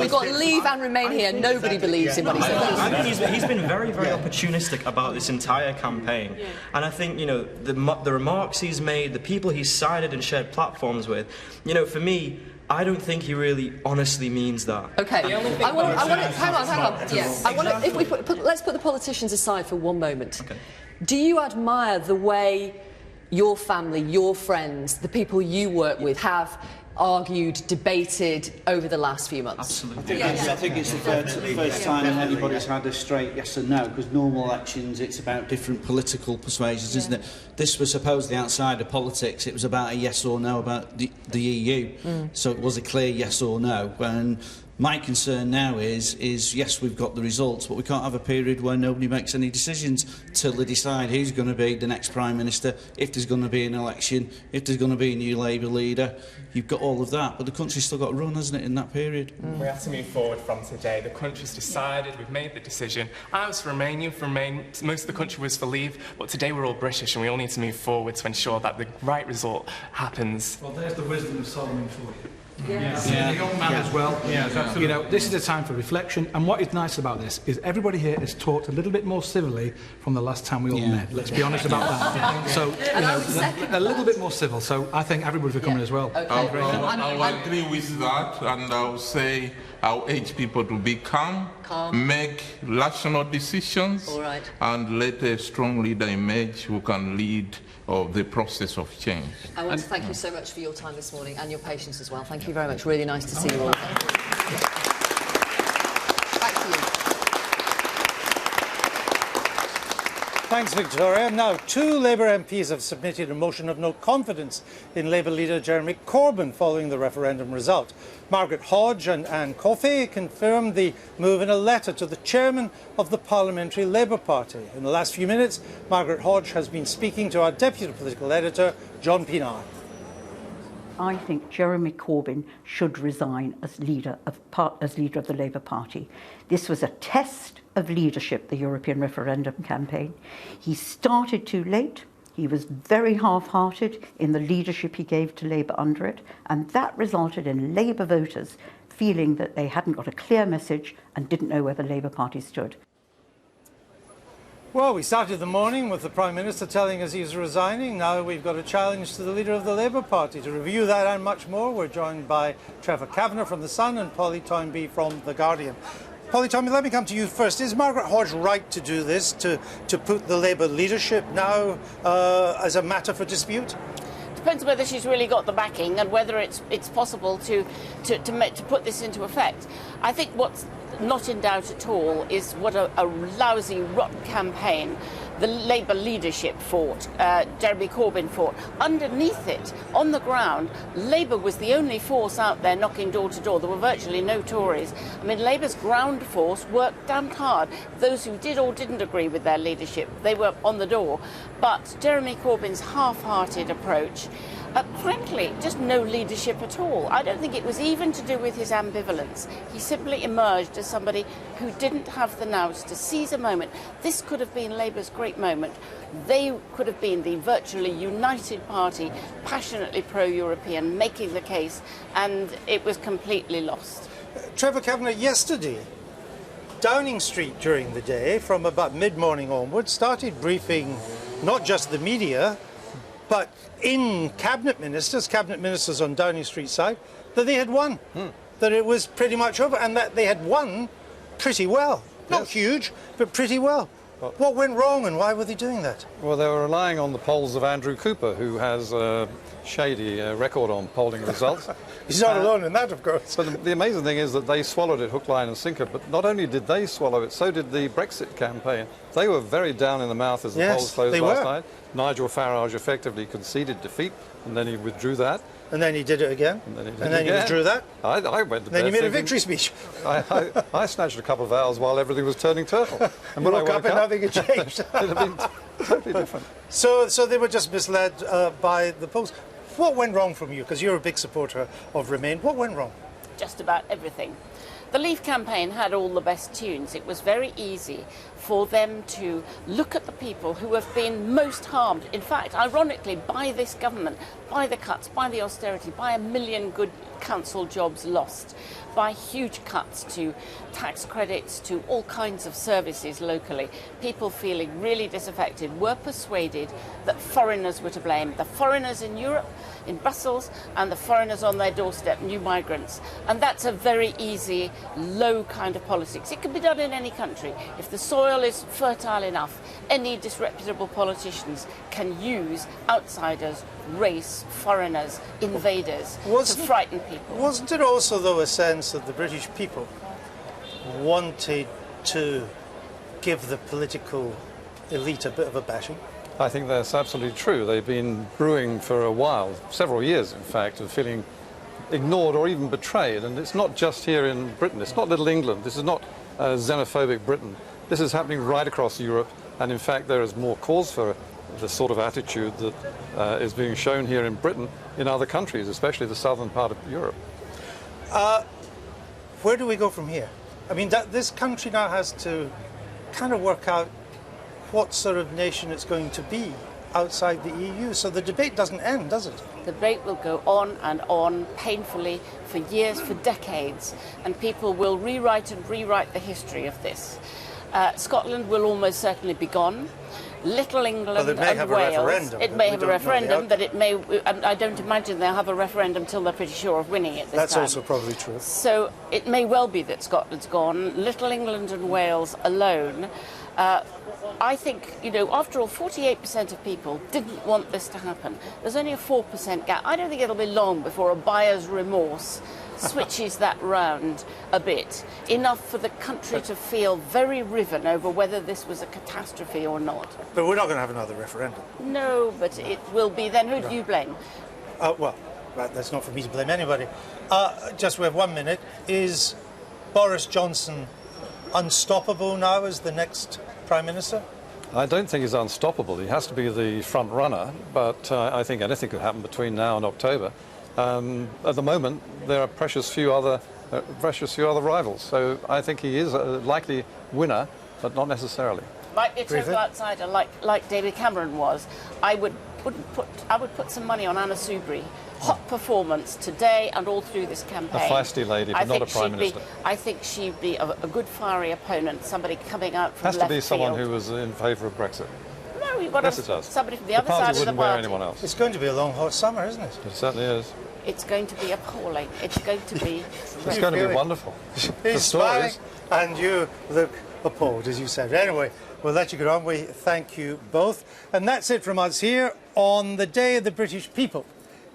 we've got leave and remain here. Nobody believes in what he said. I think he's been very, very opportunistic about this entire campaign. And I think, you know, the remarks he's made, the people he's sided and shared platforms with, you know, for me, I don't think he really honestly means that. OK, I want to hang on. Yes. Let's put the politicians aside for one moment. Okay. Do you admire the way your family, your friends, the people you work with have argued, debated over the last few months? Absolutely. I think it's the first time anybody's had a straight yes and no, because normal elections, it's about different political persuasions, isn't it? This was supposedly outside of politics. It was about a yes or no about the EU. So it was a clear yes or no. And my concern now is yes, we've got the results, but we can't have a period where nobody makes any decisions till they decide who's going to be the next Prime Minister, if there's going to be an election, if there's going to be a new Labour leader. You've got all of that, but the country's still got to run, hasn't it, in that period? We have to move forward from today. The country's decided, we've made the decision. I was for Remain, you for Remain, most of the country was for Leave, but today we're all British and we all need to move forward to ensure that the right result happens. Well, there's the wisdom of Solomon for you. Yes. Yeah. The young man as well. Yeah, you know, this is a time for reflection, and what is nice about this is everybody here is talked a little bit more civilly from the last time we all met. Let's be honest about that. So, you know, a little bit more civil. So I think everybody's becoming as well. Okay. I'll agree with that, and I'll say I'll urge people to be calm, make rational decisions, and let a strong leader emerge who can lead the process of change. I want to thank you so much for your time this morning and your patience as well. Thank you very much. Really nice to see you all. Back to you. Thanks, Victoria. Now, 2 Labour MPs have submitted a motion of no confidence in Labour leader Jeremy Corbyn following the referendum result. Margaret Hodge and Anne Coffey confirmed the move in a letter to the chairman of the Parliamentary Labour Party. In the last few minutes, Margaret Hodge has been speaking to our deputy political editor, John Pinar. I think Jeremy Corbyn should resign as leader of the Labour Party. This was a test of leadership, the European referendum campaign. He started too late. He was very half-hearted in the leadership he gave to Labour under it, and that resulted in Labour voters feeling that they hadn't got a clear message and didn't know where the Labour Party stood. Well, we started the morning with the Prime Minister telling us he's resigning. Now we've got a challenge to the leader of the Labour Party. To review that and much more, we're joined by Trevor Kavanagh from The Sun and Polly Toynbee from The Guardian. Polly Toynbee, let me come to you first. Is Margaret Hodge right to do this, to put the Labour leadership now as a matter for dispute? Depends whether she's really got the backing and whether it's possible to put this into effect. I think what's not in doubt at all is what a lousy, rotten campaign the Labour leadership fought, Jeremy Corbyn fought. Underneath it, on the ground, Labour was the only force out there knocking door to door. There were virtually no Tories. I mean, Labour's ground force worked damned hard. Those who did or didn't agree with their leadership, they were on the door. But Jeremy Corbyn's half-hearted approach, frankly, just no leadership at all. I don't think it was even to do with his ambivalence. He simply emerged as somebody who didn't have the nous to seize a moment. This could have been Labour's great moment. They could have been the virtually united party, passionately pro-European, making the case, and it was completely lost. Trevor Kavanagh, yesterday, Downing Street during the day, from about mid-morning onwards, started briefing not just the media, but in cabinet ministers on Downing Street side, that they had won, that it was pretty much over, and that they had won pretty well. Not huge, but pretty well. What went wrong and why were they doing that? Well, they were relying on the polls of Andrew Cooper, who has a shady record on polling results. He's not alone in that, of course. But the amazing thing is that they swallowed it hook, line and sinker. But not only did they swallow it, so did the Brexit campaign. They were very down in the mouth as the polls closed last night. Nigel Farage effectively conceded defeat, and then he withdrew that. And then he did it again. And then he withdrew that. I went to bed. Then you made a victory speech. I snatched a couple of hours while everything was turning turtle. And when I woke up and nothing had changed. It'd have been totally different. So they were just misled by the polls. What went wrong from you? Because you're a big supporter of Remain. What went wrong? Just about everything. The Leave campaign had all the best tunes. It was very easy for them to look at the people who have been most harmed. In fact, ironically, by this government, by the cuts, by the austerity, by 1 million good council jobs lost, by huge cuts to tax credits, to all kinds of services locally. People feeling really disaffected were persuaded that foreigners were to blame. The foreigners in Europe, in Brussels, and the foreigners on their doorstep, new migrants. And that's a very easy, low kind of politics. It can be done in any country. If the soil is fertile enough, any disreputable politicians can use outsiders, race, foreigners, invaders to frighten people. Wasn't it also, though, a sense that the British people wanted to give the political elite a bit of a bashing? I think that's absolutely true. They've been brewing for a while, several years in fact, of feeling ignored or even betrayed. And it's not just here in Britain. It's not little England. This is not xenophobic Britain. This is happening right across Europe. And in fact, there is more cause for the sort of attitude that is being shown here in Britain in other countries, especially the southern part of Europe. Where do we go from here? I mean, this country now has to kind of work out what sort of nation it's going to be outside the EU. So the debate doesn't end, does it? The debate will go on painfully for years, for decades, and people will rewrite the history of this. Scotland will almost certainly be gone. Little England and Wales. It may have a referendum, but it may. I don't imagine they'll have a referendum till they're pretty sure of winning it this time. That's also probably true. So it may well be that Scotland's gone. Little England and Wales alone. I think, after all, 48% of people didn't want this to happen. There's only a 4% gap. I don't think it'll be long before a buyer's remorse switches that round a bit, enough for the country to feel very riven over whether this was a catastrophe or not. But we're not going to have another referendum. No, but it will be. Then who do you blame? Well, that's not for me to blame anybody. Just we have 1 minute. Is Boris Johnson unstoppable now as the next Prime Minister? I don't think he's unstoppable. He has to be the front runner, but I think anything could happen between now and October. At the moment, there are precious few other rivals. So I think he is a likely winner, but not necessarily. Might be a total outsider, like David Cameron was. I would put some money on Anna Soubry. Hot performance today and all through this campaign. A feisty lady, but not a Prime Minister. I think she'd be a good fiery opponent, somebody coming out from left field. Has to be someone field. who was in favour of Brexit. No, you've got somebody from the other party side of the wouldn't wear party. anyone else. It's going to be a long, hot summer, isn't it? It certainly is. It's going to be appalling. It's going to be... It's going to be wonderful. He's smiling and you look appalled, as you said. Anyway, we'll let you get on. We thank you both. And that's it from us here on the Day of the British People.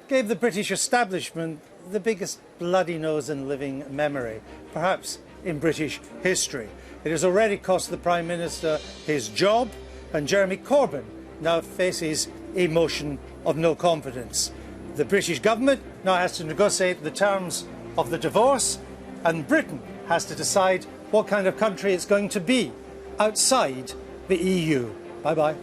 Gave the British establishment the biggest bloody nose in living memory. Perhaps in British history. It has already cost the Prime Minister his job, and Jeremy Corbyn now faces a motion of no confidence. The British government now has to negotiate the terms of the divorce, and Britain has to decide what kind of country it's going to be outside the EU. Bye-bye.